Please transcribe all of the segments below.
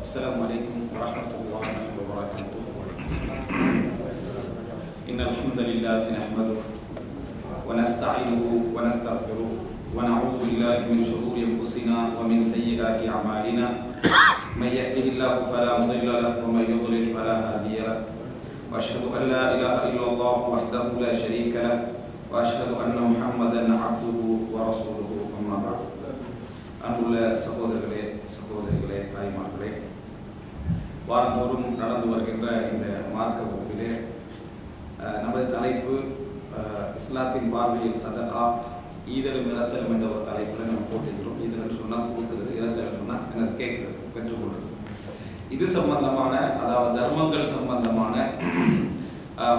السلام عليكم ورحمة الله وبركاته. إن الحمد لله نحمده ونستعينه ونستغفره ونعوذ بالله من شرور أنفسنا ومن سيئات أعمالنا من يهده الله فلا مضل له ومن يضلل فلا هادي له وأشهد أن لا إله إلا الله وحده لا شريك له وأشهد أن محمدا عبده ورسوله أما بعد. அன்புள்ள சகோதரர்களே சகோதரிகளே தாய்மார்களே, வாரந்தோறும் நடந்து வருகின்ற இந்த மார்க்க வகுப்பிலே நமது தலைப்பு இஸ்லாத்தின் பார்வையில் சதகா ஈதலும் இரத்தலும் என்ற ஒரு தலைப்பில் நம்ம போட்டிருக்கிறோம். ஈதல் சொன்னால் கொடுக்கிறது, இரத்தல் சொன்னால் எனக்கு கேட்கறது, பெற்றுக்கொள்வது. இது சம்பந்தமான, அதாவது தர்மங்கள் சம்பந்தமான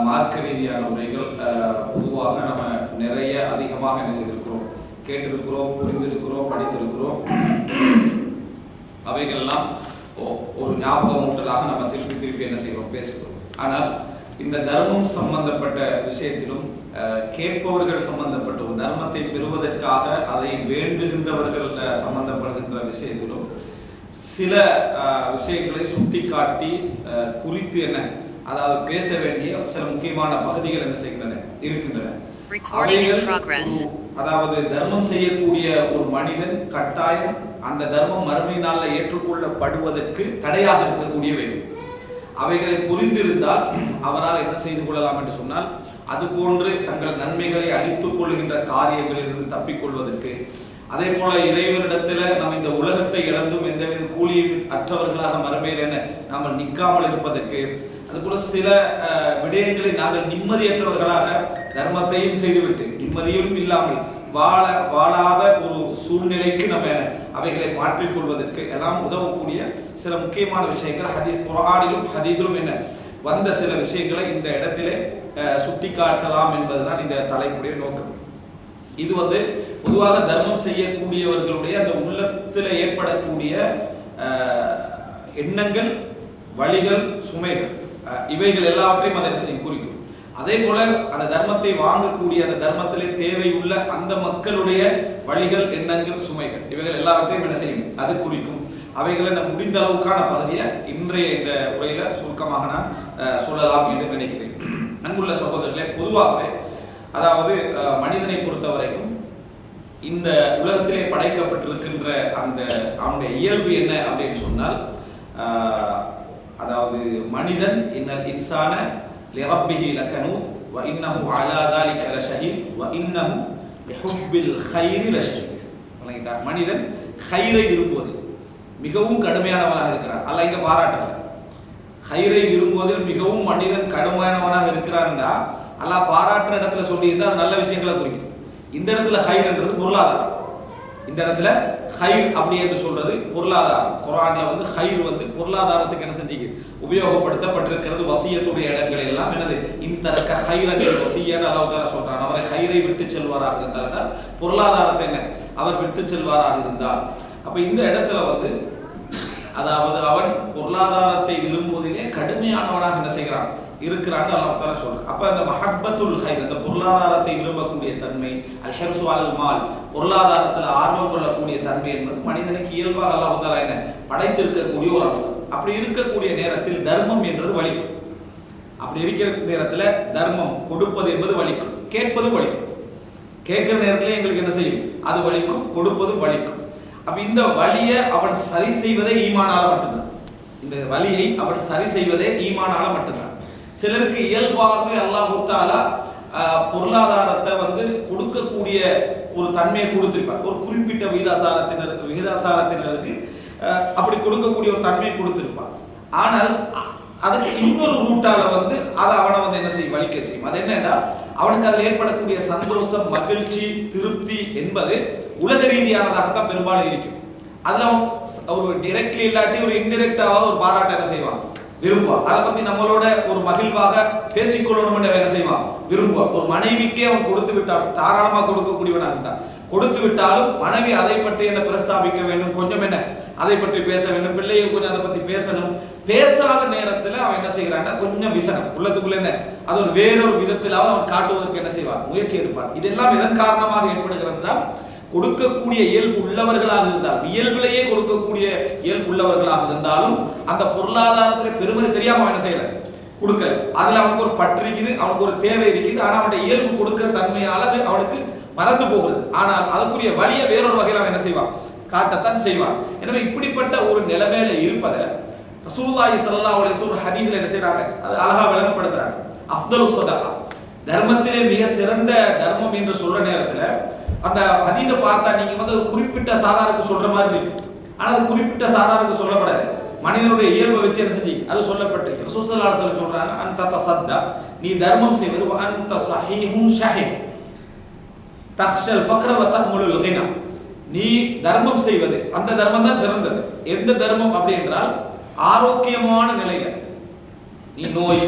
மார்க்க ரீதியான முறைகள் பொதுவாக நம்ம நிறைய அதிகமாக என்ன செய்திருக்கிறோம், கேட்டிருக்கிறோம், புரிந்திருக்கிறோம், படித்திருக்கிறோம். அவைகள்லாம் ஒரு ஞாபகமூட்டலாக நம்ம திருப்பி என்ன செய்கிறோம், பேசுகிறோம். ஆனால் இந்த தர்மம் சம்பந்தப்பட்ட விஷயத்திலும் கேட்பவர்கள் சம்பந்தப்பட்ட ஒரு தர்மத்தை பெறுவதற்காக அதை வேண்டுகின்றவர்கள் சம்பந்தப்படுகின்ற விஷயத்திலும் சில விஷயங்களை சுட்டிக்காட்டி குறித்து என்ன, அதாவது பேச வேண்டிய சில முக்கியமான பகுதிகள் என்ன செய்கின்றன, இருக்கின்றன. அதாவது தர்மம் செய்யக்கூடிய ஒரு மனிதன் கட்டாயம் அந்த தர்மம் மறுமை நாளில் ஏற்றுக்கொள்ளப்படுவதற்கு தடையாக இருக்கக்கூடியவை. அவைகளை புரிந்திருந்தால் அவரால் என்ன செய்து கொள்ளலாம் என்று சொன்னால், அது போன்று தங்கள் நன்மைகளை அழித்துக் கொள்கின்ற காரியங்களிலிருந்து தப்பிக்கொள்வதற்கு, அதே போல இறைவனிடத்துல நம்ம இந்த உலகத்தை இழந்தும் எந்தவித கூலியும் அற்றவர்களாக மறுமையில் என்ன நாம் நிற்காமல் இருப்பதற்கு, அதுபோல சில விடயங்களை நாங்கள் நிம்மதியற்றவர்களாக தர்மத்தையும் செய்துவிட்டு நிம்மதியும் இல்லாமல் வாழாத ஒரு சூழ்நிலைக்கு நம்ம அவைகளை மாற்றிக்கொள்வதற்கு எல்லாம் உதவக்கூடிய சில முக்கியமான விஷயங்கள் குர்ஆனிலும் ஹதீஸிலும் என்ன வந்த சில விஷயங்களை இந்த இடத்திலே சுட்டிக்காட்டலாம் என்பதுதான் இந்த தலைப்புடைய நோக்கம். இது பொதுவாக தர்மம் செய்யக்கூடியவர்களுடைய அந்த உள்ளத்தில் ஏற்படக்கூடிய எண்ணங்கள், வழிகள், சுமைகள், இவைகள் எல்லாவற்றையும் அதை செய்ய குறிக்கும். அதே போல அந்த தர்மத்தை வாங்கக்கூடிய அந்த தர்மத்திலே தேவையுள்ள அந்த மக்களுடைய வழிகள், எண்ணங்கள், சுமைகள், இவைகள் எல்லாவற்றையும் என்ன செய்யும், அது குறிக்கும். அவைகளை நம்ம முடிந்த அளவுக்கான பகுதியை இன்றைய இந்த உரையில சுருக்கமாக நான் சொல்லலாம் என்று நினைக்கிறேன். அன்புள்ள சகோதரர்களே, பொதுவாகவே அதாவது மனிதனை பொறுத்த வரைக்கும் இந்த உலகத்திலே படைக்கப்பட்டிருக்கின்ற அந்த அவனுடைய இயல்பு என்ன அப்படின்னு சொன்னால், அதாவது மனிதன் இன்னல் இன்சான லிரப்பிஹி லகனூத் வ இன்னஹு அலா ذلك லஷஹீத் வ இன்னஹு லிஹுப்பில் கைரி லஷஹீத். மனிதன் கைரை விரும்புவது மிகவும் கடுமையானவனாக இருக்கிறான். அல்ல, இங்க பாராட்டல, கைரை விரும்புவதில் மிகவும் மனிதன் கடுமையானவனாக இருக்கிறான்டா அல்லாஹ் பாராட்டுற இடத்துல சொல்லியிருந்தா அது நல்ல விஷயங்களை குறிக்கும். இந்த இடத்துல ஹைர் என்றது பொருளாதாரம். இந்த இடத்துல ஹைர் அப்படி என்று சொல்றது பொருளாதாரம். குர்ஆன்ல ஹைர் பொருளாதாரத்துக்கு என்ன செஞ்சீங்க, உபயோகப்படுத்தப்பட்டிருக்கிறது. வசியத்துடைய இடங்கள் எல்லாம் என்னது, இன்தரக்க ஹைரன் வசியன்னு அல்லாஹ் தஆலா சொல்றான். அவரை ஹைரை விட்டு செல்வாராக இருந்தால், பொருளாதாரத்தை என்ன அவர் விட்டு செல்வாராக இருந்தால், அப்ப இந்த இடத்துல அதாவது அவன் பொருளாதாரத்தை விரும்புவதிலே கடுமையானவனாக என்ன செய்கிறான், இருக்கிறான்னு அல்லாஹ் தஆலா சொல்றான். அப்ப அந்த மஹப்பத்துல் ஹைர், அந்த பொருளாதாரத்தை விரும்பக்கூடிய தன்மை, அல் ஹிர்சு அலல் மால், பொருளாதாரத்தில் ஆர்வம் கொள்ளக்கூடிய தன்மை என்பது மனிதனுக்கு இயல்பாக அல்லாஹ் தஆலா என்ன படைத்திருக்கக்கூடிய ஒரு அம்சம். அப்படி இருக்கக்கூடிய நேரத்தில் தர்மம் என்றது வலிக்கும். அப்படி இருக்கிற நேரத்துல தர்மம் கொடுப்பது என்பது வலிக்கும், கேட்பது வலிக்கும். கேட்கிற நேரத்துல எங்களுக்கு என்ன செய்யும், அது வலிக்கும், கொடுப்பது வலிக்கும். அப்ப இந்த வலியை அவன் சரி செய்வதே ஈமானால மட்டும்தான். இந்த வலியை அவன் சரி செய்வதே ஈமானால மட்டும்தான். சிலருக்கு இயல்பாகவே அல்லாஹ் தஆலா பொருளாதாரத்தை கொடுக்கக்கூடிய ஒரு தன்மையை கொடுத்திருப்பார். ஒரு குறிப்பிட்ட விகிதாசாரத்தினருக்கு அப்படி கொடுக்கக்கூடிய ஒரு தன்மையை கொடுத்திருப்பார். ஆனால் அதுக்கு இன்னொரு ரூட்டால அதை அவனை என்ன செய்யும், வலிக்க செய்யும். அது என்னன்னா, அவனுக்கு அதில் ஏற்படக்கூடிய சந்தோஷம், மகிழ்ச்சி, திருப்தி என்பது உலக ரீதியானதாகத்தான் பெரும்பாலும் இருக்கும். அதுல ஒரு டைரக்ட்லி இல்லாட்டி ஒரு இன்டைரக்டாக ஒரு பாராட்ட என்ன செய்வான், விரும்புவான். அதை பத்தி நம்மளோட ஒரு மகிழ்வாக பேசிக்கொள்ளணும் என்று என்ன செய்வான், விரும்புவான். ஒரு மனைவிக்கே அவன் கொடுத்து விட்டான், தாராளமாக கொடுக்கக்கூடியவனாக இருந்தான். கொடுத்து விட்டாலும் மனைவி அதை பற்றி என்ன பிரஸ்தாபிக்க வேண்டும், கொஞ்சம் என்ன அதை பற்றி பேச வேண்டும், பிள்ளைகள் கொஞ்சம் அதை பத்தி பேசணும். பேசாத நேரத்தில் அவன் என்ன செய்கிறான்னா, கொஞ்சம் விசனம் உள்ளத்துக்குள்ள என்ன, அது ஒரு வேறொரு விதத்திலாவது அவன் காட்டுவதற்கு என்ன செய்வான், முயற்சி எடுப்பான். இதெல்லாம் எதன் காரணமாக ஏற்படுகிறது என்றால், கொடுக்கக்கூடிய இயல்பு உள்ளவர்களாக இருந்தாலும், இயல்பிலேயே கொடுக்கக்கூடிய இயல்பு உள்ளவர்களாக இருந்தாலும் அந்த பொருளாதாரத்துல பெருமதி தெரியாம என்ன செய்யல, கொடுக்கல. அதுல அவனுக்கு ஒரு பற்று இருக்குது, அவனுக்கு ஒரு தேவை இருக்குது. ஆனா அவனுடைய இயல்பு கொடுக்கிற தன்மையால் அது அவனுக்கு மறந்து போகிறது. ஆனால் அதுக்குரிய வழியை வேறொரு வகையில் அவன் என்ன செய்வான், காட்டத்தான் செய்வான். எனவே இப்படிப்பட்ட ஒரு நிலைமையில இருப்பதை ரசூலுல்லாஹி ஸல்லல்லாஹு அலைஹி வஸல்லம் ஹதீஸ்ல என்ன செய்றாங்க, அது அழகா விளங்கப்படுத்துறாங்க. அஃதலுஸ் ஸதகா, தர்மத்திலே மிக சிறந்த தர்மம் என்று சொல்ற நேரத்துல அந்த ஹதீஸை பார்த்தா நீங்க வந்து ஒரு குறிப்பிட்ட சாராருக்கு சொல்ற மாதிரி இருக்கு. ஆனா அது குறிப்பிட்ட சாராருக்கு சொல்லப்படாது, மனிதனுடைய இயல்பை வச்சு என்ன செஞ்சு அது சொல்லப்பட்டிருக்கு. ரசூல் ஸல்லல்லாஹு அலைஹி வஸல்லம் சொல்றாங்க, அன்த தஸத்தா, நீ தர்மம் செய்வது, அன்த ஸஹீஹுன் ஷஹீஹ் தக்ஷல் ஃபக்ர வ தக்முலுல் கினா, நீ தர்மம் செய்வது, அந்த தர்மம் தான் சிறந்தது. எந்த தர்மம் அப்படி என்றால் ஆரோக்கியமான நிலையில, நீ நோய்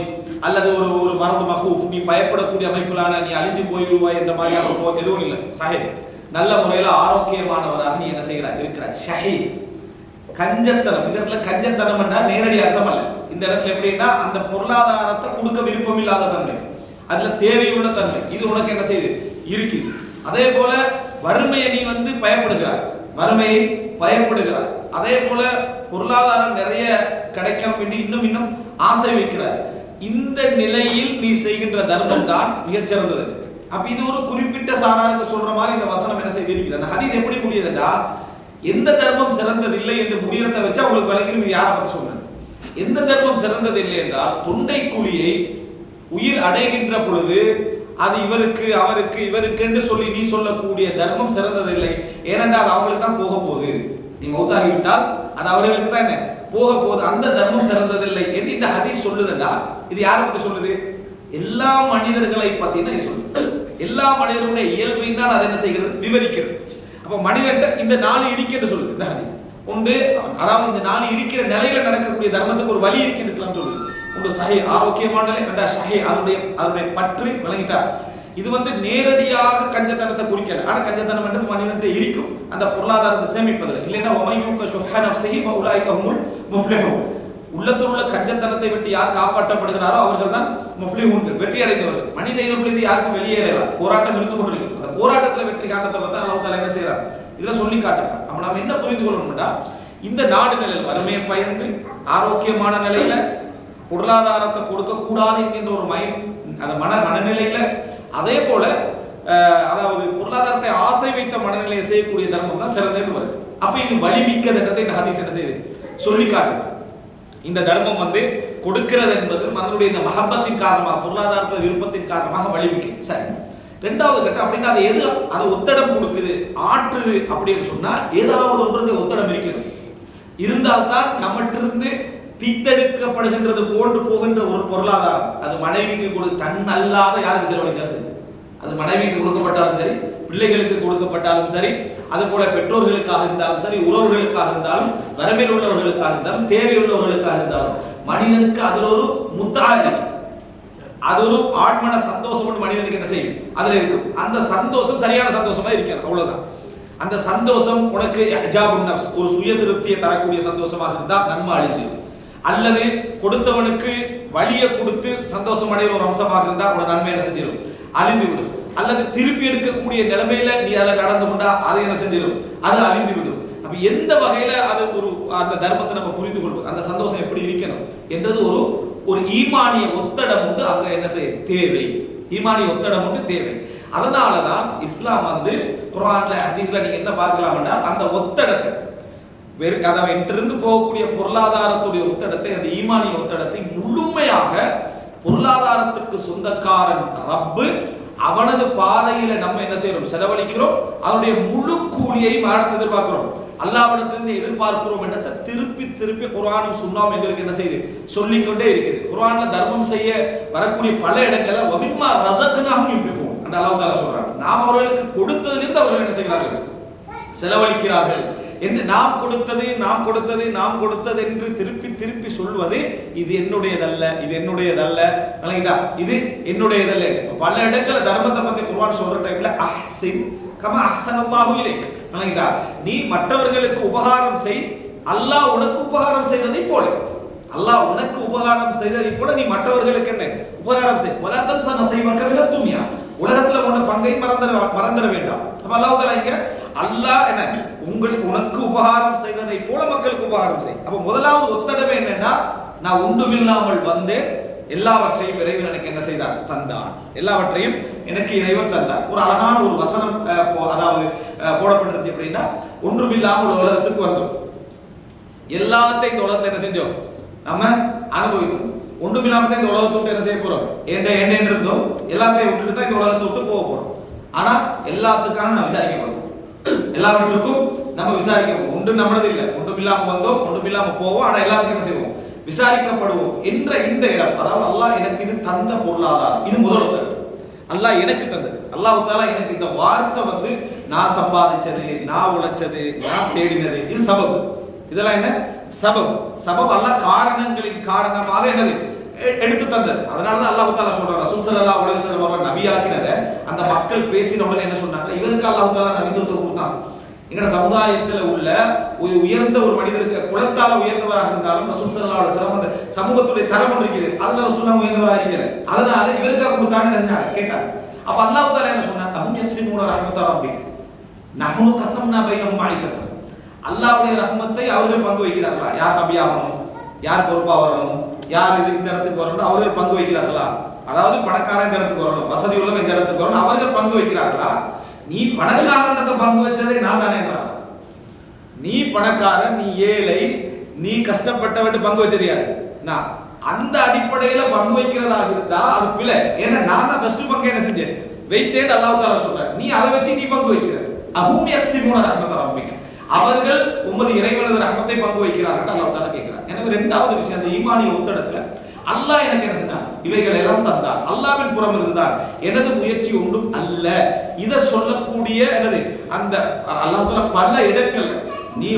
அல்லது ஒரு ஒரு மரபு மஹூஃப், நீ பயப்படக்கூடிய அமைப்பிலான நீ அழிஞ்சு போயிடுவாய் என்ற மாதிரியான எதுவும் இல்லை. ஷஹீஹ், நல்ல முறையில் ஆரோக்கியமானவராக நீ என்ன செய்கிறாய், இருக்கிறாய். ஷஹீஹ், கஞ்சத்தனம், இந்த இடத்துல கஞ்சத்தனம் என்றால் நேரடி அர்த்தம் அல்ல. இந்த இடத்துல எப்படின்னா அந்த பொருளாதாரத்தை கொடுக்க விருப்பம் இல்லாத தன்மை, அதுல தேவையுள்ள தன்மை, இது உனக்கு என்ன செய்யுது, இருக்குது. அதே போல வறுமையை நீ வந்து பயப்படுகிறாய், வறுமையை பயப்படுகிறாய். அதே போல பொருளாதாரம் நிறைய கிடைக்கும் என்று இன்னும் இன்னும் ஆசை வைக்கிறாய். இந்த நிலையில் நீ செய்கின்ற தர்மம் தான் மிகச்சிறந்தது. அப்ப இது ஒரு குறிப்பிட்ட சாராருக்கு சொல்ற மாதிரி இந்த வசனம் என்ன செய்திருக்கிறது. அந்த ஹதீஸ் எப்படி முடியுதுன்னா, எந்த தர்மம் சிறந்தது இல்லை என்று முடியறதை வச்சா உங்களுக்கு விளங்கிடும் இது யாரை பத்தி சொல்றேன். எந்த தர்மம் சிறந்தது இல்லை என்றால், தொண்டை குழியை உயிர் அடைகின்ற பொழுது அது இவருக்கு அவருக்கு இவருக்கு என்று சொல்லி நீ சொல்லக்கூடிய தர்மம் சிறந்தது இல்லை. ஏனென்றால் அவங்களுக்கு தான் போக போகுது, நீ மௌத்தாகிவிட்டால் அது அவர்களுக்கு தான் என்ன போக போகுது, அந்த தர்மம் சிறந்ததில்லை என்று இந்த ஹதீஸ் சொல்லுதுன்னா இது யாரை பத்தி சொல்லுது, எல்லா மனிதர்களை பத்தி தான் சொல்லுது. எல்லா மனிதர்களுடைய இயல்பையும் தான் அதை என்ன செய்கிறது, விவரிக்கிறது. அப்ப மனிதன்ட்ட இந்த நாலு இருக்குன்னு சொல்லுது இந்த ஹதீஸ். உண்டு, அதாவது இந்த நாலு இருக்கிற நிலையில நடக்கக்கூடிய தர்மத்துக்கு ஒரு வழி இருக்குன்னு இஸ்லாம் சொல்லுது. ஒன்று ஸஹீஹ், ஆரோக்கியமான நிலை. ரெண்டா ஷஹீஹ், அதனுடைய பற்று விளங்கிட்டா. இது வந்து நேரடியாக கஞ்சத்தனத்தை குறிக்கல. ஆனா கஞ்சத்தனம் என்றது மனிதன்ட்ட இருக்கும், அந்த பொருளாதாரத்தை சேமிப்பதில்லை. இல்லைன்னா வமயூக ஷுஹ நஃப்ஸிஹி ஃபஉலாயிக ஹுமுல் முஃப்லிஹூன், உள்ளத்தில் உள்ள கஞ்சத்தனத்தை விட்டு யார் காப்பாற்றப்படுகிறாரோ அவர்கள் தான் முஃப்லிஹூன்கள், வெற்றி அடைந்தவர்கள். மனித இயல்பிலிருந்து யாருக்கும் வெளியேறலாம், போராட்டம் இருந்து கொண்டிருக்கும். அந்த போராட்டத்தில் வெற்றி காட்டத்தை பார்த்தா அல்லாஹ் தஆலா என்ன செய்யறார், இதுல சொல்லி காட்டுறார். அப்ப நாம என்ன புரிந்து கொள்ளணும்னா, இந்த நாடு நிலையில் வறுமையை பயந்து ஆரோக்கியமான நிலையில பொருளாதாரத்தை கொடுக்க கூடாது என்கின்ற ஒரு அந்த மனநிலையில, அதே போல அதாவது பொருளாதாரத்தை ஆசை வைத்த மனநிலையை செய்யக்கூடிய தர்மம் தான் சிறந்தது வருது. அப்ப இது வலிமிக்கதுன்றதை இந்த ஹதீஸ் என்ன செய்யுது, சொல்லி காட்டு. இந்த தர்மம் வந்து கொடுக்கிறது என்பது மனிதனுடைய இந்த மஹப்பத்தின் காரணமாக, பொருளாதாரத்தில் விருப்பத்தின் காரணமாக வலிமிக்கு. சரி, ரெண்டாவது கட்டம் அப்படின்னா அது எது, அது ஒத்தடம் கொடுக்குது, ஆற்றுது அப்படின்னு சொன்னா ஏதாவது ஒன்று ஒத்தடம் இருக்கிறது. இருந்தால்தான் நம்மற்றிருந்து பித்தெடுக்கப்படுகின்றது போன்று போகின்ற ஒரு பொருளாதாரம். அது மனைவிக்கு தன் அல்லாத யாருக்கு செலவழிச்சாலும் சரி, அது மனைவிக்கு கொடுக்கப்பட்டாலும் சரி, பிள்ளைகளுக்கு கொடுக்கப்பட்டாலும் சரி, அது போல பெற்றோர்களுக்காக இருந்தாலும் சரி, உறவுகளுக்காக இருந்தாலும், வறுமையில் உள்ளவர்களுக்காக இருந்தாலும், தேவையுள்ளவர்களுக்காக இருந்தாலும், மனிதனுக்கு அதில் ஒரு முத்தா இருக்கு, அது ஒரு ஆழ்மன சந்தோஷம் மனிதனுக்கு என்ன செய்யும், அதுல இருக்கும். அந்த சந்தோஷம் சரியான சந்தோஷமா இருக்கிறது, அவ்வளவுதான். அந்த சந்தோஷம் உனக்கு இஜாபுன் நஃப்ஸ், ஒரு சுய திருப்தியை தரக்கூடிய சந்தோஷமாக இருந்தால் நன்மை அழிஞ்சிடும். அல்லது கொடுத்தவனுக்கு வழியை கொடுத்து சந்தோஷம் அடைகிற ஒரு அம்சமாக இருந்தால் உனக்கு நன்மை என்ன செஞ்சிடும், அழிந்து விடும். அல்லது திருப்பி எடுக்கக்கூடிய நிலைமையில நீ அதில் நடந்து கொண்டா அது என்ன செஞ்சிடும், அது அழிந்து விடும். அப்ப எந்த வகையில அது ஒரு அந்த தர்மத்தை நம்ம புரிந்து கொள்வது, அந்த சந்தோஷம் எப்படி இருக்கணும் என்றது ஒரு ஒரு ஈமானிய ஒத்தடம் உண்டு அங்க என்ன செய்ய தேவை, ஈமானிய ஒத்தடம் உண்டு தேவை. அதனாலதான் இஸ்லாம் வந்து குர்ஆன்ல ஹதீஸ்ல நீங்க என்ன பார்க்கலாம் என்றால், அந்த ஒத்தடத்தை அதாவது இன்றிருந்து போகக்கூடிய பொருளாதாரத்துடைய ஒத்தடத்தை, அந்த ஈமானிய ஒத்தடத்தை முழுமையாக பொருளாதாரத்துக்கு சொந்தக்காரன் ரப்பு, அவனது பாதையில நம்ம என்ன செய்யறோம், செலவழிக்கிறோம். அதனுடைய முழு கூலியை மாடத்தை எதிர்பார்க்கிறோம், அல்லாஹ்விடத்திலிருந்து எதிர்பார்க்கிறோம் என்றதை திருப்பி திருப்பி குர்ஆனும் சுன்னாவும் எங்களுக்கு என்ன செய்யுது, சொல்லிக்கொண்டே இருக்குது. குர்ஆன்ல தர்மம் செய்ய வரக்கூடிய பல இடங்கள்ல வமிம்மா ரஸக்னாஹும் யுன்ஃபிகூன் அந்த அல்லாஹ் தஆலா சொல்றாங்க, நாம் அவர்களுக்கு கொடுத்ததிலிருந்து அவர்கள் என்ன செய்கிறார்கள், செலவழிக்கிறார்கள் என்று. நாம் கொடுத்தது நாம் கொடுத்தது நாம் கொடுத்தது என்று திருப்பி திருப்பி சொல்வது இது என்னுடையதல்ல, இது என்னுடையதல்ல, இது என்னுடையதல்ல. பல இடங்கள்ல தர்மத்தை பத்தி குர்ஆன் சொல்ற டைம்ல அஹ்சின் கமா அஹ்ஸனல்லாஹு இலைக், நீ மற்றவர்களுக்கு உபகாரம் செய், அல்லாஹ் உனக்கு உபகாரம் செய்ததை போல, அல்லாஹ் உனக்கு உபகாரம் செய்ததை போல நீ மற்றவர்களுக்கு என்ன உபகாரம் செய். வலா தன்ஸா நஸீபக மினத் துன்யா, உலகத்துல உன்ன பங்கை மறந்துட வேண்டாம். அப்ப அல்லாஹ் தஆலா இங்க அல்லாஹ் என்ன உனக்கு உபகாரம் செய்ததை போல மக்களுக்கு உபகாரம் செய். அப்ப முதலாவது ஒத்தடவை என்னன்னா, நான் ஒன்றுமில்லாமல் வந்தேன், எல்லாவற்றையும் இறைவன் எனக்கு என்ன செய்தான்? தந்தான். எல்லாவற்றையும் எனக்கு இறைவன் தந்தான். ஒரு அழகான ஒரு வசனம் அதாவது போடப்பட்டிருச்சு. எப்படின்னா, ஒன்றுமில்லாமல் உலகத்துக்கு வந்தோம், எல்லாத்தையும் இந்த உலகத்தை என்ன செஞ்சோம்? நம்ம அனுபவித்தோம். ஒன்றுமில்லாம தான் இந்த உலகத்தை விட்டு என்ன செய்ய போறோம்? ஏண்ட இருந்தோம், எல்லாத்தையும் விட்டுட்டு தான் இந்த உலகத்தை விட்டு போக போறோம். ஆனா எல்லாத்துக்காக நான் விசாரிக்கப்படுவோம், எல்லாவற்றுக்கும் நம்ம விசாரிக்கப்படுவோம். ஒன்று நம்மளது இல்லை, ஒன்றுமில்லாம வந்தோம், ஒன்றுமில்லாம போவோம், ஆனா எல்லாத்துக்கும் என்ன செய்வோம்? விசாரிக்கப்படுவோம் என்ற இந்த இடம். அதாவது அல்லாஹ் எனக்கு இது தந்த பொருளாதாரம், இது முதல் ஒத்தடம். அல்லாஹ் எனக்கு தந்தது. அல்லாஹ் தஆலா எனக்கு இந்த வார்த்தை நான் சம்பாதிச்சது, நான் உழைச்சது, நான் தேடினது, இது சபப். இதெல்லாம் என்ன? சபப். சபப் அல்லாஹ் காரணங்களின் காரணமாக என்னது எடுத்து தந்தது. அதனாலதான் அல்லாஹ் தஆலா சொல்றார், ரசூல் ஸல்லல்லாஹு அலைஹி வஸல்லம் அவர் நபியாக்கினதை அந்த மக்கள் பேசின உடனே என்ன சொன்னாங்க? இவருக்கு அல்லாஹ் தஆலா நபித்துவத்தை கொடுத்தான். எங்கட சமுதாயத்தில் உள்ள ஒரு உயர்ந்த ஒரு மனிதருக்கு, குலத்தால உயர்ந்தவராக இருந்தாலும் ரசூல் ஸல்லல்லாஹு அலைஹி வஸல்லம் அந்த சமூகத்துடைய தரம் ஒன்று இருக்குது, அதுல ரசூலுல்லாஹ் உயர்ந்தவராக இருக்கிற, அதனால இவருக்காக கொடுத்தான்னு நினைச்சாங்க, கேட்டாங்க. அப்ப அல்லாஹ் தஆலா என்ன சொன்னாங்க? தஹும் யக்ஸிமூன ரஹ்மத ரப்பிக் நஹ்னு கஸம்னா பைனஹும் மஈஷத்தஹும். அல்லாஹ்வுடைய ரஹ்மத்தை அவர்கள் பங்கு வைக்கிறார்களா? யார் நபியாகணும், யார் பொறுப்பா வரணும், யார் இது இந்த இடத்துக்கு வரணும், அவர்கள் பங்கு வைக்கிறார்களா? அதாவது பணக்காரன் இந்த இடத்துக்கு வரணும், வசதி உள்ளவன் இந்த இடத்துக்கு வரணும், அவர்கள் பங்கு வைக்கிறார்களா? நீ பணக்காரனத்தை பங்கு வச்சதே நான் தானே என்றான். நீ பணக்காரன், நீ ஏழை, நீ கஷ்டப்பட்டவன் பங்கு வச்சது யாரு? நான். அந்த அடிப்படையில பங்கு வைக்கிறதாக இருந்தா அது பிழை. ஏன்னா நான் தான் ஃபர்ஸ்ட் பங்கு என்ன செஞ்சேன்? வைத்தேன். அல்லாஹ் தஆலா சொல்றார், நீ அதை வச்சு நீ பங்கு வைக்கிற. அஹும் யக்ஸிமூன ரஹ்மத ரப்பிக், அவர்கள் உமது இறைவனது ரஹ்மத்தை பங்கு வைக்கிறார்கள் அல்லாஹ் தஆலா கேட்கிறார். எனவே இரண்டாவது விஷயம், அந்த ஈமானிய ஒத்தடத்துல அல்லாஹ் எனக்கு என்ன செஞ்சான்? இவைகள் எல்லாம் தந்தான், அல்லாஹ்வின் புறம் இருந்துதான், எனது முயற்சி ஒன்றும் அல்ல. இதை சொல்லக்கூடிய என்னது அந்த அல்லாஹ் தஆலா பல இடங்கள்ல நீ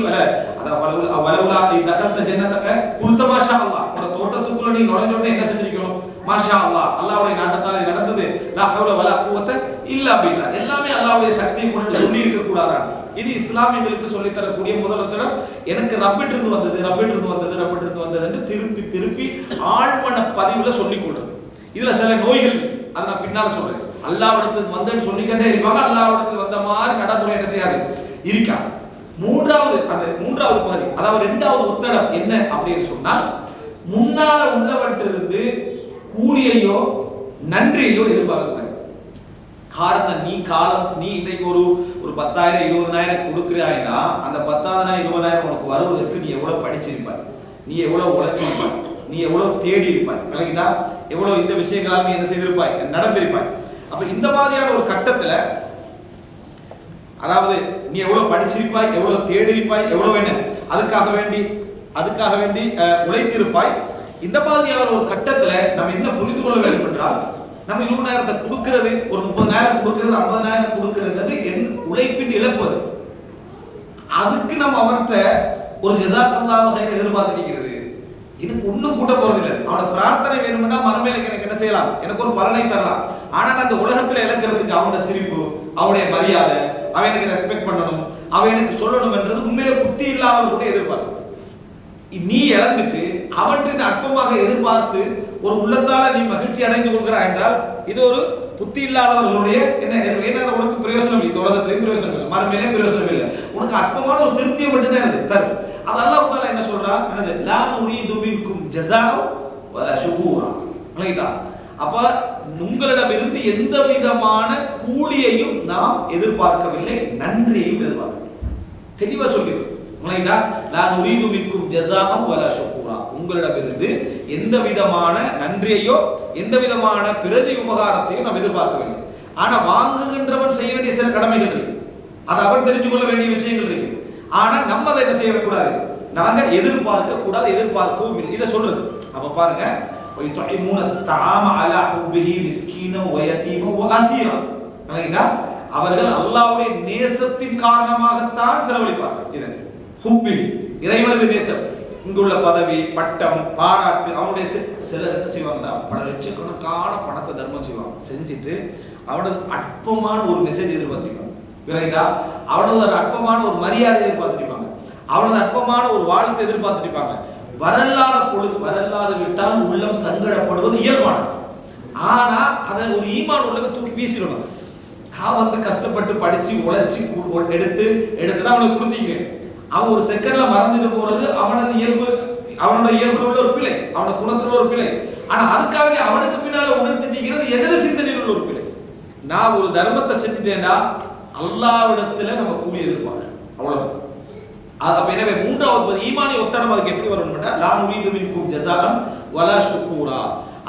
வலவுலா தகல்த ஜன்னதக குல்த மாஷா அல்லாஹ், உங்க தோட்டத்துக்குள்ள நீ நுழைஞ்ச உடனே என்ன செஞ்சிருக்கணும்? மாஷா அல்லாஹ், அல்லாஹ்வுடைய நாட்டத்தால் இது நடந்தது. லா ஹவ்ல வலா குவத இல்லா பில்லாஹ், எல்லாமே அல்லாஹ்வுடைய சக்தியை கொண்டு சொல்லி இருக்க கூடாதா? இது இஸ்லாமியர்களுக்கு சொல்லி தரக்கூடிய முதலத்தடம். எனக்கு ரப்பிட்டு இருந்து வந்தது என்று திருப்பி திருப்பி ஆழ்மன பதிவுல சொல்லிக் கொடுறது. இதுல சில நோய்கள் இருக்கு, அதை நான் பின்னால சொல்றேன். அல்லாஹ்விடத்துக்கு வந்தேன்னு சொல்லிக்கிட்டே இருப்பாங்க, அல்லாஹ்விடத்துக்கு வந்த மாதிரி நடைமுறை என்ன செய்யாது இருக்கா. மூன்றாவது பகுதி, அதாவது இரண்டாவது ஒத்தடம் என்ன அப்படின்னு சொன்னால், முன்னால உள்ளவற்றிலிருந்து கூலியையோ நன்றியையோ எதிர்பார்க்க. காரணம், நீ இன்றைக்கு ஒரு 10,000 20,000 கொடுக்கிறாய்னா அந்த 10,000 20,000 உனக்கு வருவதற்கு நீ எவ்வளவு படிச்சிருப்பாய், நீ எவ்வளவு உழைச்சிருப்பாய், நீ எவ்வளவு தேடி இருப்பாய், விளங்கிட்டா? எவ்வளவு இந்த விஷயங்களால் நீ என்ன செய்திருப்பாய், நடந்திருப்பாய். அப்ப இந்த மாதிரியான ஒரு கட்டத்துல, அதாவது நீ எவ்வளவு படிச்சிருப்பாய், எவ்வளவு தேடி இருப்பாய், எவ்வளவு என்ன அதுக்காக வேண்டி உழைத்திருப்பாய். இந்த மாதிரியான ஒரு கட்டத்துல நம்ம என்ன புரிந்து கொள்ள வேண்டும் என்றால், நம்ம 20,000 கொடுக்கிறது, ஒரு 30,000 கொடுக்கிறது, 50,000 கொடுக்கிறது என் உழைப்பின் இழப்பது. அதுக்கு நம்ம அவர்கிட்ட ஒரு ஜஸாக்கல்லாஹு கைர் எதிர்பார்த்து நிற்கிறது. எனக்கு ஒன்றும் கூட்ட போறதில்லை. அவனோட பிரார்த்தனை வேணும்னா மறுமையில எனக்கு என்ன செய்யலாம், எனக்கு ஒரு பலனை தரலாம். ஆனா அந்த உலகத்துல இழக்கிறதுக்கு அவனோட சிரிப்பு, அவனுடைய மரியாதை, அவன் எனக்கு ரெஸ்பெக்ட் பண்ணணும், அவன் எனக்கு சொல்லணும் என்றது உண்மையில புத்தி இல்லாதவர் கூட எதிர்பார்ப்பு. நீ இழந்துட்டு அவற்றின் அற்பமாக எதிர்பார்த்து ஒரு உள்ளத்தால நீ மகிழ்ச்சி அடைந்து கொள்கிறாய் என்றால் இது ஒரு புத்தி இல்லாதவர்களுடைய என்ன உனக்கு பிரயோசனம் இல்லை, இந்த உலகத்திலையும் பிரயோசனம் இல்லை, மறுமையிலையும் பிரயோசனம் இல்லை. உனக்கு அற்பமான ஒரு திருப்தியை மட்டும்தான் எனக்கு தரும். அது அல்லாஹ் தஆலா என்ன சொல்றா? என்னது? லா நுரீது மின்கும் ஜஸாஅ வலா ஷுகூரா. அப்ப உங்களிடமிருந்து எந்த விதமான கூலியையும் நாம் எதிர்பார்க்கவில்லை, நன்றியையும் எதிர்பார்க்கவில்லை. தெளிவா சொல்லிடு. லா நுரீது மின்கும் ஜஸாஅ வலா ஷுகூரா, உங்களிடமிருந்து எந்த விதமான நன்றியையோ எந்த விதமான பிரதி உபகாரத்தையும் நாம் எதிர்பார்க்கவில்லை. ஆனா வாங்குகின்றவன் செய்ய வேண்டிய சில கடமைகள் இருக்கு, அது அவன் தெரிஞ்சு கொள்ள வேண்டிய விஷயங்கள் இருக்குது. ஆனா நம்ம அதை என்ன செய்யக்கூடாது, நாங்க எதிர்பார்க்க கூடாது, எதிர்பார்க்கவும் இல்லை. இதை சொல்றது. அப்ப பாருங்க, அவர்கள் அல்லாஹ்வுடைய நேசத்தின் காரணமாகத்தான் செலவழிப்பார்கள். இது ஹுப்பி, இறைவனது நேசம். இங்குள்ள பதவி, பட்டம், பாராட்டு, அவனுடைய சிலர் என்ன செய்வாங்கன்னா பல லட்சக்கணக்கான பணத்தை தர்மம் செய்வாங்க, செஞ்சுட்டு அவனது அற்பமான ஒரு மெசேஜ் எதிர்பார்த்திருப்பாங்க. விரைந்தா அவனது ஒரு அற்பமான ஒரு மரியாதை எதிர்பார்த்திருப்பாங்க, அவனது அற்பமான ஒரு வாழ்க்கை எதிர்பார்த்திருப்பாங்க. வரலாத விட்டால் உள்ளம் சங்கடப்படுவது இயல்பானது. ஆனா அதை ஒரு ஈமான் உள்ளவங்க தூக்கி வீசிடணும். நான் வந்து கஷ்டப்பட்டு படிச்சு உழைச்சி எடுத்து தான் அவனுக்கு கொடுத்தீங்க. அவன் ஒரு செகண்ட்ல மறந்துட்டு போறது அவனோட இயல்பு உள்ள ஒரு பிழை, அவனோட குணத்துல ஒரு பிழை. ஆனா அதுக்காக அவனுக்கு பின்னால உணர்த்திக்கிறது எனது சிந்தனையில் உள்ள ஒரு பிழை. நான் ஒரு தர்மத்தை செஞ்சுட்டேன்னா அல்லாஹ்விடத்துல நம்ம கூலி எதிர்பார்க்க, அவ்வளவுதான். அப்ப எனவே மூன்றாவது ஈமானி ஒத்தடம் அதுக்கு எப்படி வரும்னா லா நுரீது மின்கும் ஜஸாஅன் வலா ஷுக்கூரா.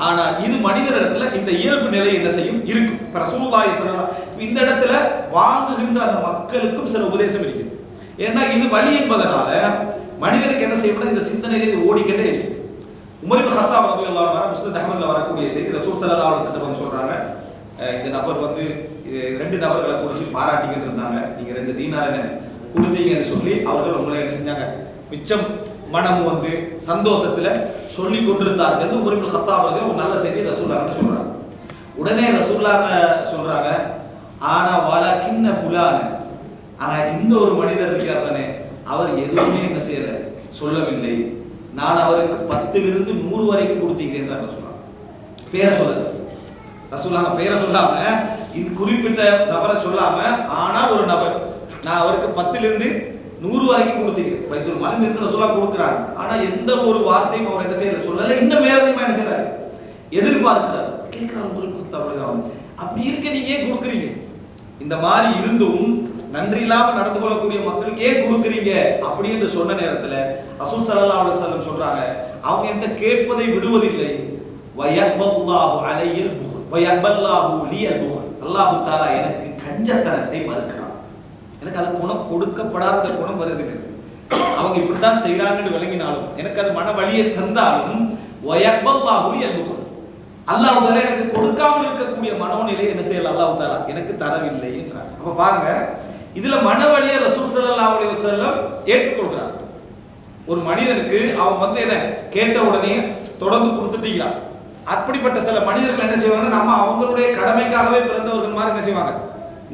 ஆனா இது மனிதனிடத்துல இந்த இயல்பு நிலை என்ன செய்யும் இருக்கும். இப்ப ரசூலுல்லாஹி ஸல்லல்லாஹு அலைஹி வஸல்லம் இந்த இடத்துல வாங்குகின்ற அந்த மக்களுக்கும் சில உபதேசம் இருக்குது. ஏன்னா இது வழி என்பதனால மனிதனுக்கு என்ன செய்யணும், இந்த சிந்தனையில இது ஓடிக்கிட்டே இருக்கு. உமர் இப்னு கத்தாப் ரலியல்லாஹு அன்ஹு முஸ்லிம் அஹ்மத்ல வரக்கூடிய செய்தி, ரசூல் ஸல்லல்லாஹு அலைஹி வஸல்லம் சொல்றாங்க, இந்த நபர் வந்து 2 நபர்களை குறிச்சு பாராட்டிக்கிட்டு இருந்தாங்க. நீங்க 2 தீனார் கொடுத்தீங்கன்னு சொல்லி அவர்கள் உங்களை என்ன செஞ்சாங்க, மிச்சம் மனம் வந்து சந்தோஷத்துல சொல்லி கொண்டிருந்தார்கள். உமர் இப்னு கத்தாப் ஒரு நல்ல செய்தி ரசூலுல்லாஹ் சொல்றாங்க. உடனே ரசூலுல்லாஹ் சொல்றாங்க, ஆனா வலகின்ன ஃபுலான, ஆனா இந்த ஒரு மனிதர் இருக்காரே அவர் எதுவுமே என்ன செய்யல, சொல்லவில்லை. நான் அவருக்கு 10லிருந்து 100 வரைக்கும் கொடுத்தீங்க சொல்றாங்க. பேரை சொல்லல ரசூலுல்லாஹ், பேரை சொல்லாம இந்த குறிப்பிட்ட நபரை சொல்லாம, ஆனா ஒரு நபர் நான் அவருக்கு 10லிருந்து 100 வரைக்கும் கொடுத்தீங்க. பைத்துல் மால் இருந்து ரசூலுல்லாஹ் கொடுக்குறாங்க. ஆனா எந்த ஒரு வார்த்தையும் அவர் என்ன செய்யல, சொல்லல. இன்னும் மேலதிகமா என்ன செய்யறாரு, எதிர்பார்க்கிறார். கேட்கிறார் அப்படி இருக்க நீங்க ஏன் கொடுக்குறீங்க? இந்த மாதிரி இருந்தும் நன்றி இல்லாம நடந்து கொள்ளக்கூடிய மக்களுக்கு ஏன் கொடுக்குறீங்க அப்படி என்று சொன்ன நேரத்துல ரசூல் ஸல்லல்லாஹு அலைஹி வஸல்லம் சொல்றாங்க, அவங்க என்கிட்ட கேட்பதை விடுவதில்லை. வயபல்லாஹு அலையல் புஹல் வயபல்லாஹு லியல் புஹல். அல்லாஹ் தஆலா எனக்கு கஞ்சத்தனத்தை மறுக்கிறான். எனக்கு அது குணம் கொடுக்கப்படாத குணம் வருது. அவங்க இப்படித்தான் செய்யறாங்கன்னு விளங்கினாலும் எனக்கு அது மன வலியை தந்தாலும் வயபல்லாஹு லியல் புஹல், அல்லாஹ் தஆலா எனக்கு கொடுக்காமல் இருக்கக்கூடிய மனோநிலை என்ன செய்யல, அல்லாஹ் தஆலா எனக்கு தரவில்லை என்றார். அப்ப பாருங்க, இதுல மனவலியை ரசூல் ஸல்லல்லாஹு அலைஹி வஸல்லம் ஏற்றுக்கொள்கிறார். ஒரு மனிதனுக்கு அவன் வந்து என்ன கேட்ட உடனே தொடர்ந்து கொடுத்துட்டீங்கிறான். அப்படிப்பட்ட சில மனிதர்கள் என்ன செய்வாங்க, நம்ம அவங்களுடைய கடமைக்காகவே பிறந்தவர்கள் மாதிரி என்ன செய்வாங்க,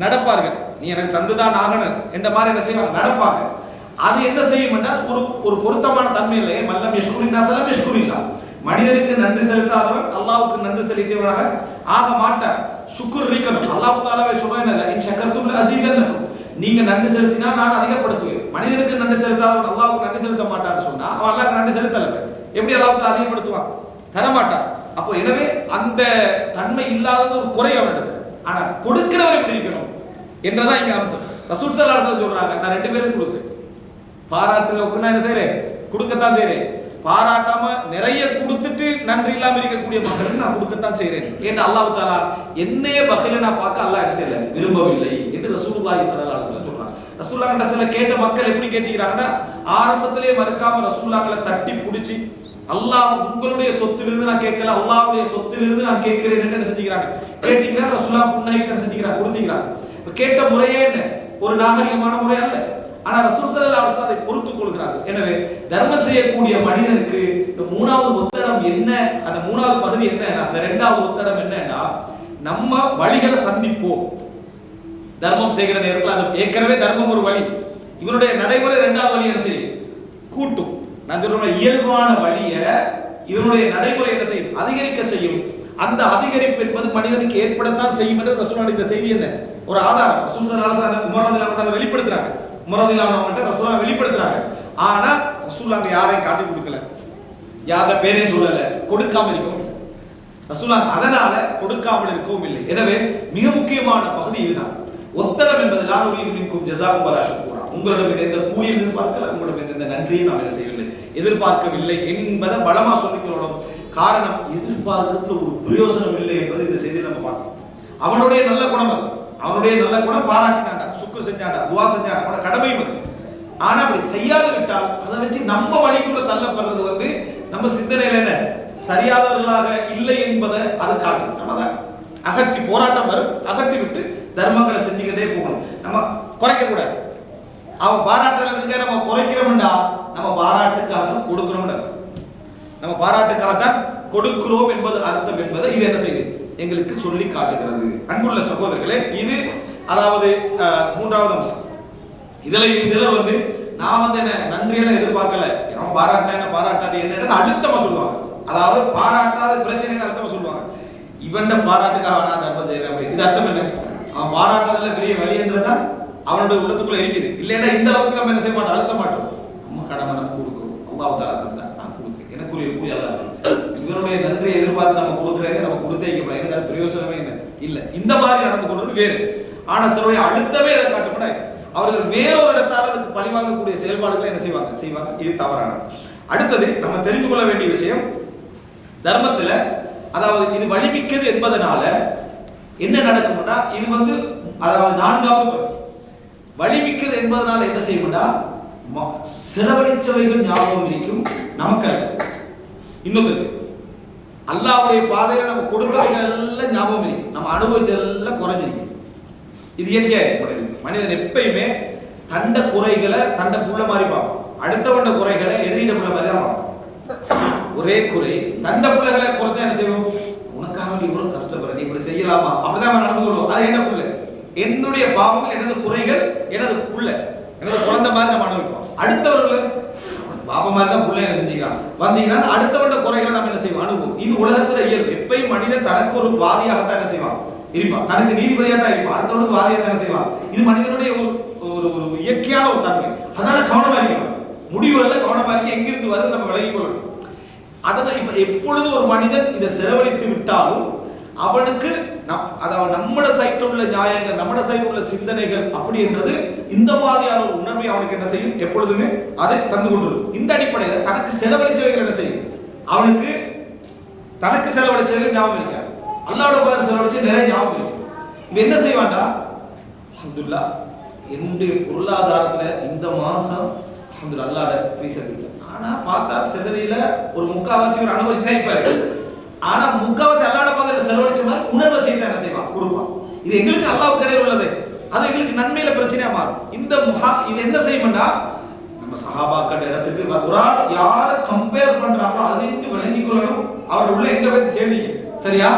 நடப்பார்கள். நீ எனக்கு தந்துதான் ஆகணும் என்ற மாதிரி என்ன செய்வாங்க, நடப்பாங்க. அது என்ன செய்யும்னா ஒரு பொருத்தமான தன்மை இல்லை. மல்லம் யஷ்குரின்னா ஸலம் யஷ்குரில்லா, மனிதனுக்கு நன்றி செலுத்தாதவன் அல்லாஹ்வுக்கு நன்றி செலுத்தியவனாக ஆக மாட்டான். ஷுக்ர் இருக்கணும். அல்லாஹ் தஆலாவே சொல்றானே, இன் ஷக்கர்தும் லஅஸீதன்னக்கும், நீங்க நன்றி செலுத்தினா நான் அதிகப்படுத்துவேன். மனிதனுக்கு நன்றி செலுத்தாதவன் அல்லாஹ்வுக்கு நன்றி செலுத்த மாட்டான்னு சொன்னா அவன் அல்லாஹ்வுக்கு நன்றி செலுத்தல, எப்படி அல்லாஹ் அதிகப்படுத்துவான், தர மாட்டான். அப்போ எனவே அந்த தன்மை இல்லாதது ஒரு குறை அவனிடத்துல. ஆனா கொடுக்கிறவர் எப்படி இருக்கணும் என்றதான் இங்க அம்சம். ரசூல் ஸல்லல்லாஹு அலைஹி வஸல்லம் சொல்றாங்க, நான் 2 பேருக்கு கொடுக்கிறேன். பாராட்டுல உட்கார்ந்தா என்ன செய்றேன், கொடுக்கத்தான் செய்றேன். பாராட்டாம நிறைய கொடுத்துட்டு நன்றி இல்லாம இருக்கக்கூடிய மக்களுக்கு நான் கொடுக்கத்தான் செய்றேன். ஏன்னா அல்லாஹ் தஆலா என்னைய பகில நான் பார்க்க அல்லாஹ் என்ன செய்யல, விரும்பவில்லை என்று ரசூலுல்லாஹி ஸல்லல்லாஹு அலைஹி வஸல்லம் சொல்றாங்க. ரசூலுல்லாஹ் கிட்ட சில கேட்ட மக்கள் எப்படி கேட்டீங்கறாங்கன்னா, ஆரம்பத்திலே மறுக்காம ரசூலுல்லாஹ்களை தட்டி பிடிச்சி, அல்லாஹ் உங்களுடைய சொத்திலிருந்து நான் கேட்கல, அல்லாஹ்வுடைய சொத்திலிருந்து நான் கேட்கிறேன் என்று என்ன செஞ்சுக்கிறாங்க, கேட்டீங்களா? ரசூலுல்லாஹ் புன்னகைக்க செஞ்சுக்கிறாங்க, கொடுத்தீங்களா? கேட்ட முறையே என்ன ஒரு நாகரிகமான முறை அல்ல. ஆனா ரசூல் ஸல்லல்லாஹு அலைஹி வஸல்லம் அதை பொறுத்துக் கொள்கிறார்கள். எனவே தர்மம் செய்யக்கூடிய மனிதனுக்கு இந்த 3வது ஒத்தடம் என்ன, அந்த 3வது பகுதி என்ன, அந்த 2வது ஒத்தடம் என்னன்னா, நம்ம வழிகளை சந்திப்போம். தர்மம் செய்கிற நேரத்தில் அது ஏற்கனவே தர்மம் ஒரு வழி, இவனுடைய நடைமுறை 2வது வழி என்ன செய்யும், கூட்டும். நான் சொல்ற இயல்பான வழியை இவனுடைய நடைமுறை என்ன செய்யும், அதிகரிக்க செய்யும். அந்த அதிகரிப்பு என்பது மனிதனுக்கு ஏற்படத்தான் செய்யும் என்று ரசூலுல்லாஹ் இந்த செய்தி என்ன ஒரு ஆதாரம். ரசூல் ஸல்லல்லாஹு அலைஹி வஸல்லம் உமர் ரலியல்லாஹு அன்ஹு அதை வெளிப்படுத்துறாங்க. உமர் ரலியல்லாஹு அன்ஹு ரசூலுல்லாஹ் வெளிப்படுத்துறாங்க. ஆனா ரசூலுல்லாஹ் யாரையும் காட்டி கொடுக்கல, யார பேரையும் சொல்லல, கொடுக்காம இருக்கவும் இல்லை ரசூலுல்லாஹ். அதனால கொடுக்காமல் இருக்கவும் இல்லை. எனவே மிக முக்கியமான பகுதி இதுதான். ஒத்தடம் என்பது லா நுரீது மின்கும் ஜஸாஅன் வலா ஷுக்கூரா, உங்களிடம் எந்த கூலியும் எதிர்பார்க்கல, உங்களிடம் எந்த நன்றியும் நாம் என்ன செய்யவில்லை, எதிர்பார்க்கவில்லை என்பதை பலமா சொல்லிக்கொள்ளணும். காரணம், எதிர்பார்க்கறதுல ஒரு பிரயோசனம் இல்லை என்பது இந்த செய்தியை நம்ம பார்க்கணும். அவனுடைய நல்ல குணம் அது, அவனுடைய நல்ல குணம் பாராட்டினாண்டா, சுக்ர் செஞ்சாண்டா, துஆ செஞ்சாண்டா, அவனோட கடமை அது. ஆனா அப்படி செய்யாது விட்டால் அதை வச்சு நம்ம வழிக்குள்ள தள்ளப்படுறது வந்து நம்ம சிந்தனையில என்ன சரியாதவர்களாக இல்லை என்பதை அது காட்டும். நம்ம அதை அகற்றி போராட்டம் வரும், அகற்றி விட்டு தர்மங்களை செஞ்சுக்கிட்டே போகணும். நம்ம குறைக்க கூடாது. அவன் பாராட்டுறதுக்காக நம்ம குறைக்கிறோம்டா, நம்ம பாராட்டுக்காக கொடுக்கிறோம், நம்ம பாராட்டுக்காக தான் கொடுக்கிறோம் என்பது அர்த்தம் என்பதை இது என்ன செய்யுது, எங்களுக்கு சொல்லி காட்டுகிறது. அன்புள்ள சகோதரர்களே, இது அதாவது 3வது அம்சம். இதுல சிலர் வந்து நான் வந்து என்ன நன்றியெல்லாம் எதிர்பார்க்கல, அவன் பாராட்டினா என்ன பாராட்டாட்டி என்ன அழுத்தமா சொல்லுவாங்க. அதாவது பாராட்டாத பிரச்சனை அர்த்தமா சொல்லுவாங்க. இவன் பாராட்டுக்காக நான் தர்மம் செய்யறேன், இது அர்த்தம் என்ன, அவன் பாராட்டதில் பெரிய வழின்றதான் அவனுடைய உள்ளத்துக்குள்ள இருக்குது. இல்லைன்னா இந்த அளவுக்கு நம்ம என்ன செய்ய மாட்டோம், அழுத்த மாட்டோம். நம்ம கடமை நம்ம கொடுக்கணும். அல்லாஹ் தஆலா தந்தா நான் கொடுக்கிறேன், எனக்குரிய கூலி அல்லாஹ். இவனுடைய நன்றியை எதிர்பார்த்து நம்ம கொடுக்குறேங்க, நம்ம கொடுத்தே வைக்கப்படும், எனக்கு அது பிரயோசனமே இல்லை. இந்த மாதிரி நடந்து கொள்வது வேறு. ஆனா சிலருடைய அழுத்தமே அதை காட்டப்படாது. அவர்கள் வேறொரு இடத்தால் அதுக்கு பழிவாங்கக்கூடிய செயல்பாடுகளை என்ன செய்வாங்க. இது தவறானது. அடுத்தது நம்ம தெரிந்து கொள்ள வேண்டிய விஷயம், தர்மத்துல அதாவது இது வலிமிக்கது என்பதனால என்ன நடக்கும்னா, இது அதாவது நான்காவது வலிமிக்கது என்பதனால என்ன செய்யும்னா, செலவழிச்சவைகள் ஞாபகம் இருக்கும் நமக்கு. இன்னொரு அல்லாஹ்வுடைய பாதையில நம்ம கொடுத்தவைகள் எல்லாம் ஞாபகம் இருக்கு, நம்ம அனுபவிச்சதெல்லாம் குறைஞ்சிருக்கு. இது இயற்கை. மனிதன் எப்பயுமே தண்ட குறைகளை தண்ட புள்ள மாதிரி பார்ப்பான், அடுத்தவண்ட குறைகளை எதிரிட புள்ள மாதிரி தான் பார்ப்பான். ஒரே குறை தண்ட பிள்ளைகளை குறைச்சா என்ன செய்வோம், உனக்காக இவ்வளவு கஷ்டப்படுற இப்படி செய்யலாமா, அப்படிதான் நடந்து கொள்வோம். அது என்ன புள்ள, என்னுடைய பாவங்கள், எனது குறைகள், எனது புள்ள, எனது குழந்தை மாதிரி நம்ம அனுபவிப்போம். அடுத்தவர்கள் பாபா மாதிரி தான் புள்ள என்ன செஞ்சுக்கிறான் வந்தீங்கன்னா அடுத்தவண்ட குறைகளை நம்ம என்ன செய்வோம், அனுபவம். இது உலகத்துல இயல்பு. எப்பயும் மனிதன் தனக்கு ஒரு வாதியாகத்தான் என்ன செய்வான் இருப்பான், தனக்கு நீதிபதியா தான் இருப்பான், அடுத்தவனுக்கு வாதியா தான் செய்வான். இது மனிதனுடைய ஒரு இயற்கையான ஒரு தன்மை. அதனால கவனமா இருக்கணும், முடிவுகள்ல கவனமா இருக்க, எங்கிருந்து வருது நம்ம விலகிக் கொள்ளணும். அதான் இப்ப எப்பொழுது ஒரு மனிதன் இதை செலவழித்து விட்டாலும் அவனுக்கு அதாவது நம்மட சைட்ல உள்ள நியாயங்கள், நம்மட சைட்ல உள்ள சிந்தனைகள் அப்படி என்றது இந்த மாதிரியான ஒரு உணர்வை அவனுக்கு என்ன செய்யும், எப்பொழுதுமே அதை தந்து கொண்டிருக்கும். இந்த அடிப்படையில் தனக்கு செலவழிச்சவைகள் என்ன செய்யும், அவனுக்கு தனக்கு செலவழிச்சவைகள் ஞாபகம் இருக்காது, அல்லாஹ்வோட பதில் செலவழிச்சு நிறைய ஞாபகம் இருக்கும். இப்ப என்ன செய்வான்டா, அல்ஹம்துலில்லாஹ் என்னுடைய பொருளாதாரத்துல இந்த மாசம் அல்ஹம்துலில்லாஹ் அல்லாஹ்வோட ஃபீஸ் இருக்கு. ஆனா பார்த்தா சிலரில ஒரு முக்காவாசி ஒரு அனுபவிச்சு தான் இருப்பாரு. ஆனா முக்காவாசி அல்லாஹ்வோட பதில செலவழிச்ச மாதிரி உணர்வை செய்து என்ன செய்வான், கொடுப்பான். இது எங்களுக்கு அல்லாஹ்வுக்கு இடையில உள்ளது, அது எங்களுக்கு நன்மையில பிரச்சனையா மாறும். இது என்ன செய்யும்னா, நம்ம சஹாபாக்கள் இடத்துக்கு ஒரு ஆள் யாரை கம்பேர் பண்றாங்களோ அதுலேருந்து விளங்கிக் கொள்ளணும், அவர் உள்ள எங்க போய் சேர்ந்தீங்க. சரியா,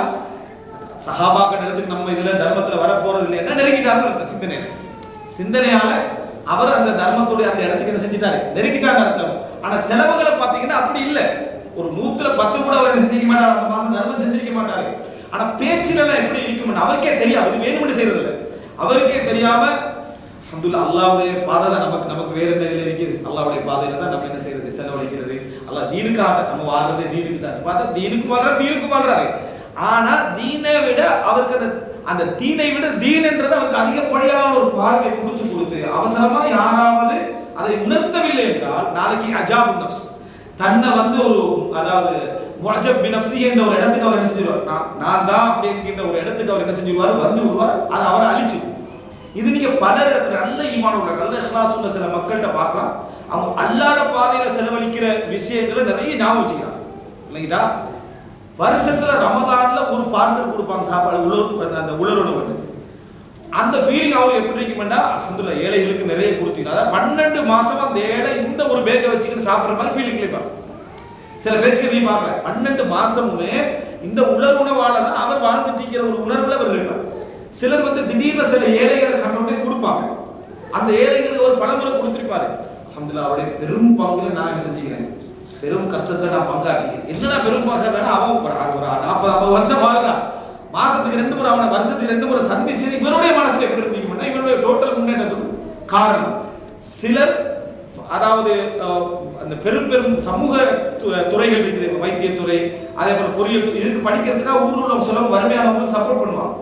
சஹாபாக்கள் இடத்துக்கு நம்ம இதுல தர்மத்துல வர போறது இல்லை, என்ன நெருங்கிட்டாருன்னு அர்த்தம். சிந்தனையால அவர் அந்த தர்மத்துடைய அந்த இடத்துக்கு என்ன செஞ்சிட்டாரு, நெருங்கிட்டான்னு அர்த்தம். ஆனா செலவுகளை பாத்தீங்கன்னா அப்படி இல்லை. ஒரு 110 கூட அவர் என்ன செஞ்சிருக்க மாட்டாரு, அந்த மாசம் தர்மம் செஞ்சிருக்க மாட்டாரு. ஆனா பேச்சுல எப்படி இருக்கும் அவருக்கே தெரியாது, இது வேணும்னு செய்யறது இல்லை, அவருக்கே தெரியாம அல்ஹம்துலில்லாஹ் அல்லாஹ்வுடைய பாதை தான் நமக்கு வேற என்ன இதுல இருக்குது, அல்லாஹ்வுடைய பாதையில தான் நம்ம என்ன செய்யறது, செலவழிக்கிறது. அல்லாஹ் தீனுக்காக நம்ம வாழ்றதே தீனுக்கு தான். பார்த்தா தீனுக்கு வாழ்றாரு. ஆனா தீனை விட அவருக்கு அந்த தீனை விட தீன் என்றது அவருக்கு அதிகப்படியான ஒரு பார்வை கொடுத்து அவசரமா யாராவது அதை உணர்த்தவில்லை என்றால் நாளைக்கு அஜாபு நஃப்ஸ் தன்னை ஒரு அதாவது முஅஜப் பினஃப்ஸி என்ற ஒரு இடத்துக்கு அவர் என்ன செஞ்சிருவார், நான் தான் அப்படிங்கிற ஒரு இடத்துக்கு அவர் என்ன செஞ்சிருவார், வந்து விடுவார். அது அவரை அழிச்சு. இது நீங்க பல இடத்துல நல்ல ஈமான் உள்ள நல்ல இஹ்லாஸ் உள்ள சில மக்கள்கிட்ட பார்க்கலாம். அவங்க அல்லாஹ்வோட பாதையில செலவழிக்கிற விஷயங்களை நிறைய ஞாபகம் வச்சுக்கிறாங்க இல்லைங்களா. வருஷத்துல ரமதான்ல ஒரு பார்சல் கொடுப்பாங்க, சாப்பாடு அந்த உலருணவு. அந்த ஃபீலிங் அவங்களுக்கு எப்படி இருக்குமெண்டா, அல்ஹம்துலில்லாஹ் ஏழைகளுக்கு நிறைய கொடுத்தீங்க. அதாவது 12 மாசமா அந்த ஏழை இந்த ஒரு பேக்கை வச்சுக்கிட்டு சாப்பிட்ற மாதிரி ஃபீலிங் இருப்பாங்க. சில பேச்சுக்கு எதையும் பார்க்கல, 12 மாசமுமே இந்த உலருணவால தான் அவர் வாழ்ந்துட்டு இருக்கிற ஒரு உணர்வுல அவர் இருப்பார். சிலர் திடீர்னு சில ஏழைகளை கண்டோடனே கொடுப்பாங்க. அந்த ஏழைகளுக்கு ஒரு பலமுறை கொடுத்திருப்பாரு. அல்ஹம்துலில்லாஹ் அவருடைய பெரும் பங்குல நான் என்ன செஞ்சுக்கிறேன், பெரும் கஷ்டத்துல நான் பங்காட்டிக்கிறேன். என்னடா பெரும் பங்காட்டினா, அவன் ஒரு 40-50 வருஷம் வாழ்றான், மாசத்துக்கு 2 முறை அவனை வருஷத்துக்கு 2 முறை சந்திச்சது இவருடைய மனசுல எப்படி இருந்தீங்கன்னா இவருடைய டோட்டல் முன்னேற்றத்துக்கு காரணம். சிலர் அதாவது அந்த பெரும் சமூக துறைகள் இருக்குது, வைத்தியத்துறை, அதே போல பொறியியல் துறை, இதுக்கு படிக்கிறதுக்காக ஊர்ல உள்ள சிலவங்க வறுமையானவங்களுக்கு சப்போர்ட் பண்ணுவாங்க.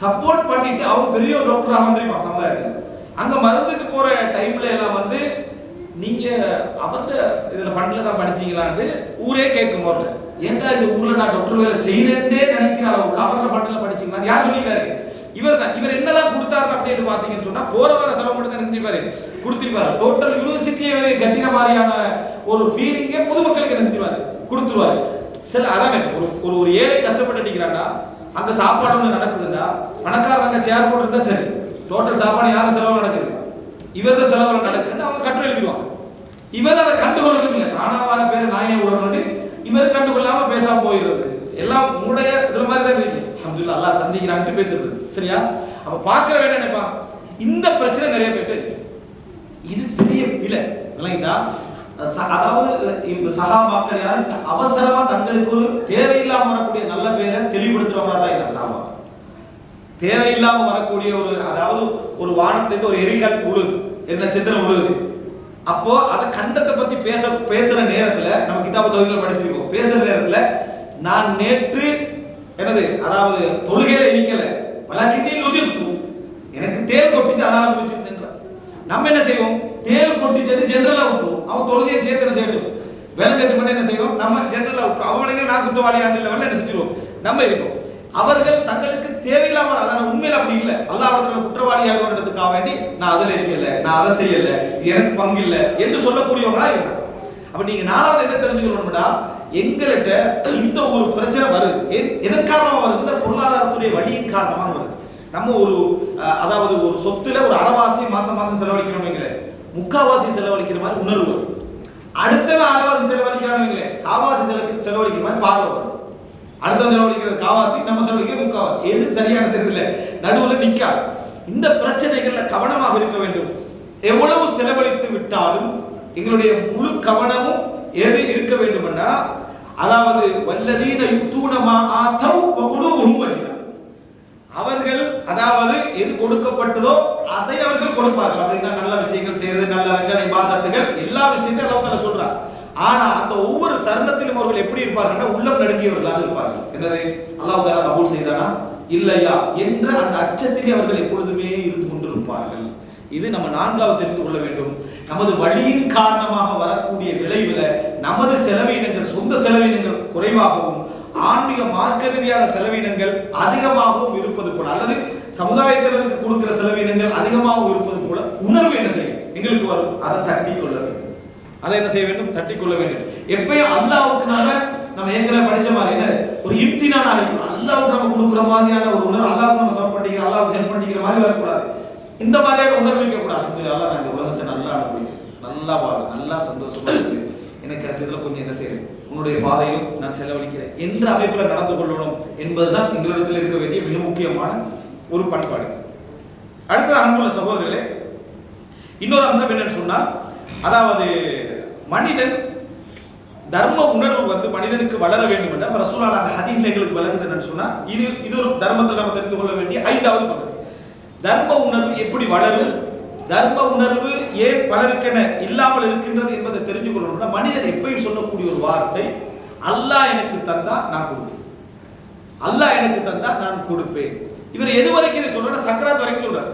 சப்போர்ட் பண்ணிட்டு அவங்க பெரிய டாக்டராக வந்திருப்பாங்க சமுதாயத்தில். அங்க மருந்துக்கு போற டைம்ல எல்லாம் நீங்க அவர்கிட்ட இதுல ஃபண்ட்ல தான் படிச்சீங்களான்னு ஊரே கேட்கும் போது, ஏன்டா இந்த ஊர்ல நான் டாக்டர் வேலை செய்யறேன்னே நினைக்கிற அளவுக்கு அவரோட ஃபண்ட்ல படிச்சீங்களா யார் சொல்லிக்கிறாரு, இவர் தான். இவர் என்னதான் கொடுத்தாரு அப்படின்னு பாத்தீங்கன்னு சொன்னா போற வர செலவு மட்டும் தான் செஞ்சிருப்பாரு, கொடுத்திருப்பாரு. டோட்டல் யூனிவர்சிட்டியை கட்டின மாதிரியான ஒரு ஃபீலிங்கே பொதுமக்களுக்கு என்ன செஞ்சிருவாரு, கொடுத்துருவாரு. சில அதானே ஒரு ஏழை கஷ்டப்பட்டு நிற்கிறாண்டா, அங்க சாப்பாடு ஒண்ணு நடக்குதுன்னா பணக்காரர் அங்க சேர் போட்டுருந்தா சரி, டோட்டல் சாப்பாடு யாரும் செலவு நடக்குது, இவரது செலவுல நடக்குதுன்னு அவங்க கட்டு எழுதிடுவாங்க. இவர் அதை கண்டுகொள்ளதும் இல்லை, தானா வர பேரு நாயே விடணும்னு இவர் கண்டுகொள்ளாம பேசாம போயிடுறது. எல்லாம் உடைய இதுல மாதிரி தான் இருக்கு. அல்ஹம்துலில்லாஹ் அல்லாஹ் தந்திக்கிறான்ட்டு பேத்துறது. சரியா, அப்ப பார்க்க வேண்டிய நினைப்பா இந்த பிரச்சனை நிறைய பேருக்கு இது பெரிய பிழை இல்லைங்களா. அதாவது சஹாபாக்கள் யாரும் அவசரமா தங்களுக்கு ஒரு தேவையில்லாம வரக்கூடிய நல்ல பேரை தெளிவுபடுத்துறவங்களா தான் இல்லை சஹாபா. தேவையில்லாம வரக்கூடிய ஒரு, அதாவது ஒரு வானத்திலிருந்து ஒரு எரிகல் உழுது, என்ன நட்சத்திரம் உழுது, அப்போ அதை கண்டத்தை பத்தி பேசுற நேரத்துல நம்ம கிதாபு தௌஹீத்ல படிச்சிருக்கோம். பேசுற நேரத்துல நான் நேற்று என்னது, அதாவது தொழுகையில இருக்கல, வலக்கின்னி லுதிர்து, எனக்கு தேல் கொட்டிச்சு அதனால குளிச்சிருந்தேன். நம்ம என்ன செய்வோம், தேல் கொட்டிச்சு ஜெனரலா விட்டுருவோம். அவன் தொழுகையை சேர்த்து செய்யட்டும், வேலை கட்டு பண்ணி என்ன செய்வோம், நம்ம ஜெனரலா விட்டுருவோம். அவனுக்கு நான் குத்தவாளி ஆண்டு லெவல்ல என்ன செஞ்சிருவோம், நம்ம இருக்கோம். அவர்கள் தங்களுக்கு தேவையில்லாம, அதான உண்மையில அப்படி இல்லை, அல்லாஹ்விடத்துல குற்றவாளியாக இருக்கிறதுக்காக வேண்டி நான் அதுல இருக்கல, நான் அதை செய்யல, எனக்கு பங்கு இல்லை என்று சொல்லக்கூடியவங்களா இருந்தாங்க. அப்ப நீங்க நாலாவது என்ன தெரிஞ்சுக்கணும்னா, எங்கள்கிட்ட இந்த ஒரு பிரச்சனை வருது, எதன் காரணமா வருது, இந்த பொருளாதாரத்துடைய வழியின் காரணமாக வருது. நம்ம ஒரு, அதாவது ஒரு சொத்துல ஒரு அரைவாசி மாசம் மாசம் செலவழிக்கிறோம், முக்காவாசி செலவழிக்கிற மாதிரி உணர்வு வரும். அடுத்தவன் அரைவாசி செலவழிக்கிறான்னு காவாசி செலவழிக்கிற மாதிரி பார்வை வரும். அடுத்தவன் செலவழிக்கிறது காவாசி, நம்ம செலவழிக்கிறது முக்காவாசி. எது சரியான செய்யல, நடுவில் நிக்காது. இந்த பிரச்சனைகள்ல கவனமாக இருக்க வேண்டும். எவ்வளவு செலவழித்து விட்டாலும் எங்களுடைய முழு கவனமும் எது இருக்க வேண்டும்னா, அதாவது வல்லதீன யுக்தூனமா ஆதவ் வகுலூஹும் வஜிலா, அவர்கள் அதாவது எது கொடுக்கப்பட்டதோ அதை அவர்கள் கொடுப்பார்கள். அப்படின்னா நல்ல விஷயங்கள் செய்யறது, நல்ல இபாதத்துகள், எல்லா விஷயத்தையும் அல்லாஹ் சொல்றார். ஆனா அந்த ஒவ்வொரு தருணத்திலும் அவர்கள் எப்படி இருப்பார்கள், உள்ளம் நடுங்கியவர்களாக இருப்பார்கள். என்னது, அல்லாஹ் தஆலா கபூல் செய்தானா இல்லையா என்ற அந்த அச்சத்திலே அவர்கள் எப்பொழுதுமே இருந்து கொண்டிருப்பார்கள். இது நம்ம நான்காவது தெரிந்து கொள்ள வேண்டும். நமது வழியின் காரணமாக வரக்கூடிய விளைவுல நமது செலவினங்கள், சொந்த செலவினங்கள் குறைவாகவும் ஆன்மீக மார்க்க ரீதியான செலவினங்கள் அதிகமாகவும் இருப்பது போல, அல்லது சமுதாயத்தினருக்கு கொடுக்கிற செலவினங்கள் அதிகமாகவும் இருப்பது போல உணர்வு என்ன செய்யும், எங்களுக்கு வரும். அதை தட்டி கொள்ள வேண்டும். அதை என்ன செய்ய வேண்டும், தட்டி கொள்ள வேண்டும். எப்பயும் அல்லாஹ்வுக்கு நம்ம ஏற்கனவே படிச்ச மாதிரி என்ன ஒரு இப்தினானா இருக்கும், அல்லாஹ்வுக்கு நம்ம கொடுக்குற மாதிரியான ஒரு உணர்வு, அல்லாஹ்வுக்கு நம்ம சப்போர்ட் பண்ணிக்கிற, அல்லாஹ்வுக்கு ஹெல்ப் பண்ணிக்கிற மாதிரி வரக்கூடாது. இந்த மாதிரியான உணர்வு இருக்கக்கூடாது. அல்லாஹ் நான் இந்த உலகத்தை நல்லா அனுபவிக்கிறேன், நல்லா வாழ, நல்லா சந்தோஷமா இருக்கு, எனக்கு கிடைச்சதுல கொஞ்சம் என்ன செய்யறேன், உன்னுடைய பாதையிலும் நான் செலவழிக்கிறேன் என்ற அமைப்பில் நடந்து கொள்ளணும் என்பதுதான் எங்களிடத்தில் இருக்க வேண்டிய மிக முக்கியமான ஒரு பண்பாடு. அடுத்த அன்புள்ள சகோதரர்களே, இன்னொரு அம்சம் என்னன்னு சொன்னால், அதாவது மனிதன் தர்ம உணர்வு மனிதனுக்கு வளர வேண்டும் என்ற ரசூலுல்லாஹ் அந்த ஹதீஸ்ல எங்களுக்கு வளர்ந்ததுன்னு சொன்னா, இது ஒரு தர்மத்தில் நம்ம தெரிந்து கொள்ள வேண்டிய ஐந்தாவது பகுதி. தர்ம உணர்வு எப்படி வளரும், தர்ம உணர்வு ஏன் பலருக்கென இல்லாமல் இருக்கின்றது என்பதை தெரிஞ்சு கொள்ளணும்னா, மனிதன் எப்பயும் சொல்லக்கூடிய ஒரு வார்த்தை, அல்லாஹ் எனக்கு தந்தா நான் கொடுப்பேன், அல்லாஹ் எனக்கு தந்தா நான் கொடுப்பேன். இவர் எது வரைக்கும் இதை சொல்றாரு, சக்கராத் வரைக்கும் சொல்றாரு.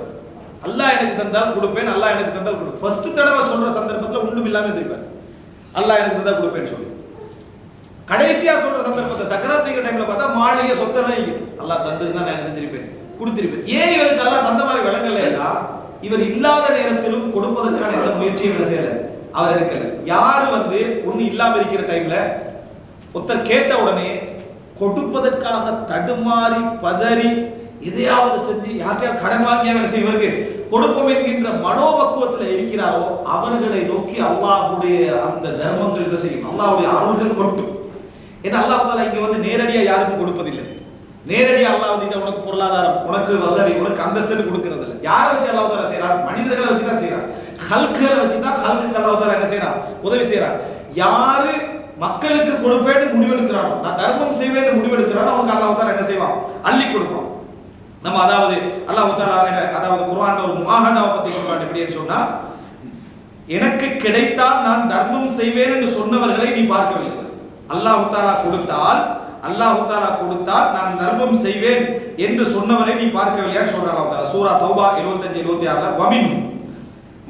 அல்லாஹ் எனக்கு தந்தால் கொடுப்பேன், அல்லாஹ் எனக்கு தந்தால் கொடுப்பேன். ஃபர்ஸ்ட் தடவை சொல்ற சந்தர்ப்பத்தில் ஒன்றும் இல்லாம இருப்பார், அல்லாஹ் எனக்கு தந்தா கொடுப்பேன்னு சொல்லி. கடைசியா சொல்ற சந்தர்ப்பத்தை சக்கராத் டைம்ல பார்த்தா மாளிகை சொத்தெல்லாம் அல்லாஹ் தந்ததுதான் நான் செஞ்சிருப்பேன், கொடுத்திருப்பேன். ஏன் இவருக்கு அல்லாஹ் தந்த மாதிரி விளங்கலைன்னா, இவர் இல்லாத நேரத்திலும் கொடுப்பதற்கான எந்த முயற்சியும் என்ன செய்யல, அவர் எடுக்கல. யாரு ஒண்ணு இல்லாம இருக்கிற டைம்ல ஒருத்தர் கேட்ட உடனே கொடுப்பதற்காக தடுமாறி பதறி எதையாவது செஞ்சு யாருக்கையா கடன் வாங்கியா என்ன செய்வருக்கு கொடுப்போம் என்கின்ற மனோபக்குவத்தில் இருக்கிறாரோ அவர்களை நோக்கி அல்லாஹ்வுடைய அந்த தர்மங்கள் என்ன செய்யும், அல்லாஹ்வுடைய அருள்கள் கொட்டும். ஏன்னா அல்லாஹ் தஆலா இங்க நேரடியா யாருக்கும் கொடுப்பதில்லை. நேரடியா அல்லாஹ் உனக்கு பொருளாதாரம், உனக்கு வசதி, உனக்கு அந்தஸ்து கொடுக்கிறது இல்லை. யாரை வச்சு அல்லாஹ் தஆலா செய்றான், மனிதர்களை வச்சு தான் செய்றான். ஹல்குகளை வச்சு தான் ஹல்குக்கு அல்லாஹ் தஆலா என்ன செய்றான், உதவி செய்றான். யாரு மக்களுக்கு கொடுப்பேன்னு முடிவெடுக்கிறானோ, நான் தர்மம் செய்வேன்னு முடிவெடுக்கிறானோ, அவங்க அல்லாஹ் தஆலா என்ன செய்வான், அள்ளி கொடுப்பான். நம்ம அதாவது அல்லாஹ் தஆலா அதாவது குர்ஆன்ல ஒரு முஆஹதாவை பத்தி சொல்றான். எப்படின்னு சொன்னா, எனக்கு கிடைத்தால் நான் தர்மம் செய்வேன் என்று சொன்னவர்களை நீ பார்க்கவில்லை. அல்லாஹ் தஆலா கொடுத்தால் நான் தர்மம் செய்வேன் என்று சொன்னவரை நீ பார்க்கவில்லையான்னு சொல்றான் அல்லாஹ் தஆலா. சூரா தௌபா 75-76ல வமின்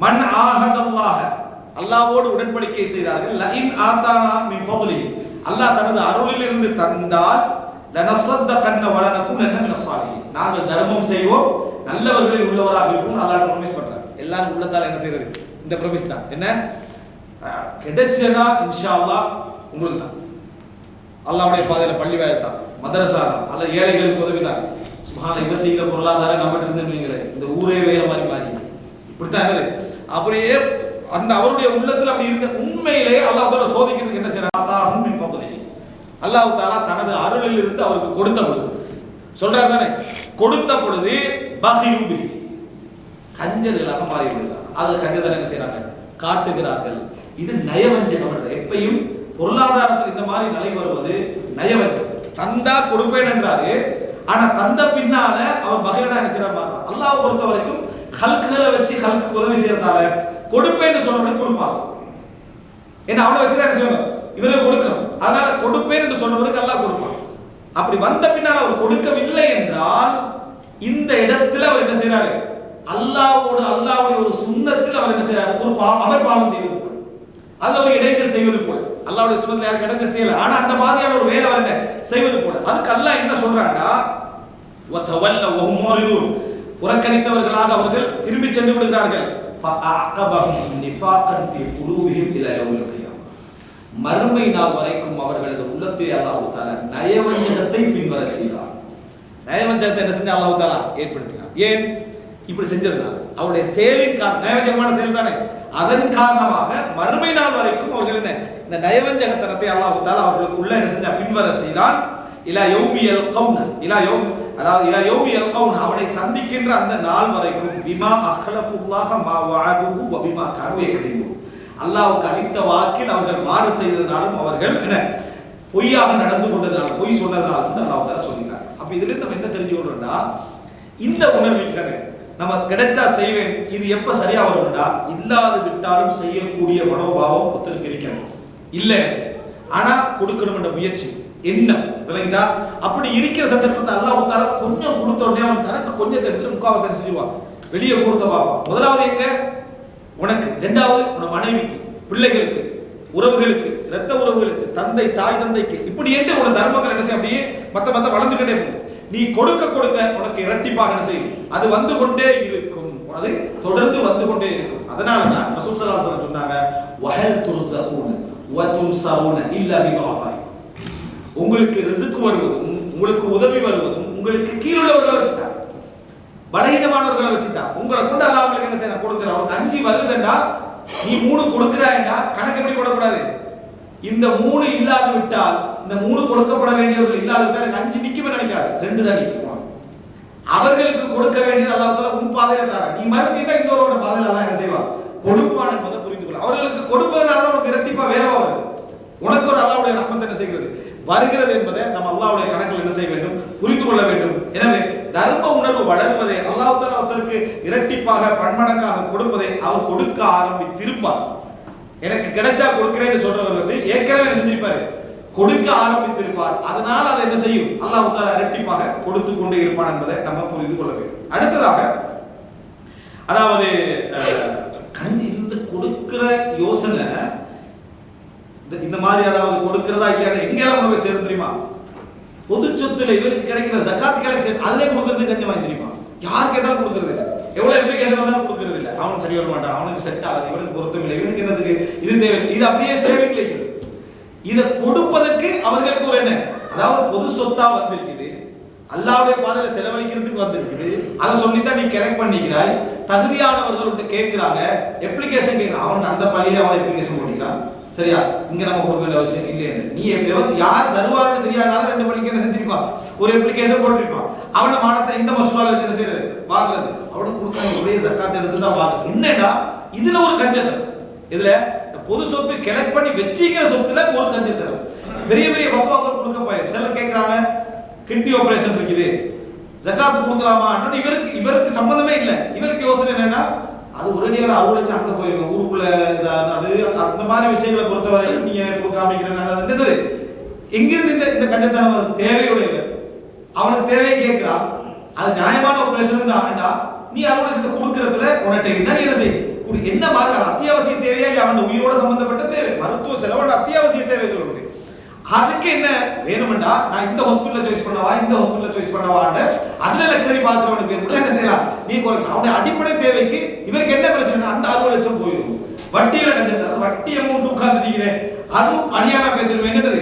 மன் ஆஹதல்லாஹ, அல்லாஹ்வோடு உடன்படிக்கை செய்தார்கள், லஇன் ஆதானா மின் ஃபضலிஹி, அல்லாஹ் தனது அருளிலிருந்து தந்தால் லனஸத்தகன்ன வலனகுனன்ன மினஸ் ஸாலிஹீன், நாங்கள் தர்மம் செய்வோம், நல்லவர்களில் உள்ளவராக இருப்போம் அல்லாஹ் ப்ராமிஸ் பண்றார். எல்லாரும் உள்ளதால என்ன செய்யறது, இந்த ப்ராமிஸ் தான். என்ன கிடைச்சனா இன்ஷாஅல்லாஹ் உங்களுக்கு தான், அல்லாஹ்வுடைய பாதையில பள்ளி வேலைத்தான், மதரசா தான், அல்ல ஏழைகளுக்கு உதவிதான். சுப்ஹானல்லாஹ், இவர்கிட்ட பொருளாதாரம் நம்மகிட்ட இருந்து இந்த ஊரே வேற மாதிரி மாறி இப்படித்தான் என்னது. அப்படியே அந்த அவருடைய உள்ளத்துல அப்படி இருக்க உண்மையிலே அல்லாஹ் தஆலா சோதிக்கிறதுக்கு என்ன செய்யறான், மின் ஃபضலிஹி, அல்லாஹ் தஆலா தனது அருளில் இருந்து அவருக்கு கொடுத்த பொழுது சொல்றாரு தானே, கொடுத்த பொழுது பகிலு பிஹி, கஞ்சர்களாக மாறி விடுகிறார். அதுல கஞ்சதனை என்ன செய்யறாங்க, காட்டுகிறார்கள். இது நயவஞ்சகம். எப்பையும் பொருளாதாரத்தில் இந்த மாதிரி நிலை வருவது நயவஞ்சகம். தந்தா கொடுப்பேன் என்றாரு, ஆனா தந்த பின்னால அவன் பகிரனா என்ன செய்யறான். அல்லாஹ் பொறுத்த வரைக்கும் ஹல்குகளை வச்சு ஹல்க்கு உதவி செய்யறதால கொடுப்பேன்னு சொன்னவனுக்கு கொடுப்பான். ஏன்னா அவனை வச்சுதான் என்ன செய்யணும், இவருக்கு கொடுக்கணும். அதனால கொடுப்பேன் என்று சொன்னவனுக்கு அல்லாஹ் கொடுப்பான். அப்படி வந்த பின்னால் அவர் கொடுக்கவில்லை என்றால் இந்த இடத்துல அவர் என்ன செய்யறாரு, அல்லாஹ்வுடைய ஒரு சுன்னத்தில் அவர் என்ன செய்யறாரு, அவர் பாவம் செய்வது போல, அதுல ஒரு இடைஞ்சல் செய்வது போல. அல்லாஹ்வுடைய சுன்னத்துல யாருக்கு இடைஞ்சல் செய்யல, ஆனா அந்த மாதிரியான ஒரு வேலை அவர் என்ன செய்வது போல. அதுக்கு அல்லாஹ் என்ன சொல்றாண்டா, வதவல்ல வஹும் முரிதுன், புறக்கணித்தவர்களாக அவர்கள் திரும்பி சென்று விடுகிறார்கள். ஃபஅஅகபஹும் நிஃபாகன் ஃபீ குலூபிஹிம் இலா யௌமில் கியாமah, மறுமை நாள் வரைக்கும் அவர்களது உள்ளத்தில் அல்லாஹ் தஆலா நயவஞ்சகத்தை பின்வரச் செய்தார். நயவஞ்சகத்தை என்ன செஞ்ச அல்லாஹ் தஆலா ஏற்படுத்தினார். ஏன் இப்படி செஞ்சதுனால, அவருடைய செயலின் காரணம், நயவஞ்சகமான செயல் தானே, அதன் காரணமாக மறுமை நாள் வரைக்கும் அவர்கள் என்ன இந்த நயவஞ்சகத்தனத்தை அல்லாஹ் தஆலா அவர்களுக்கு உள்ள என்ன செஞ்ச பின்வர செய்தான். இலா யௌமியல் கௌன, அதாவது இலா யௌமியல் கௌன, அவனை சந்திக்கின்ற அந்த நாள் வரைக்கும் பிமா அஹ்லஃபுல்லாஹ மா வஅதுஹு வ பிமா கானூ யக்திபூன், அல்லாஹ்வுக்கு அளித்த வாக்கில் அவர்கள் மாறு செய்ததனாலும் அவர்கள் என்ன பொய்யாக நடந்து கொண்டதனால, பொய் சொன்னதனால அல்லாஹ் தஆலா சொல்லினார். அப்ப இதுல நம்ம என்ன தெரிஞ்சுக்கொள்றோம்னா, இந்த உணர்வுக்கு நம்ம கிடைச்சா செய்வேன், இது எப்ப சரியா வரும்னா, இல்லாது விட்டாலும் செய்யக்கூடிய மனோபாவம் ஒருத்தருக்கு இருக்கணும். இல்லை ஆனா கொடுக்கணும் என்ற முயற்சி என்ன விளங்கிட்டா, அப்படி இருக்கிற சந்தர்ப்பத்தை அல்லாஹ் தஆலா கொஞ்சம் கொடுத்த உடனே அவன் தனக்கு கொஞ்சத்தை எடுத்து முக்காவாசி செஞ்சுவான், வெளியே கொடுக்க பார்ப்பான். முதலாவது எங்க உனக்கு, இரண்டாவது உன மனைவிக்கு, பிள்ளைகளுக்கு, உறவுகளுக்கு, இரத்த உறவுகளுக்கு, தந்தை தாய் தந்தைக்கு, இப்படி என்று உன தர்மங்கள் என்ன செய்ய அப்படியே மத்த வளர்ந்துகிட்டே போகும். நீ கொடுக்க கொடுக்க உனக்கு இரட்டிப்பாக என்ன செய்யும், அது வந்து கொண்டே இருக்கும், அது தொடர்ந்து வந்து கொண்டே இருக்கும். அதனாலதான் ரசூல் ஸல்லல்லாஹு அலைஹி வஸல்லம் சொன்னாங்க, வஹல் துர்ஸகூன வ துன்ஸரூன இல்லா பிதுஆஃபாய், உங்களுக்கு ரிஸ்க் வருவதும் உங்களுக்கு உதவி வருவதும் உங்களுக்கு கீழுள்ளவர்களை வச்சுதான், பலகீனமானவர்களை வச்சுதான். உங்களை கொண்டு அல்லாஹ் உங்களுக்கு என்ன செய்ய கொடுக்குறான். உனக்கு 5 வருதுன்னா நீ 3 கொடுக்குறாய்டா, கணக்கு எப்படி போடக்கூடாது, இந்த 3 இல்லாது விட்டால், இந்த 3 கொடுக்கப்பட வேண்டியவர்கள் இல்லாது விட்டால் எனக்கு 5 நிக்குமே நினைக்காது, 2 தான் நிக்கும். அவர்களுக்கு கொடுக்க வேண்டியது அல்லாஹ் தஆலா உன் பாதையில தர, நீ மறந்தீங்கன்னா இன்னொருவரோட பாதையில அல்லாஹ் என்ன செய்வான், கொடுப்பான் என்பதை புரிந்து கொள்ள. அவர்களுக்கு கொடுப்பதனால தான் உனக்கு இரட்டிப்பா வேறவா வருது, உனக்கு ஒரு அல்லாஹ்வுடைய ரஹ்மத் என்ன செய்கிறது வருகிறது என்பதை நம்ம அல்லாஹ்வுடைய கணக்கில் என்ன செய்ய வேண்டும், புரிந்து கொள்ள வேண்டும். எனவே தர்ம உணர்வு வளர்வதை, அல்லாஹ் தஆலா ஒருத்தருக்கு இரட்டிப்பாக பன்மடங்காக கொடுப்பதை அவர் கொடுக்க ஆரம்பித்திருப்பார். எனக்கு கிடைச்சா கொடுக்கிறேன்னு சொல்றவர் ஏற்கனவே என்ன செஞ்சிருப்பாரு, கொடுக்க ஆரம்பித்திருப்பார். அதனால் அதை என்ன செய்யும், அல்லாஹ் தஆலா இரட்டிப்பாக கொடுத்து கொண்டே இருப்பான் என்பதை நம்ம புரிந்து கொள்ள வேண்டும். அடுத்ததாக அதாவது இந்த கொடுக்கிற யோசனை இந்த மாதிரி, அதாவது கொடுக்கிறதா இல்லையா எங்கெல்லாம் உனக்கு சேரும் தெரியுமா, பொது சொத்துல இவருக்கு கிடைக்கிற ஜகாத் கலெக்ஷன் அதிலே கொடுக்கறது கஞ்சம் வாங்கி தெரியுமா, யார் கேட்டாலும் கொடுக்கறது இல்லை, எவ்வளவு அப்ளிகேஷன் வந்தாலும் கொடுக்கறது இல்லை. அவன் சரி வர மாட்டான், அவனுக்கு செட் ஆகுது, இவனுக்கு பொருத்தம் இல்லை, இவனுக்கு என்னதுக்கு இது தேவை, இது அப்படியே சேவிங் இல்லை. இதை கொடுப்பதற்கு அவர்களுக்கு ஒரு என்ன, அதாவது பொது சொத்தா வந்திருக்குது, அல்லாஹ்வுடைய பாதையில செலவழிக்கிறதுக்கு வந்திருக்குது, அதை சொல்லித்தான் நீ கலெக்ட் பண்ணிக்கிறாய். தகுதியானவர்கள்ட்ட கேட்கிறாங்க, அப்ளிகேஷன் கேட்கிறான், அவன் அந்த பள்ளியில அவன் அப்ளிகேஷன் போட்டிக்கிறான், சரியா, இங்க நம்ம கொடுக்க வேண்டிய அவசியம் இல்லை. நீ யார் தருவாருன்னு தெரியாதனால 2 மணிக்கு என்ன செஞ்சிருப்பான், ஒரு அப்ளிகேஷன் போட்டிருப்பான். அவன மானத்தை இந்த மசூலால வச்சு என்ன செய்யறது, வாங்குறது, அவனுக்கு கொடுக்க ஒரே ஜகாத் எடுத்து தான் வாங்க. என்னடா இதுல ஒரு கஞ்சத்தனம், இதுல பொது சொத்து கலெக்ட் பண்ணி வச்சிக்கிற சொத்துல ஒரு கஞ்சத்தனம். பெரிய பெரிய பத்துவாக்கள் கொடுக்க போய் சிலர் கேட்கிறாங்க, கிட்னி ஆபரேஷன் இருக்குது, ஜகாத் கொடுக்கலாமா, இவருக்கு சம்பந்தமே இல்லை. இவருக்கு யோசனை என்னன்னா, அது ஒரேடியாக 60 லட்சம் அங்க போயிருக்கும் ஊருக்குள்ள, அது அந்த மாதிரி விஷயங்களை பொறுத்தவரை நீங்க காமிக்கிறேன். எங்கிருந்து இந்த கஞ்சத்தனம் தேவையுடையவர், அவனுக்கு தேவையை கேட்கிறான், அது நியாயமான ஆபரேஷன் தான் வேண்டாம், நீ 60 லட்சத்தை கொடுக்கறதுல உன்கிட்ட இருந்தா நீ என்ன செய்யும், என்ன மாதிரி அத்தியாவசிய தேவையா இல்லை, அவன் உயிரோட சம்பந்தப்பட்ட தேவை, மருத்துவ செலவோட அத்தியாவசிய தேவைகள் உண்டு. அதுக்கு என்ன வேணும்டா, நான் இந்த ஹாஸ்பிடல்ல சாய்ஸ் பண்ணவா, இந்த ஹாஸ்பிடல்ல சாய்ஸ் பண்ணவான்னு அதுல லக்ஸரி பாக்குறவனுக்கு என்ன செய்யலாம், நீ கொடுக்கலாம். அவனுடைய அடிப்படை தேவைக்கு இவருக்கு என்ன பிரச்சனை, அந்த 60 லட்சம் போயிடும். வட்டியில கஞ்சம், வட்டி அமௌண்ட் உட்கார்ந்துட்டீங்க, அது அநியாயமா பேசிடுவேன். என்னது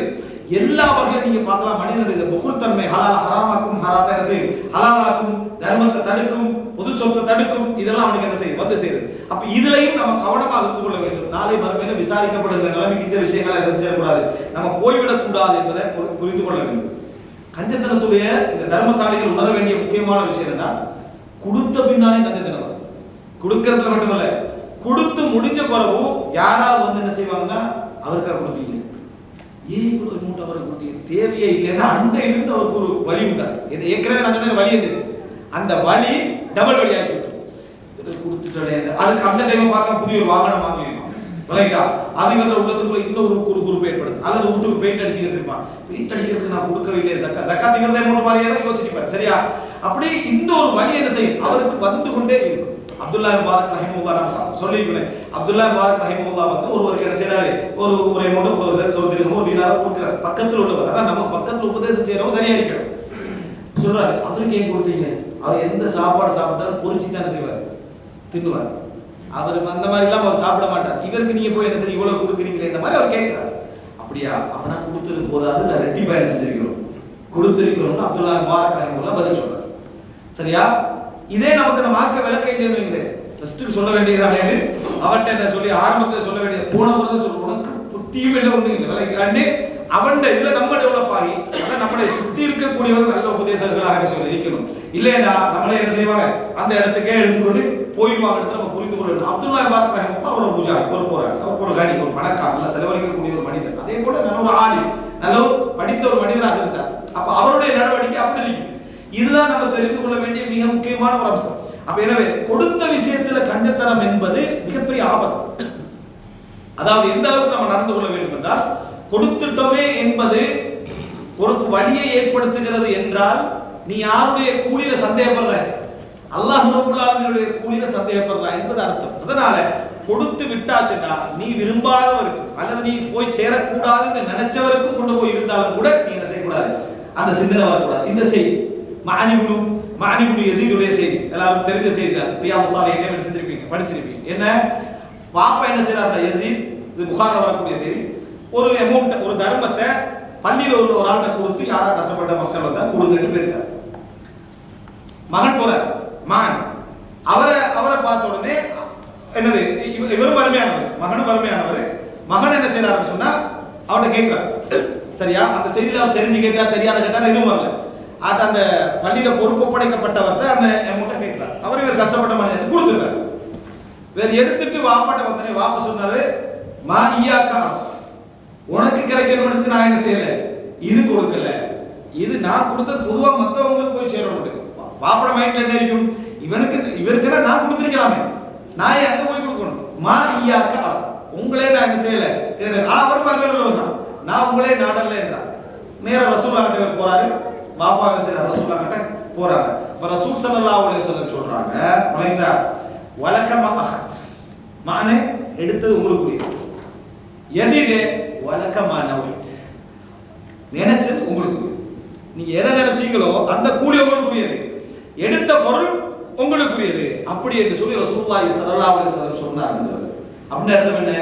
எல்லா வகையும் நீங்க பார்க்கலாம். மனிதனுடைய புகுல் தன்மை, ஹலால் ஹராமாக்கும், ஹராத்தை என்ன செய்யும், ஹலாலாக்கும், தர்மத்தை தடுக்கும், பொது சொத்தை தடுக்கும், இதெல்லாம் அவனுக்கு என்ன செய்யும், வந்து செய்யுது. அப்ப இதுலயும் நம்ம கவனமாக இருந்து கொள்ள வேண்டும். நாளை மறுமையில விசாரிக்கப்படுகிற நிலைமைக்கு இந்த விஷயங்களை என்ன செஞ்சிடக்கூடாது, நம்ம போய்விடக் கூடாது என்பதை புரிந்து கொள்ள வேண்டும். கஞ்சத்தனத்துடைய இந்த தர்மசாலிகள் உணர வேண்டிய முக்கியமான விஷயம் என்னன்னா, கொடுத்த பின்னாலே கஞ்சத்தனம் வரும். கொடுக்கறதுல மட்டுமல்ல, கொடுத்து முடிஞ்ச பிறகு யாராவது வந்து என்ன செய்வாங்கன்னா, அவருக்காக கொடுப்பீங்க, ஏன் இவ்வளவு அமௌண்ட் அவரை கொடுத்தீங்க? தேவையே இல்லைன்னா அண்டையிலிருந்து அவருக்கு ஒரு வழி உண்டாரு. ஏற்கனவே நான் சொன்ன வழி எது, அந்த வழி டபுள் வழி ஆகி கொடுத்துட்டே. அதுக்கு அந்த டைமை பார்த்தா புதிய ஒரு வாகனம் வாங்கிருப்பான் விலைக்கா, அது இவர உள்ளத்துக்குள்ள இன்னொரு குறுகுறுப்பு ஏற்படுது. அல்லது வீட்டுக்கு பெயிண்ட் அடிச்சுக்கிட்டு இருப்பான், பெயிண்ட் அடிக்கிறதுக்கு நான் கொடுக்கவில்லை, ஜக்காத் இவரது அமௌண்ட் மாதிரியே தான் யோசிச்சிருப்பார். சரியா? அப்படி இந்த ஒரு வழி என்ன செய்யும், அவருக்கு வந்து கொண்டே இருக்கும். அப்துல்லா முபாரக் ரஹிமஹுல்லாஹ் நான் சொல்லியிருக்கிறேன். அப்துல்லா முபாரக் ரஹிமஹுல்லாஹ் வந்து ஒருவருக்கு என்ன செய்யறாரு, ஒரு அமௌண்ட் ஒரு திரகம் ஒரு தீனார கொடுக்குறாரு. பக்கத்தில் உள்ளவர், அதான் நம்ம பக்கத்தில் உபதேசம் செய்யறவங்க சரியா இருக்கணும் சொல்றாரு. அவருக்கு ஏன் கொடுத்தீங்க? அவர் எந்த சாப்பாடு சாப்பிட்டாலும் பொறிச்சு தானே செய்வார், தின்னுவார். அவர் அந்த மாதிரி எல்லாம் அவர் சாப்பிட மாட்டார். இவருக்கு நீங்க போய் என்ன செய்ய இவ்வளவு கொடுக்குறீங்களே இந்த மாதிரி அவர் கேட்கிறார். அப்படியா, அவனா கொடுத்தது போதாது, நான் ரெட்டி பயணம் செஞ்சிருக்கிறோம், கொடுத்திருக்கிறோம்னு அப்துல்லா முபாரக் ரஹிமஹுல்லாஹ் பதில் சொல்றாரு. சரியா? இதே நமக்கு அந்த மார்க்க விளக்க இல்லையே, ஃபர்ஸ்ட்டுக்கு சொல்ல வேண்டியதானே, அவன்கிட்ட என்ன சொல்லி ஆரம்பத்தில் சொல்ல வேண்டியது, போன முறை சொல்ல உனக்கு புத்தியும் இல்லை ஒன்றும் இல்லை விளக்காண்டு அவன்கிட்ட இதுல நம்ம டெவலப் ஆகி அதான் நம்மளை சுத்தி இருக்கக்கூடியவர்கள் நல்ல உபதேசங்களாக சொல்லி இருக்கணும். இல்லையா நம்மளே என்ன செய்வாங்க, அந்த இடத்துக்கே எடுத்துக்கொண்டு போயிடுவாங்க. நம்ம புரிந்து கொள்ளணும். அப்துல்லா முபாரக் ரஹிமஹுல்லாஹ் அவர் பூஜா ஒரு போறாரு, அவர் ஒரு கனி, ஒரு பணக்காரர், நல்ல செலவழிக்கக்கூடிய ஒரு மனிதன். அதே போல நல்ல ஒரு ஆளி, நல்ல படித்த ஒரு மனிதனாக இருந்தார். அப்ப அவருடைய நடவடிக்கை அப்படி இருக்குது. இதுதான் நம்ம தெரிந்து கொள்ள வேண்டிய மிக முக்கியமான ஒரு அம்சம். அப்ப எனவே கொடுத்த விஷயத்துல கஞ்சத்தனம் என்பது மிகப்பெரிய ஆபத்து. அதாவது எந்த அளவுக்கு நம்ம நடந்து கொள்ள வேண்டும் என்றால், கொடுத்துட்டோமே என்பது ஒரு வழியை ஏற்படுத்துகிறது என்றால் நீ யாருடைய கூலியில சந்தேகப்படுற, அல்லாஹ் ரப்பல் ஆலமீனுடைய கூலியில சந்தேகப்படுற என்பது அர்த்தம். அதனால கொடுத்து விட்டாச்சுன்னா நீ விரும்பாதவருக்கும் அல்லது நீ போய் சேரக்கூடாதுன்னு நினைச்சவருக்கும் கொண்டு போய் இருந்தாலும் கூட நீ என்ன செய்யக்கூடாது, அந்த சிந்தனை வரக்கூடாது. இந்த செய்தி மானிபுடு யஸீதுடைய செய்தி எல்லாரும் தெரிஞ்ச செய்தி தான். ரியாதுஸ் ஸாலிஹீன் என்ன செஞ்சிருப்பீங்க, படிச்சிருப்பீங்க. என்ன பாப்பா என்ன செய்யறாருன்னா யஸீத், இது புகார்ல வரக்கூடிய செய்தி, ஒரு அமௌண்ட் ஒரு தர்மத்தை பள்ளியில் உள்ள ஒரு ஆள்கிட்ட கொடுத்து யாரா கஷ்டப்பட்ட மக்கள் வந்தா கொடுங்கன்னு போயிருக்காரு. மகன் போறார், மகன் அவரை பார்த்த உடனே என்னது, இவரும் வறுமையானவர், மகனும் வறுமையானவர். மகன் என்ன செய்யறாருன்னு சொன்னா அவர்கிட்ட கேட்கிறார். சரியா? அந்த செய்தியில அவர் தெரிஞ்சு கேட்டார், தெரியாத கேட்டார், எதுவும் வரல. அந்த பள்ளியில பொறுப்பு படைக்கப்பட்டவர்கிட்ட அந்த அமௌண்ட்டை கேட்கிறார். அவர் இவர் கஷ்டப்பட்ட மனிதன் கொடுத்துட்டார். வேற எடுத்துட்டு வாப்பாட்ட வந்தனே, வாப்பா சொன்னாரு, மா இய்யாக்கா, உனக்கு கிடைக்கணும்னு நான் என்ன செய்யல, இது கொடுக்கல, இது நான் கொடுத்தது பொதுவா மத்தவங்களுக்கு போய் சேரணும். வாப்பட மைண்ட்ல என்ன இருக்கும், இவருக்கு நான் கொடுத்திருக்கலாமே, நான் எங்க போய் கொடுக்கணும். மா இய்யாக்கா, உங்களே நான் என்ன செய்யல, அவர் மறுமையில் உள்ளவர் தான், நான் உங்களே நாடல்ல என்றார். நேரா ரசூலுல்லாஹ் கிட்ட போறாரு. பாப்பா என்ன செய்யறாரு, ரசூலுல்லாஹ் கிட்ட போறாங்க. அப்ப ரசூல் ஸல்லல்லாஹு அலைஹி வஸல்லம் சொல்றாங்க, வலைதா வலகம அஹத், மானே எடுத்தது உங்களுக்குரியது. யஸீத் வலகம நவைத், நினைச்சது உங்களுக்குரியது. நீங்க எதை நினைச்சீங்களோ அந்த கூலி உங்களுக்குரியது, எடுத்த பொருள் உங்களுக்குரியது. அப்படி என்று சொல்லி ரசூலுல்லாஹி ஸல்லல்லாஹு அலைஹி வஸல்லம் சொன்னாங்க. அப்படின அர்த்தம் என்ன,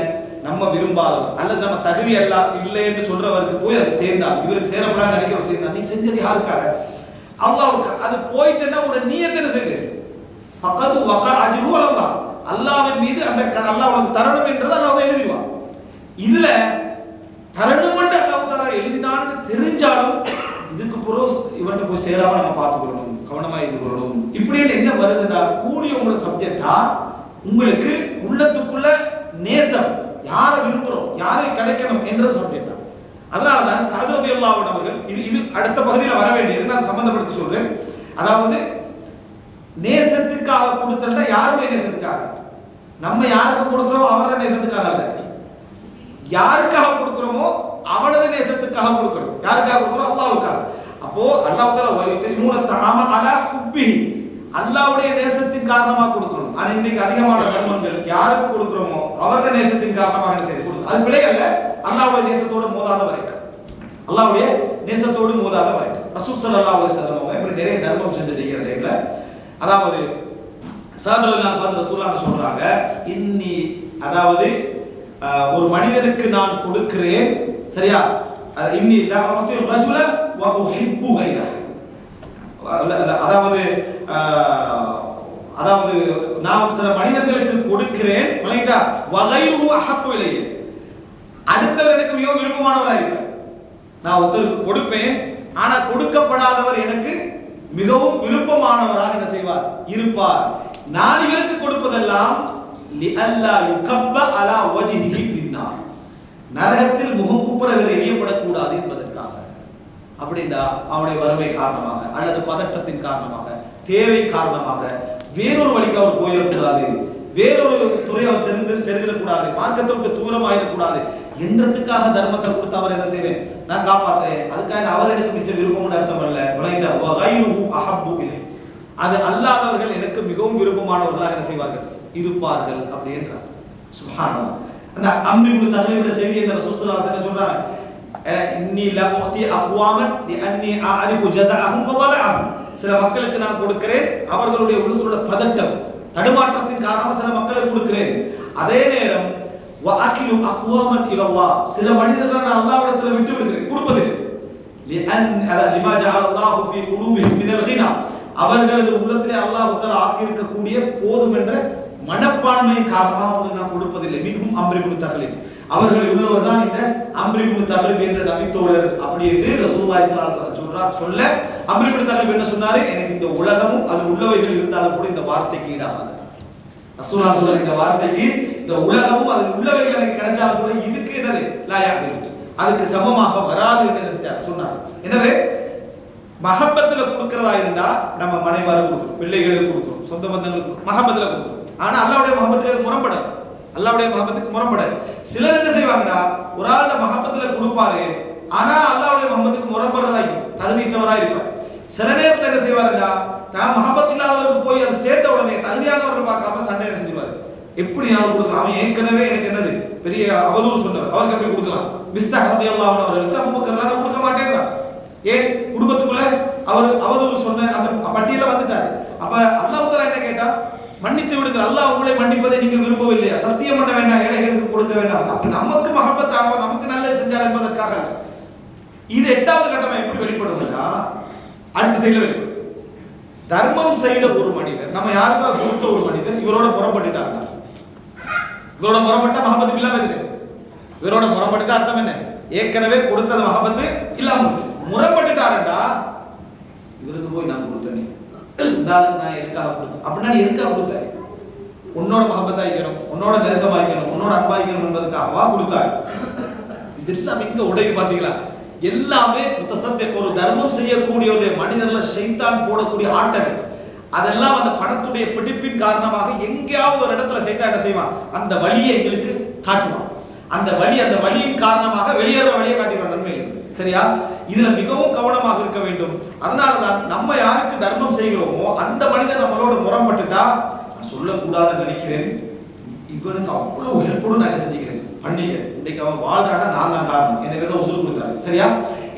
நம்ம விரும்பாதவர் அல்லது நம்ம தகுதி இல்லை என்று சொல்றவருக்கு போய் அது சேர்ந்தால், இவருக்கு சேரப்படான்னு நினைக்கிறவர் சேர்ந்தால், நீ செஞ்சது யாருக்காக, அல்லாஹ்வுக்கு. அது போயிட்டேன்னா உட நீயத்தை என்ன செய்து ஃபகத் வகா அஜ்ரு அல்லாஹ், அல்லாஹ்வின் மீது அந்த அல்லாஹ் உனக்கு தரணும் என்றது அல்லாஹ் எழுதிடுவான். இதுல தரணும் என்று அல்லாஹ் தஆலா எழுதினான்னு தெரிஞ்சாலும் இதுக்கு பிறகு இவன்கிட்ட போய் சேராம நம்ம பார்த்துக்கணும், கவனமா இருக்கணும். இப்படி என்ன வருதுன்னா, கூலி உங்களோட சப்ஜெக்டா, உங்களுக்கு உள்ளத்துக்குள்ள நேசம், யாரை விரும்புறோம், யாரை கிடைக்கணும் என்றது சப்ஜெக்ட் தான். அதனால தான் சஅத் ரலியல்லாஹு அன்ஹு அவர்கள் இது அடுத்த பகுதியில் வர வேண்டியது, நான் சம்பந்தப்படுத்தி சொல்றேன். அதாவது நேசத்துக்காக கொடுத்தா யாருடைய நேசத்துக்காக, நம்ம யாருக்கு கொடுக்கிறோமோ அவரோட நேசத்துக்காக அல்ல, யாருக்காக கொடுக்கிறோமோ அவனது நேசத்துக்காக கொடுக்கணும். யாருக்காக கொடுக்கிறோம், அல்லாஹ்வுக்காக. அப்போ அல்லாஹ் தஆலா வயத்தரிமூன தஆம அலா ஹுப்பிஹி, அல்லாஹ்வுடைய நேசத்தின் காரணமா கொடுக்கணும். ஆனா இன்னைக்கு அதிகமான தர்மங்கள் யாருக்கு கொடுக்கிறோமோ அவருடைய நேசத்தின் காரணமாக என்ன செய்து கொடுக்கணும். அது பிழை அல்ல, அல்லாஹ்வுடைய நேசத்தோடு மோதாத வரைக்கும், அல்லாஹ்வுடைய நேசத்தோடு மோதாத வரைக்கும். ரசூல் ஸல்லல்லாஹு அலைஹி வஸல்லம் இப்படி நிறைய தர்மம் செஞ்சிருக்கிற டைம்ல, அதாவது சாதலல்லாஹ் பார்த்து ரசூலுல்லாஹ் சொல்றாங்க, இன்னி, அதாவது ஒரு மனிதனுக்கு நான் கொடுக்கிறேன். சரியா? இன்னி லா உதி ரஜுல வ உஹிப்பு கைரஹ, அதாவது நான் சில மனிதர்களுக்கு கொடுக்கிறேன், வகைரு அஹப்பு இலையே, அடுத்தவர் எனக்கு மிகவும் விருப்பமானவராக இருக்கார். நான் ஒருத்தருக்கு கொடுப்பேன், ஆனா கொடுக்கப்படாதவர் எனக்கு மிகவும் விருப்பமானவராக என்ன செய்வார், இருப்பார். நான் இவருக்கு கொடுப்பதெல்லாம் லிஅல்லா யுகப்ப அலா வஜ்ஹிஹி ஃபின்னார், நரகத்தில் முகங்குப்புற எரியப்படக்கூடாது என்பதற்காக. அப்படின்னா அவனுடைய வறுமை காரணமாக அல்லது பதட்டத்தின் காரணமாக தேவை காரணமாக வேறொரு வழிக்கு அவர் போயிடக்கூடாது, வேறொரு துறை அவர் தெரிஞ்சிடக்கூடாது, மார்க்கத்தை விட்டு தூரமாயிடக்கூடாது என்றதுக்காக தர்மத்தை கொடுத்து அவர் என்ன செய்யறேன், நான் காப்பாத்துறேன், அதுக்காக அவர் எனக்கு மிச்ச விருப்பம் அர்த்தம் அல்ல. அது அல்லாதவர்கள் எனக்கு மிகவும் விருப்பமானவர்களாக என்ன செய்வார்கள் இருப்பார்கள் அப்படி என்றார். சுப்ஹானல்லாஹ். அந்த அம்ரி இப்னு தஹ்லீபுடைய செய்தி என்ன ரசூல் ஸல்லல்லாஹு அலைஹி வஸல்லம் சொல்றாங்க, இன்னி லா உத்தி அக்வாமன் லிஅன்னி அஅரிஃபு ஜஸஅஹும் வ ضلعஹும். சில மக்களுக்கு நான் கொடுக்கிறேன், அவர்களுடைய உள்ளுக்குள்ள பதட்டம் தடுமாற்றத்தின் காரணமாக சில மக்களுக்கு கொடுக்கிறேன். அதே நேரம் வ அகிலு அக்வாமன் இலல்லாஹ், சில மனிதர்களை நான் அல்லாஹ்விடத்தில் விட்டு விடுகிறேன், கொடுப்பதில்லை. லிமா ஜஅலல்லாஹு ஃபீ குலூபிஹிம் மினல் கினா, அவர்களது உள்ளத்திலே அல்லாஹ் தஆலா ஆக்கி இருக்கக்கூடிய போதும் என்ற மனப்பான்மையின் காரணமாக அவங்களுக்கு நான் கொடுப்பதில்லை. மின்ஹும் அம்ர் இப்னு தஹ்லீப், அவர்கள் உள்ளவர் தான் இந்த அம்ர் இப்னு தஹ்லீப் என்ற நபி தோழர் அப்படி என்று ரசூலுல்லாஹி ஸல்லல்லாஹு அலைஹி வஸல்லம் சொல்ல அம்ர் இப்னு தஹ்லீப் என்ன சொன்னாரு, எனக்கு இந்த உலகமும் அது உள்ளவைகள் இருந்தாலும் கூட இந்த வார்த்தைக்கு ஈடாகாது. ரசூலுல்லாஹி சொல்ற இந்த வார்த்தைக்கு இந்த உலகமும் அது உள்ளவைகள் எனக்கு கிடைச்சாலும் கூட இதுக்கு என்னது லா யாதில், அதுக்கு சமமாக வராது என்று என்ன செஞ்சார் சொன்னார். எனவே மஹப்பத்துல கொடுக்கிறதா இருந்தா நம்ம மனைவாருக்கு கொடுக்கணும், பிள்ளைகளுக்கு கொடுக்கணும், சொந்த பந்தங்களுக்கு மஹப்பத்துல கொடுக்கணும். ஆனா அல்லாஹ்வுடைய மஹப்பத்துக்கு முரண்படாது, அல்லாஹ்வுடைய மஹப்பத்துக்கு முரண்படாது. சிலர் என்ன செய்வாங்கன்னா ஒரு ஆளோட மஹப்பத்துல கொடுப்பாரு, ஆனா அல்லாஹ்வுடைய மஹப்பத்துக்கு முரண்படுறதா இருக்கும், தகுதியற்றவரா இருப்பார். சில நேரத்துல என்ன செய்வாருன்னா தான் மஹப்பத் இல்லாதவருக்கு போய் அதை சேர்த்த உடனே தகுதியானவர்கள் பார்க்காம சண்டை என்ன செஞ்சிருவாரு, எப்படி நான் கொடுக்கலாம், அவன் ஏற்கனவே எனக்கு என்னது பெரிய அவதூறு சொன்னவர், அவருக்கு அப்படி கொடுக்கலாம். மிஸ்தஹ் ரலியல்லாஹு அன்ஹு அவர்களுக்கு அபூபக்கர் நான் கொடுக்க மாட்டேன்றான். ஏன் குடும்பத்துக்குள்ள அவர் அவதூறு சொன்ன அந்த பட்டியல வந்துட்டாரு. அப்ப அல்லாஹ் தஆலா என்ன கேட்டா, மன்னித்து விடுங்கள், அல்லாஹ் உங்களை மன்னிப்பதை நீங்கள் விரும்பவில்லையா, சத்தியம் பண்ண வேண்டாம், ஏழைகளுக்கு கொடுக்க வேண்டாம். அப்ப நமக்கு மஹப்பத்தானவர் நமக்கு நல்லது செஞ்சார் என்பதற்காக. இது 8வது கட்டமா எப்படி வெளிப்படும்னா அடுத்த செயல்ல வெளிப்படும். தர்மம் செய்த ஒரு மனிதர், நம்ம யாருக்காக கொடுத்த ஒரு மனிதர் இவரோட புறப்பட்டுட்டாங்க, இவரோட புறப்பட்ட மஹப்பத் இல்லாம இருக்கு. இவரோட புறப்பட்டுட்டா அர்த்தம் என்ன, ஏற்கனவே கொடுத்தது மஹப்பத் இல்லாம முறப்பட்டுட்டாருடா, இவருக்கு போய் நான் கொடுத்தேன், நான் எதுக்காக கொடுத்தேன் அப்படின்னா நீ எதுக்காக கொடுத்த, உன்னோட மஹப்பத்தாய்க்கணும், உன்னோட நெருக்கமாய்க்கணும், உன்னோட அன்பாய்க்கணும் என்பதுக்காகவா கொடுத்தாரு. இதெல்லாம் எங்க உடைய பாத்தீங்களா, எல்லாமே முத்தசத்திக் ஒரு தர்மம் செய்யக்கூடிய ஒரு மனிதர்ல ஷைத்தான் போடக்கூடிய ஆட்டங்கள், அதெல்லாம் அந்த பணத்துடைய பிடிப்பின் காரணமாக எங்கேயாவது ஒரு இடத்துல சைத்தான் என்ன செய்வான், அந்த வழியை எங்களுக்கு காட்டுவான். அந்த வழியின் காரணமாக வெளியேற வழியை காட்டிடுவான் நன்மையில். சரியா, இதுல மிகவும் கவனமாக இருக்க வேண்டும். அதனாலதான் நம்ம யாருக்கு தர்மம் செய்கிறோமோ அந்த மனிதன் நம்மளோட முரண்பட்டுட்டா சொல்லக்கூடாதுன்னு நினைக்கிறேன், இவனுக்கு அவ்வளவு ஹெல்ப்ஃபுல்லா நான் செஞ்சுக்கிறேன் பண்ணிக்க, இன்னைக்கு அவன் வாழ்றானா நான் தான் காரணம், எனக்கு உசுறு கொடுத்தாரு. சரியா,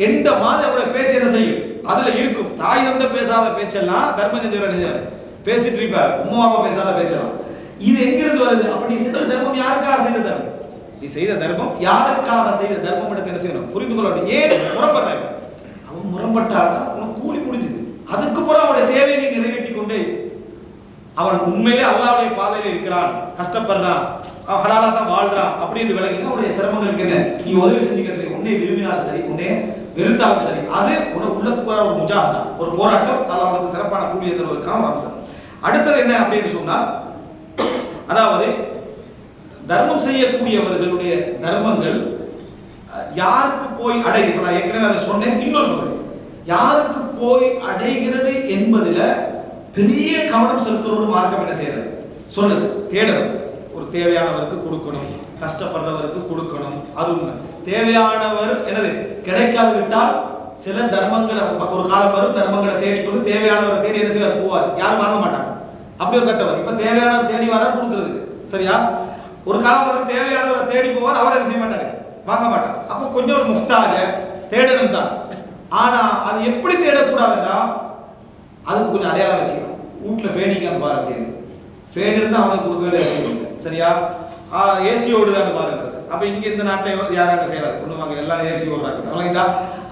எந்த மாதிரி அவருடைய பேச்சு என்ன செய்யும் அதுல இருக்கும். தாய் தந்த பேசாத பேச்செல்லாம் தர்மம் செஞ்சவர் பேசிட்டு இருப்பார், உம்மா அப்பா பேசாத பேச்செல்லாம். இது எங்கிருந்து வருது, அப்ப நீ செய்த தர்மம் யாருக்காக செய்த தர்மம், நீ செய்த தர்மம் யாருக்காக செய்த தர்மம் எடுத்து என்ன செய்யணும் புரிந்து கொள்ள வேண்டும். ஏன் முரண்படுறாங்க, அவன் முரண்பட்டான்னா அவன் கூலி முடிஞ்சது, அதுக்கு பிறகு அவனுடைய தேவையை நீ நிறைவேற்றி கொண்டே, அவன் உண்மையிலே அல்லாஹ்வுடைய பாதையில இருக்கிறான், கஷ்டப்படுறான், அவன் ஹலாலா தான் வாழ்றான் அப்படின்னு விளங்கினா அவனுடைய சிரமங்களுக்கு என்ன நீ உதவி செஞ்சுக்கிட்டு, உன்னை விரும்பினாலும் சரி உன்னை வெறுத்தாலும் சரி, அது உனக்கு உள்ளத்துக்கு ஒரு முஜாஹதா, ஒரு போராட்டம், அல்லாஹ் உனக்கு சிறப்பான கூலியை தருவதற்கான ஒரு அம்சம். அடுத்தது என்ன அப்படின்னு சொன்னால், அதாவது தர்மம் செய்யக்கூடியவர்களுடைய தர்மங்கள் யாருக்கு போய் அடைகிறது, நான் ஏற்கனவே அதை சொன்னேன், இன்னொரு யாருக்கு போய் அடைகிறது என்பதில் பெரிய கவனம் செலுத்துவது மார்க்கம் என்ன செய்யறது சொல்லுது, தேடணும். ஒரு தேவையானவருக்கு கொடுக்கணும், கஷ்டப்படுறவருக்கு கொடுக்கணும், அது உண்மை. தேவையானவர் என்னது கிடைக்காது விட்டால் சில தர்மங்களை ஒரு காலம் வரும், தர்மங்களை தேடிக்கொண்டு தேவையானவரை தேடி என்ன செய்வார் போவார், யாரும் வாங்க மாட்டாங்க, அப்படி ஒரு கட்டவர். இப்ப தேவையானவர் தேடி வர கொடுக்கறது சரியா, ஒரு காலம் வரும் தேவையானவரை தேடி போவார், அவர் என்ன செய்ய மாட்டாரு வாங்க மாட்டார். அப்போ கொஞ்சம் ஒரு முஃப்தாக தேடணும் தான். ஆனா அது எப்படி தேடக்கூடாதுன்னா அதுக்கு கொஞ்சம் அடையாளம் வச்சுக்கலாம். வீட்டுல ஃபேனிக்கான்னு பாருங்க, ஃபேன் இருந்தா அவனுக்கு கொடுக்க வேண்டிய சரியா, ஏசி ஓடுதான்னு பாருங்க. அப்ப இங்க இந்த நாட்டில் யாராங்க செய்யறாரு பண்ணுவாங்க, எல்லாரும் ஏசி ஓடுறாங்க அவ்வளவுதா,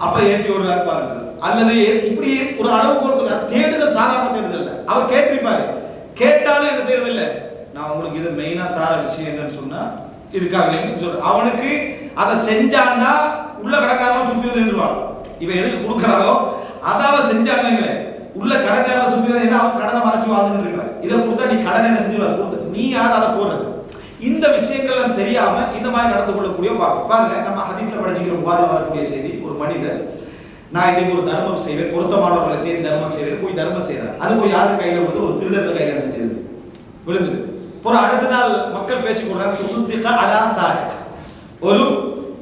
அப்ப ஏசி ஓடுறாரு பாருங்க. அல்லது இப்படி ஒரு அளவுக்கு தேடுதல் சாதாரண தேடுதல் இல்லை, அவர் கேட்டிருப்பாரு, கேட்டாலும் என்ன செய்யறது இல்லை, நான் உங்களுக்கு இது மெயினா தார விஷயம் என்னன்னு சொன்னா இதுக்காக சொல்ற, அவனுக்கு அதை செஞ்சான்னா உள்ள கடைக்காரன் சுத்தி நின்றுவான். இவன் எதுக்கு கொடுக்குறாரோ அதை அவன் செஞ்சாங்களே உள்ள கடைக்காரன் சுத்தி, அவன் கடனை மறைச்சு வாழ்ந்துட்டு இருப்பாரு. இதை கொடுத்தா நீ கடனை என்ன செஞ்சுருவாரு கொடுத்து, நீ யார் அதை போடுறது, இந்த விஷயங்கள்லாம் தெரியாம இந்த மாதிரி நடந்து கொள்ளக்கூடிய பாருங்க. நம்ம ஹதீஸ்ல படிச்சுக்கிற புகாரில் வரக்கூடிய செய்தி, ஒரு மனிதர் நான் இன்னைக்கு ஒரு தர்மம் செய்வேன், பொருத்தமானவர்களை தேடி தர்மம் செய்வேன், போய் தர்மம் செய்யறாரு. அது போய் யாரு கையில விழுந்து? ஒரு திருடர் கையில விழுந்தது. அப்புறம் அடுத்த நாள் மக்கள் பேசிக்கொள்றாங்க, துசுத்திகா அலா சாரிக், ஒரு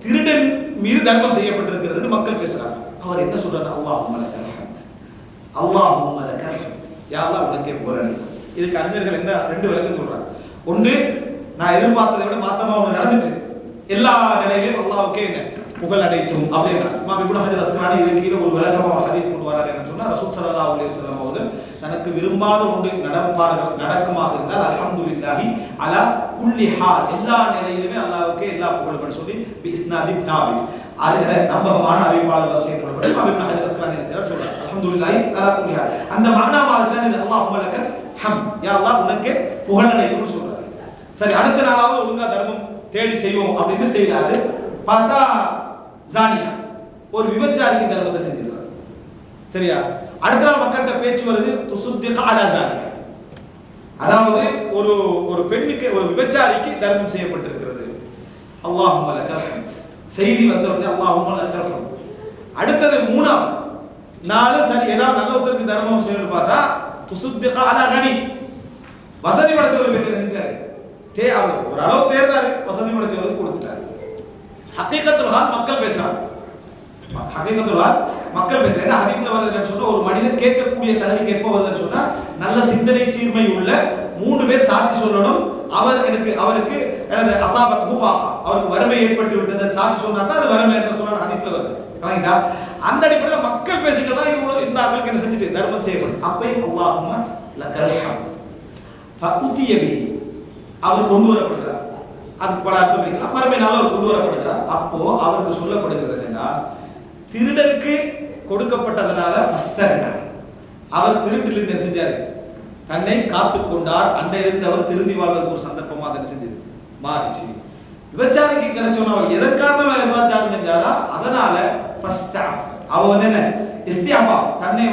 திருடன் மீது தர்மம் செய்யப்பட்டிருக்கிறது மக்கள் பேசுறாங்க. அவர் என்ன சொல்றாரு? அல்லாஹும்ம லக்கல் ஹம்த், அல்லாஹும்ம லக்கல் ஹம்த், யா அல்லாஹ் உனக்கே புகழ். இதுக்கு அறிஞர்கள் என்ன ரெண்டு விளக்கம் சொல்றாங்க. ஒன்று, நான் எதிர்பார்த்ததை விட மாத்தமா ஒன்று நடந்துட்டு எல்லா நிலையிலும் அல்லாஹ்வுக்கே என்ன புகழ் அடைத்தும் அப்படின்னா இமாம் இப்னு ஹஜர் அஸ்கலானி இதுக்கு ஒரு விளக்கமா ஹதீஸ் கொண்டு வராரு. என்ன சொன்னா, ரசூல் ஸல்லல்லாஹு அலைஹி வஸல்லம் அவர்கள் தனக்கு விரும்பாத ஒன்று நடக்குமாக இருந்தால் அல்ஹம்துலில்லாஹி அலா குல்லி ஹால், எல்லா நிலையிலுமே அல்லாஹ்வுக்கே எல்லா புகழும் சொல்லி பி இஸ்னாதி தாபித், அது நம்பகமான அறிவிப்பாளர் வரிசையில் சொல்லப்படும். இமாம் இப்னு ஹஜர் அஸ்கலானி சொல்றாரு அல்ஹம்துலில்லாஹி அலா குல்லி ஹால். அந்த மஅனா மாதிரி தான் இது அல்லாஹும்ம லக்கல் ஹம், யா அல்லாஹ் உனக்கே புகழ் அடைத்தும் சொல்றாரு. சரி, அடுத்த நாளாவது ஒழுங்கா தர்மம் தேடி செய்வோம் அப்படின்னு செய்யறாரு. பார்த்தா ஜானியா ஒரு விபச்சாரிக்கு தர்மத்தை செஞ்சிருக்காரு. சரியா? அடுத்த நாள் மக்கள்கிட்ட பேச்சு வருது, துசுத்திகா அலா ஜானியா, அதாவது ஒரு ஒரு பெண்ணுக்கு, ஒரு விபச்சாரிக்கு தர்மம் செய்யப்பட்டிருக்கிறது. அல்லாஹும்ம லக்கல் ஹம்த் செய்தி வந்த உடனே அல்லாஹும்ம லக்கல் ஹம்த். அடுத்தது மூணாவது நாலு, சரி ஏதாவது நல்ல ஒருத்தருக்கு தர்மம் செய்யணும்னு பார்த்தா துசுத்திகா அலா கனி, வசதி படைச்சவருக்கு செஞ்சாரு. அவர் ஒரு அளவு தேர்ந்தாரு, வசதி படைச்சவருக்கு கொடுத்துட்டாரு. ஹகீகத்துல் ஹால் மக்கள் பேசுறாங்க. ஹகீகத்துல் ஹால் மக்கள் பேசுறாங்க. ஹதீஸ்ல வருதுன்னு சொன்னா, ஒரு மனிதர் கேட்கக்கூடிய தகுதிக்கு எப்போ வருதுன்னு சொன்னா, நல்ல சிந்தனை சீர்மை உள்ள 3 பேர் சாட்சி சொல்லணும். அவருக்கு எனது அசாபத் ஹுஃபாகா, அவருக்கு வறுமை ஏற்பட்டு விட்டது சாட்சி சொன்னா தான் அது வறுமை என்று சொன்னா ஹதீஸ்ல வருது. கரெக்ட்டா? அந்த அடிப்படையில் மக்கள் பேசிக்கிறதா இவ்வளவு இந்த ஆட்களுக்கு என்ன செஞ்சுட்டு தர்மம் செய்யப்படும். அப்பையும் அல்லாஹும்ம லக்கல் ஹம்த் ஃபஉதிய பிஹி, அவர் கொண்டு வரப்படுகிறார். அதுக்கு பல அர்த்தம் இருக்கலாம். மறுமை நாள் அவர் கொண்டு வரப்படுகிறார். அப்போ அவருக்கு சொல்லப்படுகிறது என்னன்னா, திருடருக்கு கொடுக்கப்பட்டதனால அவர் திருட்டிலிருந்து என்ன செஞ்சாரு? தன்னை காத்துக் கொண்டார். அன்றையிலிருந்து அவர் திருந்தி வாழ்வதற்கு ஒரு சந்தர்ப்பமாக என்ன செஞ்சது? மாறிச்சு. விபச்சாரிக்கு கிடைச்சோன்னா அவர் எதற்காக விபச்சாரம் செஞ்சாரா? அதனால அவர் என்ன இஸ்தியாபா, தன்னை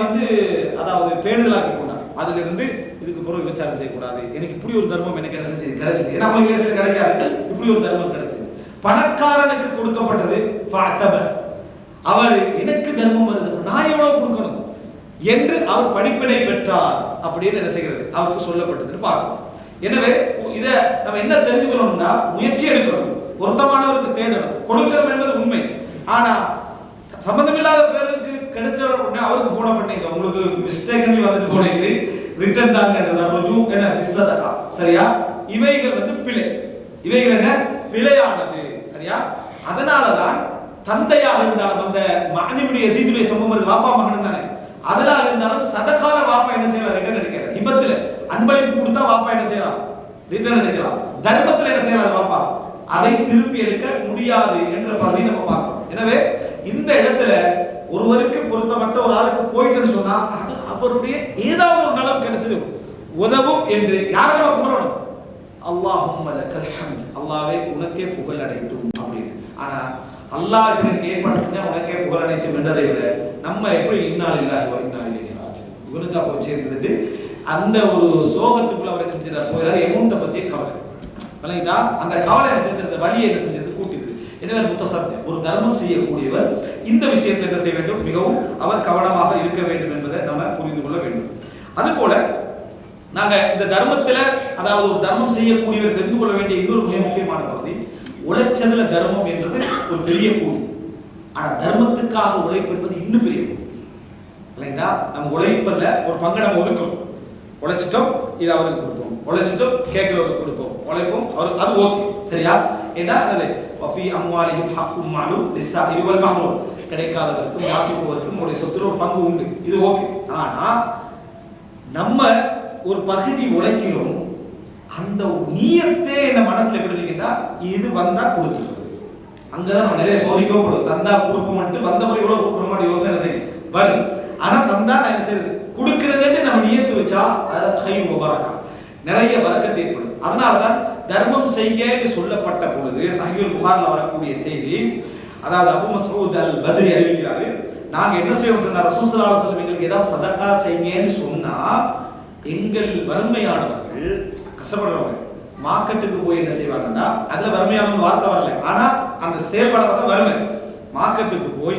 அதாவது பேணுதலாக்கி கொண்டார். அதுல இருந்து இதுக்கு பிறகு விபச்சாரம் செய்யக்கூடாது, எனக்கு இப்படி ஒரு தர்மம் எனக்கு என்ன செஞ்சது கிடைச்சது, ஏன்னா அவங்க பேசுறது கிடைக்காது, இப்படி ஒரு தர்மம் கிடைச்சது. பணக்காரனுக்கு கொடுக்கப்பட்டது அவர் எனக்கு தர்மம் வருது, நான் எவ்வளவு கொடுக்கணும் என்று அவர் படிப்பினை பெற்றார் அப்படின்னு என்ன செய்கிறது அவருக்கு சொல்லப்பட்டதுன்னு பார்க்கணும். எனவே இத நம்ம என்ன தெரிஞ்சுக்கணும்னா, முயற்சி எடுக்கணும், பொருத்தமானவருக்கு தேடணும், கொடுக்கணும் என்பது உண்மை. ஆனா சம்பந்தமில்லாத பேருக்கு கிடைச்ச உடனே அவருக்கு போன பண்ணீங்க, உங்களுக்கு மிஸ்டேக் வந்துட்டு போனீங்க, ரிட்டர்ன் தாங்க என்ன விசதகா, சரியா? இவைகள் பிழை, இவைகள் என்ன பிழையானது, சரியா? அதனாலதான் தந்தையாக இருந்தாலும் அந்த மகனிபுடைய யசீதுடைய சம்பவம் வாப்பா மகன் தானே, அதனால இருந்தாலும் சதகால வாப்பா என்ன செய்யலாம்? ரிட்டர்ன் எடுக்கிறார். ஹிபத்துல அன்பளிப்பு கொடுத்தா வாப்பா என்ன செய்யலாம்? ரிட்டர்ன் எடுக்கலாம். தர்மத்துல என்ன செய்யலாம்? வாப்பா அதை திருப்பி எடுக்க முடியாது என்ற பகுதியை நம்ம பார்க்கிறோம். எனவே இந்த இடத்துல ஒருவருக்கு பொருத்தமற்ற ஒரு ஆளுக்கு போயிட்டுன்னு சொன்னா, அது அவருடைய ஏதாவது ஒரு நலம் கிடைச்சது உதவும் என்று யாரை நம்ம புகழணும்? அல்லாஹும்ம லக்கல் ஹம்த், அல்லாஹ்வே உனக்கே புகழ் அடைத்தும் அப்படின்னு. ஆனா அல்லாஹ் எனக்கு ஏற்பாடு செஞ்சா உனக்கே புகழ் அடைத்தும் என்றதை விட நம்ம எப்படி இன்னா லில்லாஹி வ இன்னா இலைஹி ராஜிஊன் இவனுக்கா போய் சேர்ந்துட்டு அந்த ஒரு சோகத்துக்குள்ள அவரை செஞ்சிட்டார் போயிடாரு. எமௌண்ட்டை பத்தி கவலை விளங்கிட்டா, அந்த கவலை என்ன செஞ்சது, வழியை என்ன செஞ்சது கூட்டிடுது. எனவே முத்தசத்திய ஒரு தர்மம் செய்யக்கூடியவர் இந்த விஷயத்தில் என்ன செய்ய வேண்டும்? மிகவும் அவர் கவனமாக இருக்க வேண்டும் என்பதை நம்ம புரிந்து கொள்ள வேண்டும். அதுபோல நாங்க இந்த தர்மத்துல, அதாவது ஒரு தர்மம் செய்யக்கூடியவர் தெரிந்து கொள்ள வேண்டிய இன்னொரு மிக முக்கியமான பகுதி, உழைச்சதுல தர்மம் என்றது ஒரு பெரிய கூலி. ஆனா தர்மத்துக்காக உழைப்பு என்பது இன்னும் பெரிய கூலி இல்லைங்களா? நம்ம உழைப்பதுல ஒரு பங்கை நம்ம ஒதுக்கணும். உழைச்சிட்டோம், இது அவருக்கு கொடுப்போம், உழைச்சிட்டோம் கேட்கிறவருக்கு கொடுப்போம், உழைப்போம் அவர், அது ஓகே, சரியா? ஏன்னா அது வஃபி அம்வாலிஹிம் ஹக்கும் மஅலூம் லிஸ்ஸாஇலி வல் மஹ்ரூம், கிடைக்காதவருக்கும் யாசிப்பவருக்கும் ஒரு சொத்துல ஒரு பங்கு உண்டு, இது ஓகே. ஆனா நம்ம ஒரு பகுதி உழைக்கிறோம், அந்த நியத்தே என்ன மனசுல எப்படி இருக்குன்னா, இது வந்தா கொடுத்துருது. அங்கதான் நம்ம நிறைய சோதிக்கப்படுவோம். தந்தா கொடுப்போம் மட்டும் வந்தவரை இவ்வளவு கொடுக்கணுமான்னு யோசனை என்ன செய்யும் வரும். ஆனா தந்தா நான் என்ன செய்யுது கொடுக்கிறதுன்னு நம்ம நியத்து வச்சா அதுல கைர் பரக்கா, நிறைய பரக்கத்து ஏற்படும். அதனாலதான் தர்மம் செய்ய என்று சொல்லப்பட்ட பொழுது சஹீஹுல் புகாரில் வரக்கூடிய செய்தி, அதாவது அபூ மஸ்ஊத் அல் பத்ரி அறிவிக்கிறாரு, நாங்க என்ன செய்வோம் சொன்னா, ரசூல் ஸல்லல்லாஹு அலைஹி வஸல்லம் எங்களுக்கு ஏதாவது சதகா செய்யுங்கன்னு சொன்னா, எங்கள் வறுமையானவர்கள் கஷ்டப்படுறவங்க மார்க்கெட்டுக்கு போய் என்ன செய்வாங்கன்னா, அதுல வறுமையான வார்த்தை வரல, ஆனா அந்த செயல்பாடை பார்த்தா வறுமை. மார்க்கெட்டுக்கு போய்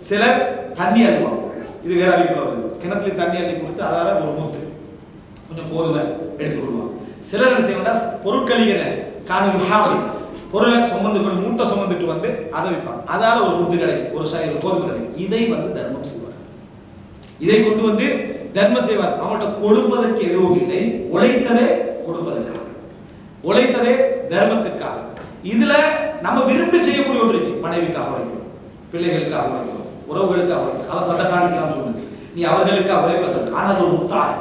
சிலர் தண்ணி அள்ளுவாங்க, இது வேற அறிவிப்புல வருது. கிணத்துல தண்ணி அள்ளி கொடுத்து அதால ஒரு முத்து கொஞ்சம் கோதுமை எடுத்துக் கொள்வாங்க. சிலர் என்ன செய்வாங்கன்னா பொருட்களிகளை பொருளை சுமந்து மூட்டை சுமந்துட்டு வந்து அதை விற்பாங்க, அதால ஒரு முத்து கிடைக்கும், ஒரு கோதுமை கிடைக்கும். இதை வந்து தர்மம் செய்வார், இதை கொண்டு வந்து தர்மம் செய்வார். அவங்கள்ட்ட கொடுப்பதற்கு எதுவும் இல்லை, உழைத்ததே கொடுப்பதற்காக, உழைத்ததே தர்மத்திற்காக. இதுல நம்ம விரும்பி செய்யக்கூடிய ஒன்று இருக்கு. மனைவிக்காக உழைக்கணும், பிள்ளைகளுக்காக உழைக்கணும், உறவுகளுக்காக உழைக்கணும். அதை சதகான இஸ்லாம் சொல்லுது. நீ அவர்களுக்காக உழைப்ப, ஆனால் அது ஒரு முத்தாய்,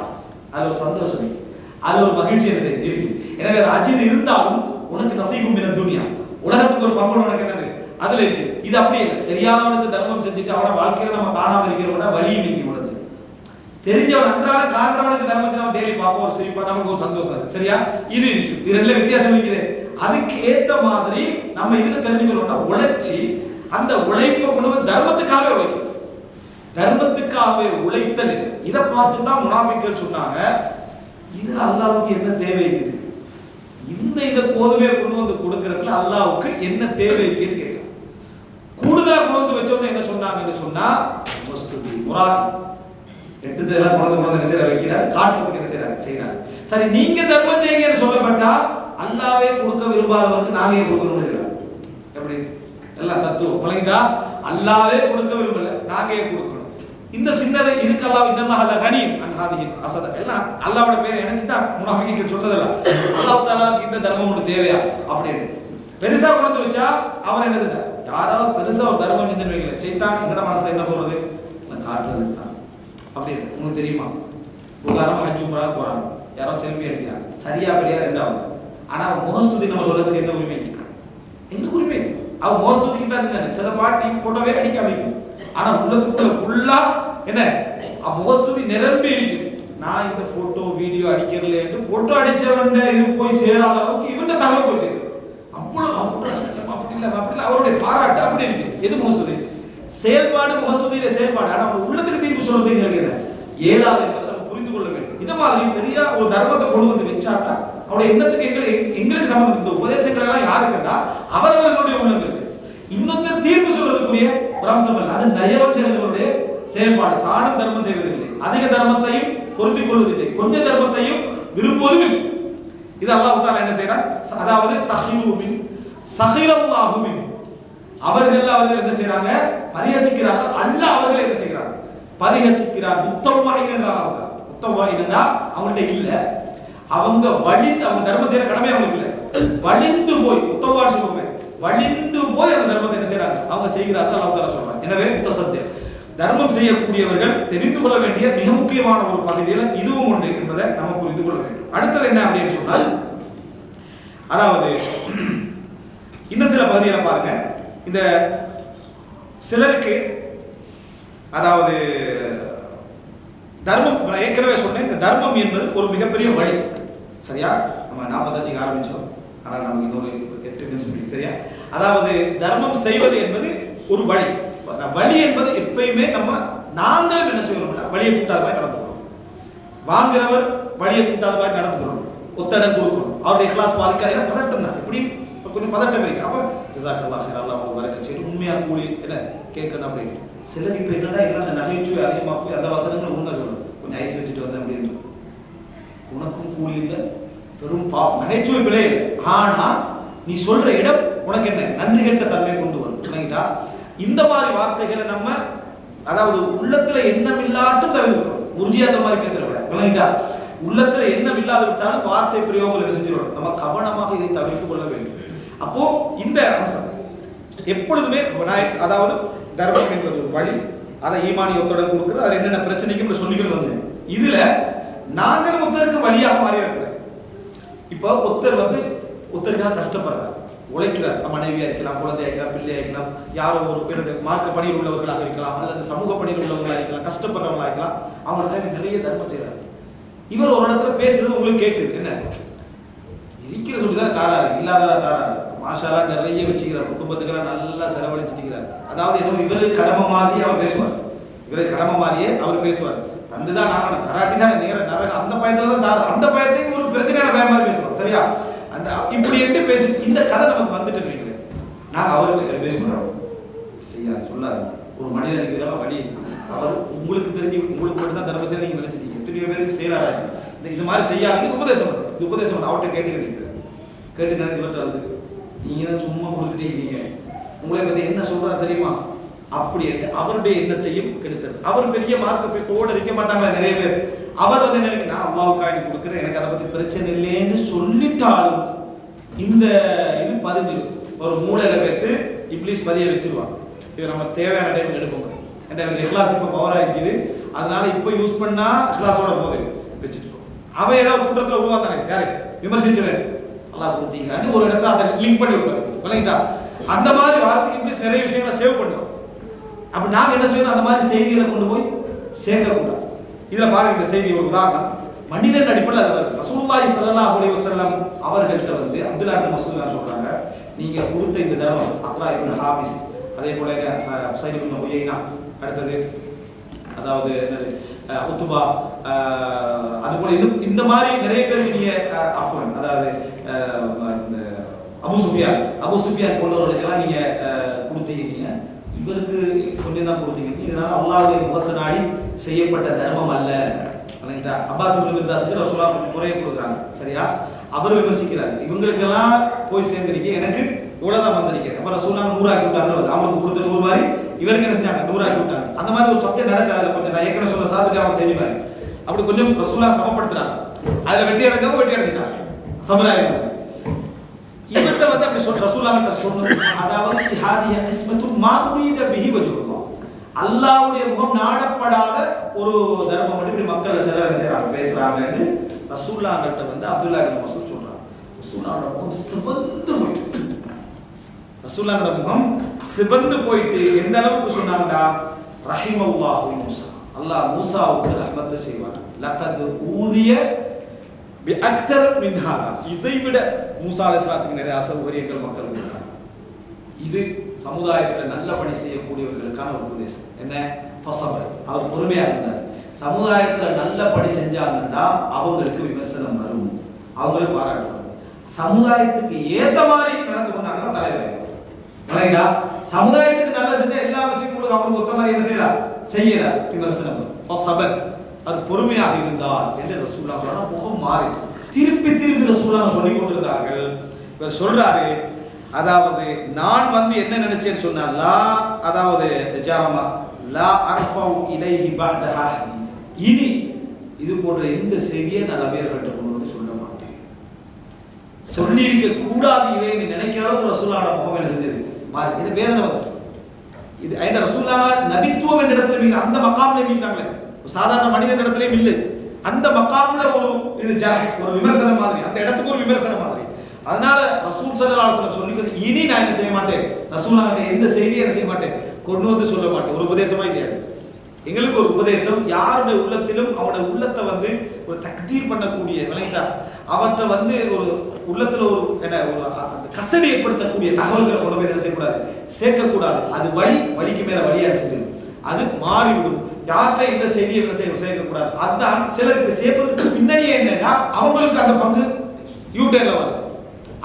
அது ஒரு சந்தோஷம், அது ஒரு மகிழ்ச்சி இருக்கு. எனவே அது அஜித் இருந்தாலும் உனக்கு நசீபும் என துனியா, உலகத்துக்கு ஒரு பங்கு உனக்கு என்னது அதுல இருக்கு. இது அப்படி இல்லை. தெரியாதவனுக்கு தர்மம் செஞ்சுட்டு அவன வாழ்க்கையில நம்ம காணாம இருக்கிறவன வழியும் இருக்கு உள்ளது. தெரிஞ்சவன் அன்றாட காண்றவனுக்கு தர்மம் செய்ய டெய்லி பார்ப்போம், ஒரு சிரிப்பா, நமக்கு ஒரு சந்தோஷம். சரியா? இது இருக்கு. இது ரெண்டுல வித்தியாசம் இருக்குது. அதுக்கு ஏத்த மாதிரி நம்ம இதுல தெரிஞ்சுக்கணும்னா, உழைச்சி அந்த உழைப்பை கொண்டு போய் தர்மத்துக்காகவே உழைக்கணும். தர்மத்துக்காகவே உழைத்தல். இதை பார்த்துட்டா முனாஃபிக்கள் சொன்னாங்க, இதுல அல்லாஹ்வுக்கு என்ன தேவை இருக்குது? இதை கோதுமையை கொண்டு வந்து கொடுக்கறதுல அல்லாஹ்வுக்கு என்ன தேவை இருக்குன்னு கேட்டாங்க. கூடுதலா கொண்டு வந்து வச்சவங்க என்ன சொன்னாங்கன்னு சொன்னா, முஸ்துபி முராதி 8 இதெல்லாம் கொண்டு வந்து என்ன செய்யற வைக்கிறார், காட்டுறதுக்கு என்ன செய்யறாங்க. சரி, நீங்க தர்மம் செய்யுங்கன்னு சொல்லப்பட்டா அல்லாஹ்வே கொடுக்க விரும்பாதவருக்கு நாங்க ஏன் கொடுக்கணும்னு கேக்குறாங்க. எப்படி எல்லாம் தத்துவம் வழங்கிதா? அல்லாஹ்வே கொடுக்க விரும்பல, நாங்க ஏன் கொடுக்கணும்? இந்த சின்னதை இதுக்கு அல்லாஹ் இன்னல்லாஹ் லகனீம் அன் ஹாதிஹி அஸத, எல்லாம் அல்லாஹ்வோட பேரை நினைச்சு தான் முனாஃபிக்குகள் சொன்னதல்ல. அல்லாஹ் தஆலாக்கு இந்த தர்மம் ஒன்று தேவையா அப்படின்னு பெருசா கொண்டு வச்சா அவர் என்னதுங்க, யாராவது பெருசா ஒரு தர்மம் செஞ்சு வைக்கல, சைத்தான் எங்கட மனசுல என்ன போறது, நான் காட்டுறது தான் அப்படின்னு. உங்களுக்கு தெரியுமா, உதாரணம் ஹஜ் உம்ரா போறாங்க, யாரோ செல்ஃபி எடுக்கிறாங்க, சரியா பெரியா ரெண்டாவது, ஆனா முகஸ்துதி நம்ம சொல்றதுக்கு என்ன உரிமை? என்ன உரிமை? அவ முகஸ்துதிக்கு தான் இருந்தாங்க. சில பாட்டி போட்டோவே அடிக்க அமைக்கும், ஆனா உள்ளத்துக்குள்ள ஃபுல்லா என்ன முகஸ்துதி நிரம்பி இருக்கு. நான் இந்த போட்டோ வீடியோ அடிக்கிறேன்னு போட்டோ அடிச்சவன் இது போய் சேராத அளவுக்கு இவன் தகவல் போச்சு. அவ்வளவு அப்படி இல்ல அவருடைய பாராட்டு அப்படி இருக்கு. எது முகஸ்துதி? செயல்பாடு முகஸ்துதியில செயல்பாடு. ஆனா உள்ளத்துக்கு தீர்ப்பு சொல்றது எங்களுக்கு என்ன ஏழாவது என்பதை நம்ம புரிந்து கொள்ள வேண்டும். இத மாதிரி பெரிய ஒரு தர்மத்தை கொண்டு வந்து வச்சாட்டா அவருடைய எண்ணத்துக்கு எங்களுக்கு சம்பந்தம். இந்த உபதேசங்கள் எல்லாம் யாருக்குன்னா அவரவர்களுடைய உள்ளங்களுக்கு. இன்னொருத்தர் தீர்ப்பு சொல்றதுக்குரிய ஒரு அம்சம் இல்லை. அது நயவஞ்சகர்களுடைய செயல்பாடு. தானும் தர்மம் செய்வதில்லை, அதிக தர்மத்தையும் பொருத்திக் கொள்வதில்லை, கொஞ்ச தர்மத்தையும் விரும்புவதும் இல்லை. இது அல்லாஹ் தஆலா என்ன செய்யறான்? அதாவது சஹீருமின் சஹீரல்லாஹுமின், அவர்கள் என்ன செய்யறாங்க? பரிஹசிக்கிறார்கள். அல்லாஹ் அவர்கள் என்ன செய்யறாங்க? பரிஹசிக்கிறார். முத்தவாயின் என்றால் முத்தவாயின்னா அவங்கள்ட்ட இல்ல, அவங்க வழிந்து, அவங்க தர்மம் செய்யற கடமை அவங்களுக்கு இல்ல, வழிந்து போய் முத்தவான்னு சொல்லுவாங்க, வழிந்து போய் அந்த தர்மத்தை என்ன செய்யறாங்க? அவங்க செய்கிறார்கள். அல்லாஹ் தஆலா சொல்றாங்க. எனவே முத்தசத்தி தர்மம் செய்யக்கூடியவர்கள் தெரிந்து கொள்ள வேண்டிய மிக முக்கியமான ஒரு பகுதியில் இதுவும் உண்டு என்பதை நம்ம புரிந்து கொள்ள வேண்டும். அடுத்தது என்ன அப்படின்னு சொன்னால், அதாவது இன்னும் சில பகுதிகளை பாருங்க. இந்த சிலருக்கு அதாவது தர்மம், ஏற்கனவே சொன்னேன், இந்த தர்மம் என்பது ஒரு மிகப்பெரிய வழி. சரியா? நம்ம 45 ஆரம்பிச்சோம், ஆனால் நமக்கு இன்னொரு 8 நிமிஷம் இருக்கு. சரியா? அதாவது தர்மம் செய்வது என்பது ஒரு வழி. வழி என்பது எப்பயுமே நாங்களும் என்ன செய்யணும், வழியை கூட்டாத மாதிரி நடந்துக்கணும். வாங்குறவர் வழியை கூட்டாத மாதிரி நடந்துக்கணும், ஒத்தடம் கொடுக்கணும், அவருடைய இஹ்லாஸ் பாதிக்காத பதட்டம் தான். இப்படி கொஞ்சம் பதட்டம் இருக்கு. அப்ப ஜஸாக்கல்லாஹ் ஹைர், அல்லாஹ் உங்களுக்கு பரக்கத் செய்யட்டும், உண்மையா கூலி என்ன கேட்கணும் அப்படின்னு. சிலர் இப்ப என்னடா எல்லாம் நகைச்சுவை அதிகமா போய் அந்த வசனங்கள் உண்மை சொல்லணும், கொஞ்சம் ஐஸ் வச்சுட்டு வந்தேன் அப்படின்னு. உனக்கும் கூலி இல்லை, பெரும் நகைச்சுவை பிழை இல்லை, ஆனா நீ சொல்ற இடம் உனக்கு என்ன நன்றி கெட்ட தன்மை கொண்டு வரும். சரிங்களா? இந்த மாதிரி வார்த்தைகளை நம்ம அதாவது உள்ளத்துல எண்ணம் இல்லாட்டும் தவிர்க்கணும். முர்ஜியாக்கள் மாதிரி பேசுறவங்க விளங்கிட்டா, உள்ளத்துல எண்ணம் இல்லாத விட்டாலும் வார்த்தை பிரயோகங்கள் என்ன செஞ்சிடணும், நம்ம கவனமாக இதை தவிர்த்துக் கொள்ள வேண்டும். அப்போ இந்த அம்சம் எப்பொழுதுமே, அதாவது தர்மம் என்பது ஒரு வழி, அதை ஈமானியத்துடன் கொடுக்குறது, அது என்னென்ன பிரச்சனைக்கு சொல்லிகள் வந்து இதுல நாங்களும் ஒருத்தருக்கு வழியாக மாறிடக்கூடாது. இப்போ ஒருத்தருக்காக கஷ்டப்படுறாரு, உழைக்கிறார், மனைவியா இருக்கலாம், குழந்தையா இருக்கலாம், பிள்ளையா இருக்கலாம், யாரோ ஒரு பேர் மார்க்க பணியில் உள்ளவர்களாக இருக்கலாம், அல்லது சமூக பணியில் உள்ளவர்களாக இருக்கலாம், கஷ்டப்படுறவங்களா இருக்கலாம், அவங்களுக்காக நிறைய தர்மம் செய்யறாரு. இவர் ஒரு இடத்துல பேசுறது உங்களுக்கு கேட்குது, என்ன இருக்கிற சொல்லிதான் தாராரு, இல்லாதா தாராரு, மாஷாலா நிறைய வச்சுக்கிறார், குடும்பத்துக்கெல்லாம் நல்லா செலவழிச்சுக்கிறார். அதாவது என்ன, இவரு கடமை மாதிரியே அவர் பேசுவார், தந்துதான் நாராயணன் தராட்டி தான் நேர நரக, அந்த பயத்துல தான் தார, அந்த பயத்தையும் ஒரு பிரச்சனையான பயம் மாதிரி பேசுவார். சரியா? அந்த இப்படி என்று பேசி இந்த கதை நமக்கு வந்துட்டு வைக்கல. நாங்கள் அவருக்கு பேச பண்ணுறோம் செய்யாது சொல்லாது. ஒரு மனிதனுக்கு இதெல்லாம் வழி அவர் உங்களுக்கு தெரிஞ்சு உங்களுக்கு மட்டும் தான் தர்ம செய்ய நீங்கள் நினைச்சிட்டீங்க. எத்தனையோ பேருக்கு செய்யறாரு. இது மாதிரி செய்யாதீங்க உபதேசம் பண்ணுறோம். இது உபதேசம் பண்ண அவர்கிட்ட கேட்டு நினைக்கிட்டு வந்து நீங்கள் தான் சும்மா கொடுத்துட்டீங்க. உங்களை பற்றி என்ன சொல்றாரு தெரியுமா அப்படி என்று அவருடைய எண்ணத்தையும் கெடுத்தது. அவர் பெரிய மார்க்க போய் கோடு இருக்க மாட்டாங்களா நிறைய பேர். அவர் வந்து என்ன நான் அம்மாவுக்காண்டி கொடுக்குறேன் எனக்கு அதை பற்றி பிரச்சனை இல்லைன்னு சொல்லிட்டாலும் இந்த இது பதிஞ்சு ஒரு மூளையில வைத்து இப்ளீஸ் பதிய வச்சிருவாங்க. இது நம்ம தேவையான டைம் எடுப்போம். என் கிளாஸ் இப்போ பவராக இருக்குது அதனால இப்போ யூஸ் பண்ணா கிளாஸோட போது வச்சுட்டு அவன் ஏதாவது கூட்டத்தில் உருவாந்தானே யாரு விமர்சிச்சுவேன் நல்லா கொடுத்தீங்கன்னு ஒரு இடத்த அதை லிங்க் பண்ணி விடுவாரு விளங்கிட்டா. அந்த மாதிரி வார்த்தைக்கு இப்ளீஸ் நிறைய விஷயங்களை சேவ் பண்ணுவோம். அப்ப நாங்க என்ன செய்யணும் அந்த மாதிரி செய்திகளை கொண்டு போய் சேர்க்கக்கூடாது. இதுல பாருங்க இந்த செய்தி ஒரு உதாரணம் மனிதன் அடிப்படையில் அது வருது. ரசூலுல்லாஹி ஸல்லல்லாஹு அலைஹி வஸல்லம் அவர்கள்ட்ட வந்து அப்துல்லா இப்னு மஸ்ஊத் சொல்றாங்க நீங்க கொடுத்த இந்த தர்மம் அக்ரா இப்னு ஹாபிஸ் அதே போல உஸைத் இப்னு உயைனா அடுத்தது அதாவது உத்பா அதுபோல இந்த மாதிரி நிறைய பேருக்கு நீங்க அஃப்வன் அதாவது அபூ சுஃபியான் போன்றவர்களுக்கெல்லாம் நீங்க கொடுத்தீங்க. இவருக்கு கொஞ்சம் தான் கொடுத்தீங்க. இதனால அல்லாஹ்வுடைய முகத்தை நாடி செய்யப்பட்ட தர்மம் அல்ல. அப்பாஸ் இப்னு மிர்தாஸ்க்கு ரசூலுல்லாஹ் கொஞ்சம் குறைய கொடுக்குறாங்க. சரியா அவர் விமர்சிக்கிறார். இவங்களுக்கெல்லாம் போய் சேர்ந்துருக்கீங்க எனக்கு இவ்வளவுதான் வந்திருக்கேன். அப்ப ரசூலுல்லாஹ் 100 ஆக்கி விட்டாங்க. அவங்களுக்கு கொடுத்த 100 மாதிரி இவருக்கு என்ன செஞ்சாங்க 100 ஆக்கி விட்டாங்க. அந்த மாதிரி ஒரு சப்ஜெக்ட் நடக்காது. கொஞ்சம் நான் ஏற்கனவே சொல்ல சாதிட்டு அவன் செய்தி மாதிரி அப்படி கொஞ்சம் ரசூலுல்லாஹ் சமப்படுத்துறாங்க. அதுல வெட்டி அடைஞ்சிட்டாங்க சமுதாயம். இவர்கிட்ட வந்து அப்படி சொல்ற ரசூலுல்லாஹ்ட்ட சொன்னது அதாவது ஹாதிய கிஸ்மத்து மா உரீத பிஹி வஜ்ஹுல்லாஹ் அல்லாஹ்வுடைய முகம் நாடப்படாத ஒரு தர்மம் பண்ணி இப்படி மக்கள் செய்றாங்க பேசுறாங்கன்னு ரசூலுல்லாஹ்ட்ட வந்து அப்துல்லா இப்னு மஸ்ஊத் சொல்றாங்க. ரசூலுல்லாஹ்வோட முகம் சிவந்து போயிட்டு ரசூலுல்லாஹ்வோட முகம் சிவந்து போயிட்டு எந்த அளவுக்கு சொன்னாங்கடா ரஹிமல்லாஹு மூஸா அல்லாஹ் மூஸாவுக்கு ரஹ்மத் செய்வான் லகத் ஊதிய பி அக்தர் மின் ஹாதா இதை விட மூஸா அலைஹிஸ்ஸலாத்துக்கு நிறைய அசௌகரியங்கள் மக்களுக்கு இருக்காங்க. இது சமுதாயத்தில் நல்ல பணி செய்யக்கூடியவர்களுக்கான ஒரு உபதேசம். என்ன ஃபஸபர் அவர் பொறுமையா இருந்தார். சமுதாயத்தில் நல்ல பணி செஞ்சாங்கன்னா அவங்களுக்கு விமர்சனம் வரும் அவங்களுக்கு பாராட்டுவாங்க. சமுதாயத்துக்கு ஏத்த மாதிரி நடந்து கொண்டாங்கன்னா தலைவர் இல்லைங்களா. சமுதாயத்துக்கு நல்ல செஞ்ச எல்லா விஷயங்களும் அவங்களுக்கு ஒத்த மாதிரி என்ன செய்யலாம் செய்யலாம் விமர்சனம் ஃபஸபர் அவர் பொறுமையாக இருந்தார் என்று ரசூலுல்லாஹ் சொன்னா முகம் மாறிட்டு திருப்பி ரசூலுல்லாஹ் சொல்லிக் கொண்டிருந்தார்கள். இவர் சொல்றாரு அதாவது நான் வந்து என்ன நினைச்சேன்னு சொன்னா அதாவது ஜாரமா லா அர்ஃபு இலைஹி பஅதஹா ஹதீத் இனி இது போன்ற எந்த செய்தியை நான் நபியர்கள்ட்ட கொண்டு வந்து சொல்ல மாட்டேன் சொல்லி இருக்க கூடாது இதை நினைக்கிற அளவுக்கு ரசூலுல்லாஹ் முகம் என்ன செஞ்சது மாறி இது வேதனை வந்துட்டு. இது ஐந்த ரசூலுல்லாஹ் நபித்துவம் என்ற இடத்துல மீங்க அந்த மகாம்ல மீங்கிறாங்களே சாதாரண மனிதன் இடத்துலயும் இல்லை அந்த மகாம்ல ஒரு இது ஒரு விமர்சனம் மாதிரி அந்த இடத்துக்கு ஒரு விமர்சனம் மாதிரி. அதனால ரசூல் ஸல்லல்லாஹு அலைஹி வஸல்லம் சொல்லிக்கிறது இனி நான் என்ன செய்ய மாட்டேன் ரசூலுல்லாஹ்ட்ட எந்த செய்தியை என்ன செய்ய மாட்டேன் கொண்டு வந்து சொல்ல மாட்டேன். ஒரு உபதேசமா இல்லையா எங்களுக்கு ஒரு உபதேசம் யாருடைய உள்ளத்திலும் அவனுடைய உள்ளத்தை வந்து ஒரு தக்தீர் பண்ணக்கூடிய விளைந்தா அவற்றை வந்து ஒரு உள்ளத்துல ஒரு என்ன ஒரு கசடி ஏற்படுத்தக்கூடிய தகவல்களை கொண்டு போய் என்ன செய்யக்கூடாது சேர்க்கக்கூடாது. அது வழிக்கு மேல வழியாக செஞ்சிடும் அது மாறிவிடும். யார்கிட்ட இந்த செய்தியை என்ன சேர்க்கக்கூடாது. அதுதான் சிலருக்கு சேர்ப்பதற்கு பின்னணியே என்னன்னா அவங்களுக்கு அந்த பங்கு யூடர்ல வருது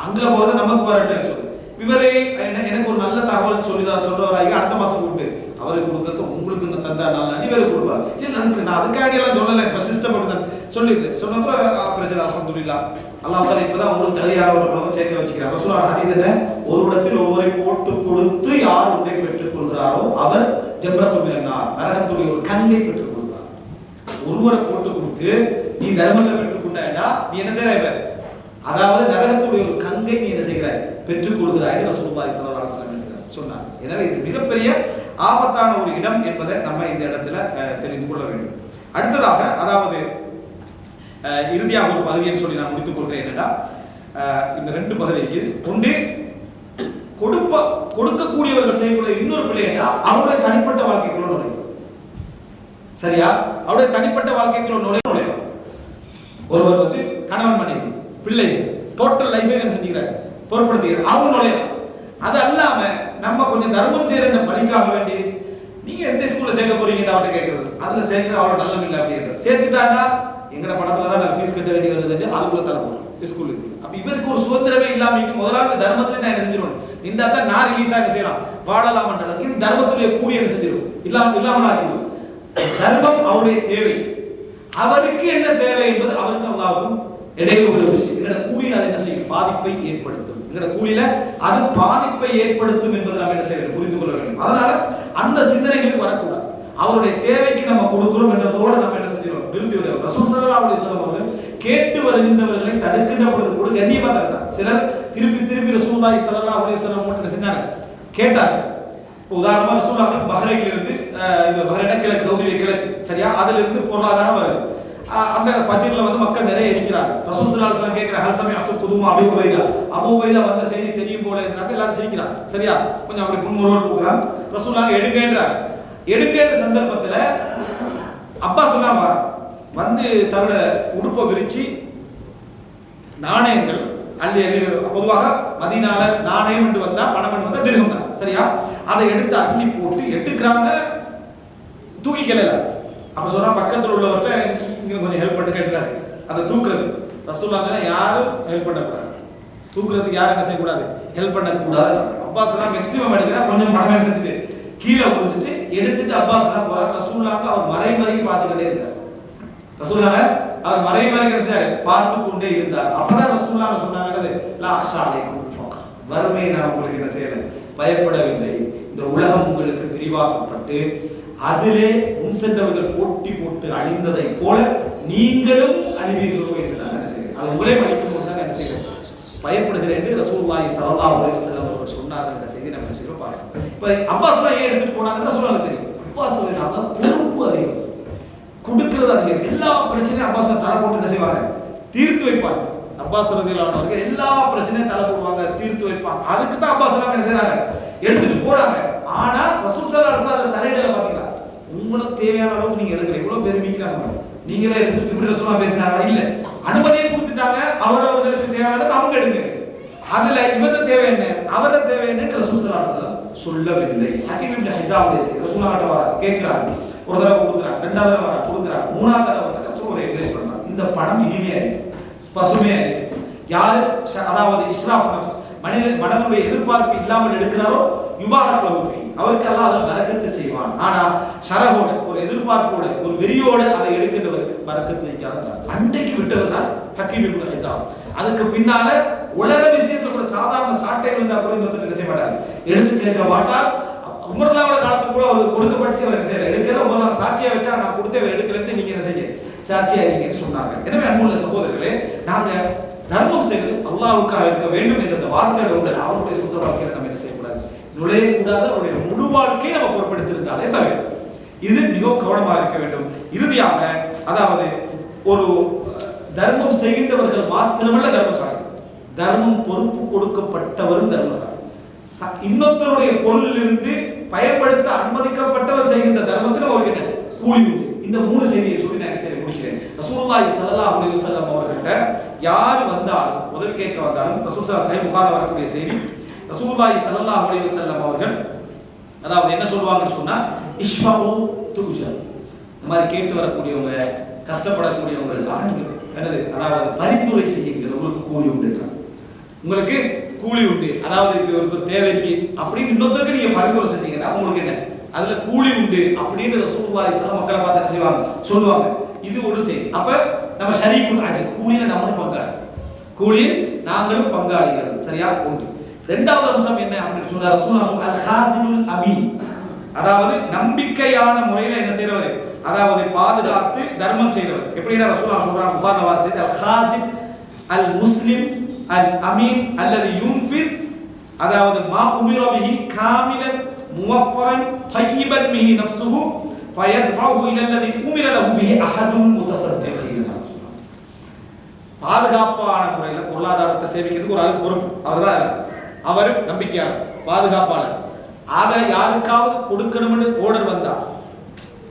அங்கே போறது நமக்கு வரட்டேன்னு சொல்லு. இவரே எனக்கு ஒரு நல்ல தகவல் சொல்றவராகி அடுத்த மாசம் கூப்பிட்டு அவருக்கு கொடுக்கறது உங்களுக்கு தந்தா நல்ல இவருக்கு கொடுப்பார். இல்லை நான் அதுக்காண்டி எல்லாம் சொல்லலை இப்போ சிஸ்டம் அப்படிதான் சொல்லிட்டு சொன்னப்போ பிரச்சனை அல்ஹம்துலில்லாஹ் அல்லாஹ் தாலா இப்பதான் உங்களுக்கு தகுதியானவர்களும் சேர்க்க வச்சுக்கிறார். ரசூலுல்லாஹ் ஹதீஸ்ல ஒரு இடத்தில் ஒவ்வொரு போட்டு கொடுத்து யார் ஒன்றை பெற்றுக் கொள்கிறாரோ அவர் ஜம்ரத்துல் மினன்னார் நரகத்துடைய ஒரு கண்ணை பெற்றுக் கொள்கிறார். ஒருவரை போட்டு கொடுத்து நீ தர்மத்தை பெற்றுக் கொண்டாயா நீ என்ன செய்யற அதாவது நரகத்துடைய ஒரு கங்கை நீ என்ன செய்கிறாய் பெற்றுக் கொள்கிறாய் ரசூலுல்லாஹி ஸல்லல்லாஹு அலைஹி வஸல்லம் சொன்னார். எனவே இது மிகப்பெரிய ஆபத்தான ஒரு இடம் என்பதை நம்ம இந்த இடத்துல தெரிந்து கொள்ள வேண்டும். அடுத்ததாக அதாவது இறுதியாக ஒரு பதவியை சொல்லி நான் முடித்துக் கொள்கிறேன். என்னடா இந்த ரெண்டு பதவிக்கு ஒன்று கொடுக்கக்கூடியவர்கள் செய்யக்கூடிய இன்னொரு பிள்ளை என்றா அவருடைய தனிப்பட்ட வாழ்க்கைக்குள்ள நுழையும். சரியா அவருடைய தனிப்பட்ட வாழ்க்கைக்குள்ள நுழையும். ஒருவர் வந்து கணவன் மனைவி பிள்ளை டோட்டல் லைஃபை என்ன செஞ்சுக்கிறார் பொறுப்படுத்துகிறார் அவங்க நுழையும். அது அல்லாம நம்ம கொஞ்சம் தர்மம் செய்யற பணிக்காக வேண்டி நீங்க எந்த ஸ்கூல்ல சேர்க்க போறீங்க அவட்ட கேட்கறது அதுல சேர்க்கிறது அவ்வளவு நல்ல இல்லை அப்படின்றது சேர்த்துட்டாண்டா எங்கட படத்துல தான் ஃபீஸ் கட்ட வேண்டி வருதுன்னு அதுக்குள்ள தலை போகும். ஸ்கூலுக்கு. அப்ப இவருக்கு ஒரு சுதந்திரமே இல்லாம முதலாவது தர்மத்தை நான் என்ன செஞ்சிருவேன், நின்றா தான் நான் ரிலீஸா என்ன செய்யலாம், வாழலாம் என்ற அளவுக்கு தர்மத்துடைய கூலி என்ன செஞ்சிடும், இல்லாமல் ஆக்கிடும். தர்மம் அவருடைய தேவை, அவருக்கு என்ன தேவை என்பது அவருக்கு அல்லாஹ்வுக்கும் இடையில உள்ள விஷயம். எங்களோட கூலியில் அது என்ன செய்யும், பாதிப்பை ஏற்படுத்தும். எங்களோட கூலியில அது பாதிப்பை ஏற்படுத்தும் என்பதை நம்ம என்ன செய்யணும், புரிந்து கொள்ள வேண்டும். அதனால அந்த சிந்தனைகளுக்கு வரக்கூடாது. அவருடைய தேவைக்கு நம்ம கொடுக்கிறோம் என்றதோடு நம்ம என்ன செஞ்சிடும், நிறுத்தி விடுறோம். ரசூல் ஸல்லல்லாஹு அலைஹி வஸல்லம் அவர்கள் கேட்டு வருகின்றவர்களை தடுக்கின்ற பொழுது கூட கண்ணியமா தடுத்தாங்க. சிலர் திருப்பி ரசூலுல்லாஹி ஸல்லல்லாஹு அலைஹி வஸல்லம் என்ன செஞ்சாங்க, கேட்டாங்க. உதாரணமா ரசூலுல்லாஹ் பஹ்ரைன்ல இருந்து இந்த பஹ்ரைன் கிழக்கு, சவுதியில கிழக்கு, சரியா, அதுல இருந்து பொருளாதாரம் வருது. அந்த ஃபஜ்ர்ல வந்து மக்கள் நிறைய இருக்கிறாங்க. ரசூல் ஸல்லல்லாஹு அலைஹி வஸல்லம் கேக்குற ஹல் சமீஅத்து குதுமா அபூ உபைதா வந்த செய்தி தெரியும் போல என்றாங்க. எல்லாரும் சிரிக்கிறாங்க, சரியா, கொஞ்சம் அப்படி புன்முறுவல் கொடுக்குறாங்க. ரசூலுல்லாஹ் எடுங்கன்றாங்க. எடுக்கிற சந்தர்ப்பத்துல அப்பாஸ் எல்லாம் வந்து தன்னோட உடுப்பை விரிச்சு நாணயங்கள் அள்ளி பொதுவாக மதீனால நாணயம் என்று வந்தா பணம் என்று வந்தா திர்ஹம் தான், சரியா, அதை எடுத்து அள்ளி போட்டு எடுக்கிறாங்க, தூக்கிக்கல. அப்ப சொல்றா பக்கத்தில் உள்ளவர்கிட்ட இங்க கொஞ்சம் ஹெல்ப் பண்ணி கேட்கிறாரு, அதை தூக்குறது. ரசூலுல்லாஹ் யாரும் ஹெல்ப் பண்ணக்கூடாது, தூக்குறதுக்கு யாரும் என்ன செய்யக்கூடாது, ஹெல்ப் பண்ணக்கூடாது. அப்பாஸ் எல்லாம் மேக்சிமம் எடுக்கிறா, கொஞ்சம் பணம் செஞ்சுட்டு கீழே விழுந்துட்டு எடுத்துட்டு அப்பாஸ் தான் போறாங்க. ரசூலுல்லாஹ் அவர் மறைமறை பார்த்துக்கிட்டே இருந்தார். ரசூலுல்லாஹ் அவர் மறைமறை இருந்தார், பார்த்து கொண்டே இருந்தார். அப்பதான் ரசூலுல்லாஹ் சொன்னாங்க, லா அக்ஷா அலைக்கும் ஃபக்ர், வறுமையை நான் உங்களுக்கு என்ன செய்யல, பயப்படவில்லை. இந்த உலகம் உங்களுக்கு விரிவாக்கப்பட்டு அதிலே முன் சென்றவர்கள் போட்டி போட்டு அழிந்ததை போல நீங்களும் அழிவீர்களோ என்று நான் என்ன செய்கிறேன், அது உங்களே அழிக்கும் போது தான் என்ன செய்கிறேன், பயப்படுகிறேன் என்று ரசூலுல்லாஹி ஸல்லல்லாஹு அலைஹி வஸல்லம் அவர்கள் சொன்னார்கள் என்ற செய்தி நம்ம என்ன செய்யறோம் பார்க்கிறோம். இப்ப அப்பாஸ் ஏன் எடுத்துட்டு போனாங்கன்னு ரசூலுல்லாஹ் தெரியும். அப்பாஸ் பொறுப்பு அதிகம், கொடுக்கிறது அதிகம். எல்லா பிரச்சனையும் அப்பாஸ் தலை போட்டு என்ன செய்வாங்க, தீர்த்து வைப்பாங்க. அப்பாஸ் ரலியல்லாஹு அன்ஹு எல்லா பிரச்சனையும் தலை போடுவாங்க, தீர்த்து வைப்பாங்க. அதுக்கு தான் அப்பாஸ் என்ன செய்றாங்க, எடுத்துட்டு போறாங்க. ஆனா ரசூல் ஸல்லல்லாஹு அலைஹி வஸல்லம் தலையிடல. பாத்தீங்களா, உங்களுக்கு தேவையான அளவுக்கு நீங்க எடுக்கல, இவ்வளவு பேர் மீக்கிறாங்க, நீங்களே எடுத்துட்டு இப்படி ரசூலுல்லாஹ் பேசினாங்க இல்ல, அனுமதியை கொடுத்துட்டாங்க. அவரவர்களுக்கு தேவையானது அவங்க எடுங்க. அதுல இவருக்கு தேவை என்ன, அவர தேவை என்ன ரசூல் ஸல்லல்லாஹு அலைஹி வஸல்லம் சொல்லவில்லை. ஹக்கீம் இப்னு ஹிஸாம் ரசூலுல்லாஹ் கிட்ட வர கேக்குறாங்க, ஒரு தடவை கொடுக்குறாங்க, ரெண்டாவது தடவை வர கொடுக்குறாங்க, மூணாவது தடவை ரசூல் என்கரேஜ் பண்றாங்க. இந்த பணம் இனிமையா இருக்கு, பசுமையா இருக்கு. யாரு அதாவது இஸ்ராஃப் நஃப்ஸ், மனதுடைய எதிர்பார்ப்பு இல்லாமல் எடுக்கிறாரோ யுபாரக் லஹு ஃபீ, அவருக்கு அல்லாஹ் அதில் பரக்கத்து செய்வான். ஆனா ஷரஹோட, ஒரு எதிர்பார்ப்போட, ஒரு வெறியோட அதை எடுக்கின்றவருக்கு பரக்கத்து வைக்காத அன்றைக்கு விட்டவர் தான் ஹக்கீம் இப்னு ஹிஸாம். அதுக்கு பின்னால உலக விஷயத்துல கூட சாதாரண சாட்டை விழுந்தா கூட இன்னொருத்தர் என்ன செய்ய மாட்டார், எடுத்து கேட்க மாட்டார். உமர்லாவோட காலத்துக்கு கூட அவர் கொடுக்கப்பட்டு அவர் என்ன செய்யல, எடுக்கல. உமர்லாம் சாட்சியா வச்சா நான் கொடுத்தே எடுக்கலன்னு நீங்க என்ன செய்ய, சாட்சியா இருக்கீங்கன்னு சொன்னாங்க. எனவே அன்புள்ள சகோதரர்களே, நாங்க தர்மம் செய்வது அல்லாஹ்வுக்காக இருக்க வேண்டும் என்ற அந்த வார்த்தையோட அவருடைய சொந்த வாழ்க்கையில நம்ம என்ன செய்யக்கூடாது, நுழையக்கூடாது. அவருடைய முழு வாழ்க்கையை நம்ம பொறுப்பெடுத்திருந்தாலே தவிர இது மிகவும் கவனமாக இருக்க வேண்டும். இறுதியாக அதாவது ஒரு தர்மம் செய்கின்றவர்கள் மாத்திரமல்ல தர்மசாலி, தர்மம் பொறுப்பு கொடுக்கப்பட்டவரும் தர்மசாலி. இன்னொருத்தருடைய பொருளிலிருந்து பயன்படுத்த அனுமதிக்கப்பட்டவர் செய்கின்ற தர்மத்தில் அவருக்கு என்ன கூலி உண்டு. இந்த மூணு செய்தியை சொல்லி நான் செய்ய முடிக்கிறேன். ரசூலுல்லாஹி ஸல்லல்லாஹு அலைஹி வஸல்லம் அவர்கள்ட்ட யார் வந்தாலும், உதவி கேட்க வந்தாலும், ரசூல் சஹீஹ் புகாரில வரக்கூடிய செய்தி, ரசூலுல்லாஹி ஸல்லல்லாஹு அலைஹி வஸல்லம் அவர்கள் அதாவது என்ன சொல்லுவாங்கன்னு சொன்னா, இஷ்ஃபஉ துஜர், இந்த மாதிரி கேட்டு வரக்கூடியவங்க, கஷ்டப்படக்கூடியவங்களுக்காக நீங்க என்னது, அதாவது பரிந்துரை செய்யுங்கள், உங்களுக்கு கூலி உண்டுன்றாங்க. உங்களுக்கு கூலி உண்டு, அதாவது ஒரு தேவைக்கு அப்படின்னு இன்னொருத்தருக்கு நீங்க பரிந்துரை செஞ்சீங்கன்னா உங்களுக்கு என்ன, அதுல கூலி உண்டு அப்படின்னு ரசூலுல்லாஹி ஸல்லல்லாஹு மக்களை பார்த்து என்ன செய்வாங்க, சொல்லுவாங்க. இது ஒரு செய்தி. அப்ப நம்ம ஷரீக்குல் அஜர், கூலியில நம்மளும் பங்காளி, கூலியில் நாங்களும் பங்காளிகள், சரியா உண்டு. இரண்டாவது அம்சம் என்ன அப்படின்னு சொன்னா, ரசூலுல்லாஹ் அல் ஹாசினுல் அமீன், அதாவது நம்பிக்கையான முறையில் என்ன செய்றவர், அதாவது பாதுகாத்து தர்மம் செய்றவர். எப்படின்னா ரசூலுல்லாஹ் சொல்றாங்க, புகாரில வர செய்தி, அல் ஹாசின் அல் முஸ்லிம் அல் அமீன் அல்லது யுன்ஃபிர், அதாவது மா உமிர பிஹி காமிலன் முவஃபரன் தய்யிபன் பிஹி நஃப்ஸுஹு ஃபயத்ஃபஉஹு இலா அல்லதி உமிர லஹு பிஹி அஹதுல் முத்தஸத்திகீன். பாதுகாப்பான முறையில் பொருளாதாரத்தை சேமிக்கிறதுக்கு ஒரு ஆள் பொறுப்பு, அவர்தான் அவர் நம்பிக்கையாளர், பாதுகாப்பாளர். அதை யாருக்காவது கொடுக்கணும்னு ஓர்டர் வந்தா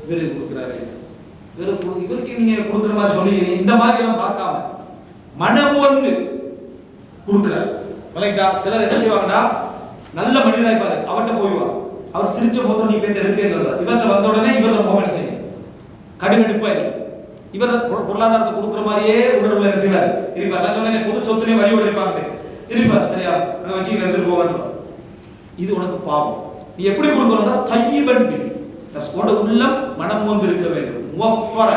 இவரு கொடுக்குறாரு, இவருக்கு நீங்க கொடுக்குற மாதிரி சொல்லி இந்த மாதிரி எல்லாம் பார்க்காம மனமு வந்து கொடுக்குறாரு. விலைக்கா சிலர் என்ன செய்வாங்கன்னா, நல்ல மனிதராக இருப்பாரு, அவர்கிட்ட போய்வாங்க, அவர் சிரிச்ச போதும் நீ பேர் எடுக்கிறேன், இவர்கிட்ட வந்த உடனே இவர முகம் என்ன செய்யும், கடுகடுப்பா இருக்கும். இவர் பொருளாதாரத்தை கொடுக்குற மாதிரியே உணர்வுல என்ன செய்வார் இருப்பார். நான் சொன்னேன் பொது சொத்துலயே வழி உழைப்பாங்க இருப்பார். சரியா அங்க வச்சு எடுத்துட்டு போகணும். இது உனக்கு பாவம். நீ எப்படி கொடுக்கணும்னா தையிபன் பில் உன்னோட உள்ளம் மனம் வந்து இருக்க வேண்டும். முவஃபர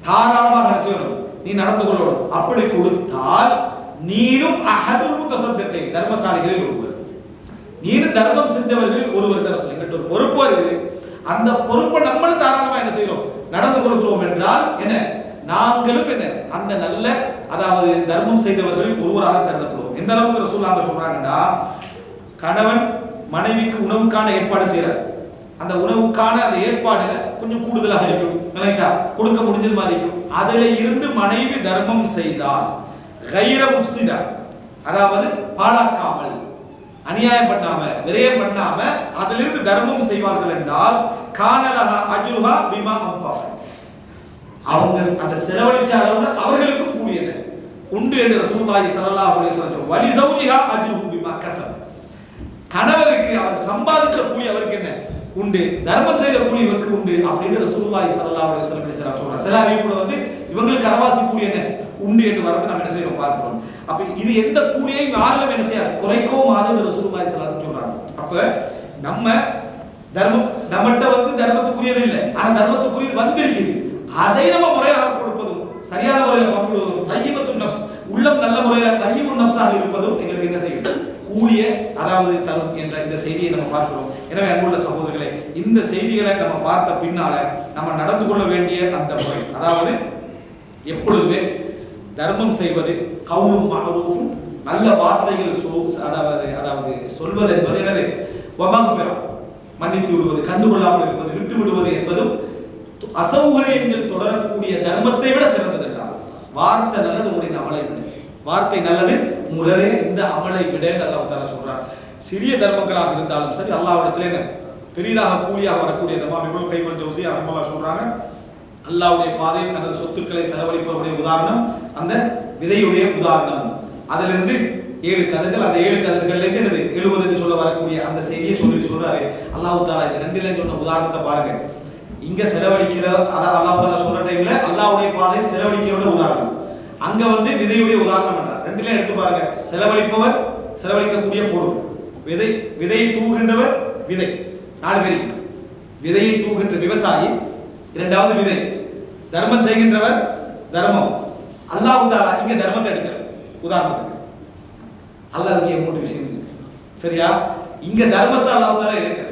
தாராளமாக என்ன செய்யணும் நீ நடந்து கொள்ளணும். அப்படி கொடுத்தால் நீனும் அஹதுல் முத்தசத்திகை தர்மசாலிகளில் ஒருவர், நீனும் தர்மம் செஞ்சவர்களில் ஒருவர் சொல்லிட்டு ஒரு பொறுப்பு வருது. அந்த பொறுப்பை நம்மளும் தாராளமா என்ன செய்யறோம் நடந்து கொள்கிறோம் என்றால் என்ன நாங்களும் என்ன அந்த நல்ல அதாவது தர்மம் செய்தவர்களில் ஒருவராக கருதப்படுவோம். எந்த அளவுக்கு ரசூலுல்லாஹ் சொல்றாங்கன்னா கணவன் மனைவிக்கு உணவுக்கான ஏற்பாடு செய்யறார். அந்த உணவுக்கான அந்த ஏற்பாடுல கொஞ்சம் கூடுதலாக இருக்கும் இல்லையா கொடுக்க முடிஞ்சது மாதிரி இருக்கும். அதுல இருந்து மனைவி தர்மம் செய்தால் கைர முஃப்ஸிதா அதாவது பாழாக்காமல் அநியாயம் பண்ணாம விரயம் பண்ணாம அதிலிருந்து தர்மம் செய்வார்கள் என்றால் கானலஹா அஜ்ருஹா பிமா அன்ஃபகத் அவங்க அந்த செலவழிச்ச அளவுல அவர்களுக்கும் கூலி என்ன உண்டு என்று ரசூலுல்லாஹி ஸல்லல்லாஹு அலைஹி வஸல்லம் வலி ஜௌஜிஹா அஜ்ருஹு பிமா கஸப் கணவருக்கு அவர் சம்பாதித்த கூலி அவருக்கு என்ன உண்டு, தர்மம் செய்த கூலி இவருக்கு உண்டு அப்படின்னு ரசூலுல்லாஹி ஸல்லல்லாஹு அலைஹி வஸல்லம் சொல்றாங்க. சில அறிவிப்புல வந்து இவங்களுக்கு அரவாசி கூலி என்ன உண்டு என்று வரது நம்ம என்ன செய்யறோம் பார்க்கிறோம். அப்ப இது எந்த கூலியையும் யாரும் என்ன செய்யாது குறைக்கவும் ஆதுன்னு ரசூலுல்லாஹி ஸல்லல்லாஹு அலைஹி வஸல்லம் சொல்றாங்க. அப்ப நம்ம தர்மம் நம்மகிட்ட வந்து தர்மத்துக்குரியது இல்லை, ஆனா தர்மத்துக்குரியது வந்திருக்குது. அதை நம்ம முறையாக கொடுப்பதும் சரியான முறையில் பங்கிடுவதும் தையிபத்துன் நஃப்ஸ் உள்ளம் நல்ல முறையில் தையிபுன் நஃப்ஸாக இருப்பதும் எங்களுக்கு என்ன செய்யும் கூலிய அதாவது தரும் என்ற இந்த செய்தியை நம்ம பார்க்கிறோம். எனவே அன்புள்ள சகோதரர்களே இந்த செய்திகளை நம்ம பார்த்த பின்னால நம்ம நடந்து கொள்ள வேண்டிய அந்த முறை அதாவது எப்பொழுதுமே தர்மம் செய்வது கவுலும் மஅரூஃபும் நல்ல வார்த்தைகள் அதாவது சொல்வது என்பது என்னது வமக்ஃபிரா மன்னித்து விடுவது கண்டுகொள்ளாமல் இருப்பது விட்டு விடுவது என்பதும் அசௌகரியங்கள் தொடரக்கூடிய தர்மத்தை விட சிறந்தது என்றால் வார்த்தை நல்லது உங்களுடைய அமலை விட வார்த்தை நல்லது உங்களுடைய இந்த அமலை விட அல்லாஹ் தஆலா சொல்றார். சிறிய தர்மங்களாக இருந்தாலும் சரி அல்லாஹ்விடத்திலே என்ன பெரிதாக கூலியாக வரக்கூடிய இமாம் இப்னு கைம் ஜௌஸி ரஹ்மத்துல்லாஹி சொல்றாங்க அல்லாஹ்வுடைய பாதையில் தனது சொத்துக்களை செலவழிப்பவருடைய உதாரணம் அந்த விதையுடைய உதாரணம். அதிலிருந்து 7 கதிர்கள் அந்த 7 கதிர்கள்ல இருந்து என்னது 70 என்று சொல்ல வரக்கூடிய அந்த செய்தியை சொல்றாரு அல்லாஹ் தஆலா. இந்த ரெண்டுல சொன்ன உதாரணத்தை பாருங்க. இங்க செலவழிக்கிற அல்லாஹ் தஆலா சொல்ற டைம்ல அல்லாஹ்வுடைய பாதையில் செலவழிக்கிறவருடைய உதாரணம், அங்க வந்து விதையுடைய உதாரணம் என்றார். ரெண்டுல எடுத்து பாருங்க. செலவழிப்பவர் செலவழிக்கக்கூடிய பொருள், விதையை தூவுகின்றவர் விதை 4 பேர், விதையை தூவுகின்ற விவசாயி, இரண்டாவது விதை, தர்மம் செய்கின்றவர் தர்மம். அல்லாஹ் தஆலா இங்க தர்மத்தை எடுக்கிறார் உதாரணத்துக்கு. அல்லாஹ்வுக்கு 3 விஷயம் சரியா, இங்க தர்மத்தை அல்லாஹ் தஆலா எடுக்கிறார்.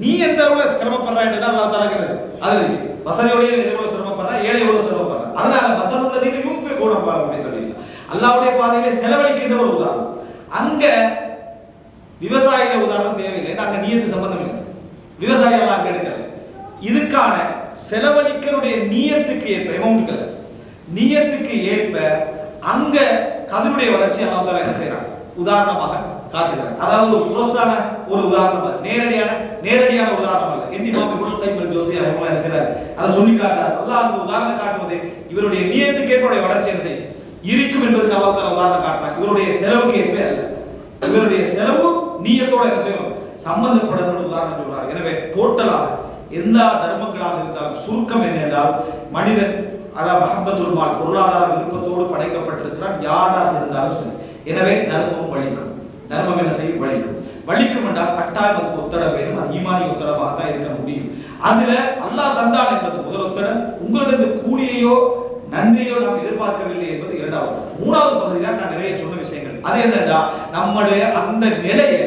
நீ எந்த அளவுல சிரமப்படுறாய் அல்லாஹ் தஆலா கேக்குது. அது வசதியோட எவ்வளவு சிரமப்படுறா, ஏழை எவ்வளவு சிரமப்படுறா. அதனால மதனுள்ளதீன யுன்ஃபிகூன பாலவுடைய சொல்லி அல்லாஹ்வுடைய பாதையிலே செலவழிக்கின்ற ஒரு உதாரணம். அங்க விவசாயிய உதாரணம் தேவையில்லை, அங்க நியத்து சம்பந்தம் இல்லை, விவசாயி எல்லாம் எடுக்கல. இதுக்கான செலவழிக்கருடைய நியத்துக்கு ஏற்ப அமௌண்ட்கள் நியத்துக்கு ஏற்ப அங்க கதிருடைய வளர்ச்சி அல்லாஹ் தஆலா என்ன செய்றாங்க உதாரணமாக காட்டுகிறார். அதாவது ஒரு புரஸ்தான ஒரு உதாரணம், நேரடியான உதாரணம் அல்ல. இமாம் இப்னு கைம் ஜௌஸி ரஹ்மத்துல்லாஹி என்ன செய்றார் அதை சொல்லி காட்டுறார். அல்லாஹ் அந்த உதாரணம் காட்டுவது இவருடைய நியத்துக்கு ஏற்ப வளர்ச்சி என்ன செய்யும் இருக்கும் என்பதற்கு அல்லாஹ் தஆலா உதாரணம் காட்டுறார். இவருடைய செலவுக்கு ஏற்ப அல்ல, இவருடைய செலவு நியத்தோட என்ன செய்யணும் சம்பந்தப்படணும் உதாரணம் சொல்றார். எனவே டோட்டலாக எல்லா தர்மங்களாக இருந்தாலும் சுருக்கம் என்ன என்றால் மனிதன் அதாவது மஹப்பத்துல் மால் பொருளாதார விருப்பத்தோடு படைக்கப்பட்டிருக்கிறான் யாராக இருந்தாலும் சரி. எனவே தர்மம் வலிக்கும், தர்மம் என்ன செய்யும் வலிக்கும் என்றால் கட்டாயம் அதுக்கு ஒத்தடம் வேணும். அது ஈமானி ஒத்தடமாக தான் இருக்க முடியும். அதுல அல்லாஹ் தந்தான் என்பது முதல் ஒத்தடம். உங்களிடம் கூலியையோ நன்றியோ நாம் எதிர்பார்க்கவில்லை என்பது இரண்டாவது. மூணாவது பகுதி தான் நான் நிறைய சொன்ன விஷயங்கள். அது என்னன்னா நம்முடைய அந்த நிலையை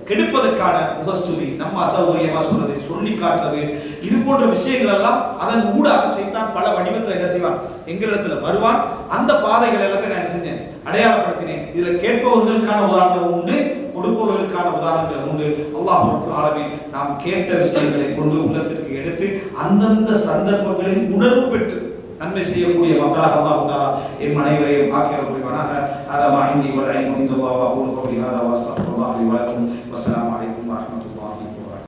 கெடுப்பதற்கான முகஸ்துதி, நம்ம அசௌகரியமா சொல்றது, சொல்லி காட்டுறது, இது போன்ற விஷயங்கள் எல்லாம் அதன் ஊடாக சைத்தான் பல வடிவத்தில் என்ன செய்வான் எங்களிடத்துல வருவான். அந்த பாதைகள் எல்லாத்தையும் நான் செஞ்சேன் அடையாளப்படுத்தினேன். இதுல கேட்பவர்களுக்கான உதாரணம் உண்டு, கொடுப்பவர்களுக்கான உதாரணங்கள் உண்டு. அல்லாஹ் ரப்பல் ஆலமீன் நாம் கேட்ட விஷயங்களை கொண்டு உள்ளத்திற்கு எடுத்து அந்தந்த சந்தர்ப்பங்களில் உணர்வு பெற்று நன்மை செய்யக்கூடிய மக்களாக அல்லாஹ் தஆலா எம் அனைவரையும் ஆக்கிரமிக்க புரிவானாக. ஹதா இந்தி வல் இல்மு இன்தல்லாஹ் வ அகூலு கௌலி ஹதா வ அஸ்தக்ஃபிருல்லாஹ் லி வ லக்கும். வஸ்ஸலாமு அலைக்கும் வ ரஹ்மத்துல்லாஹி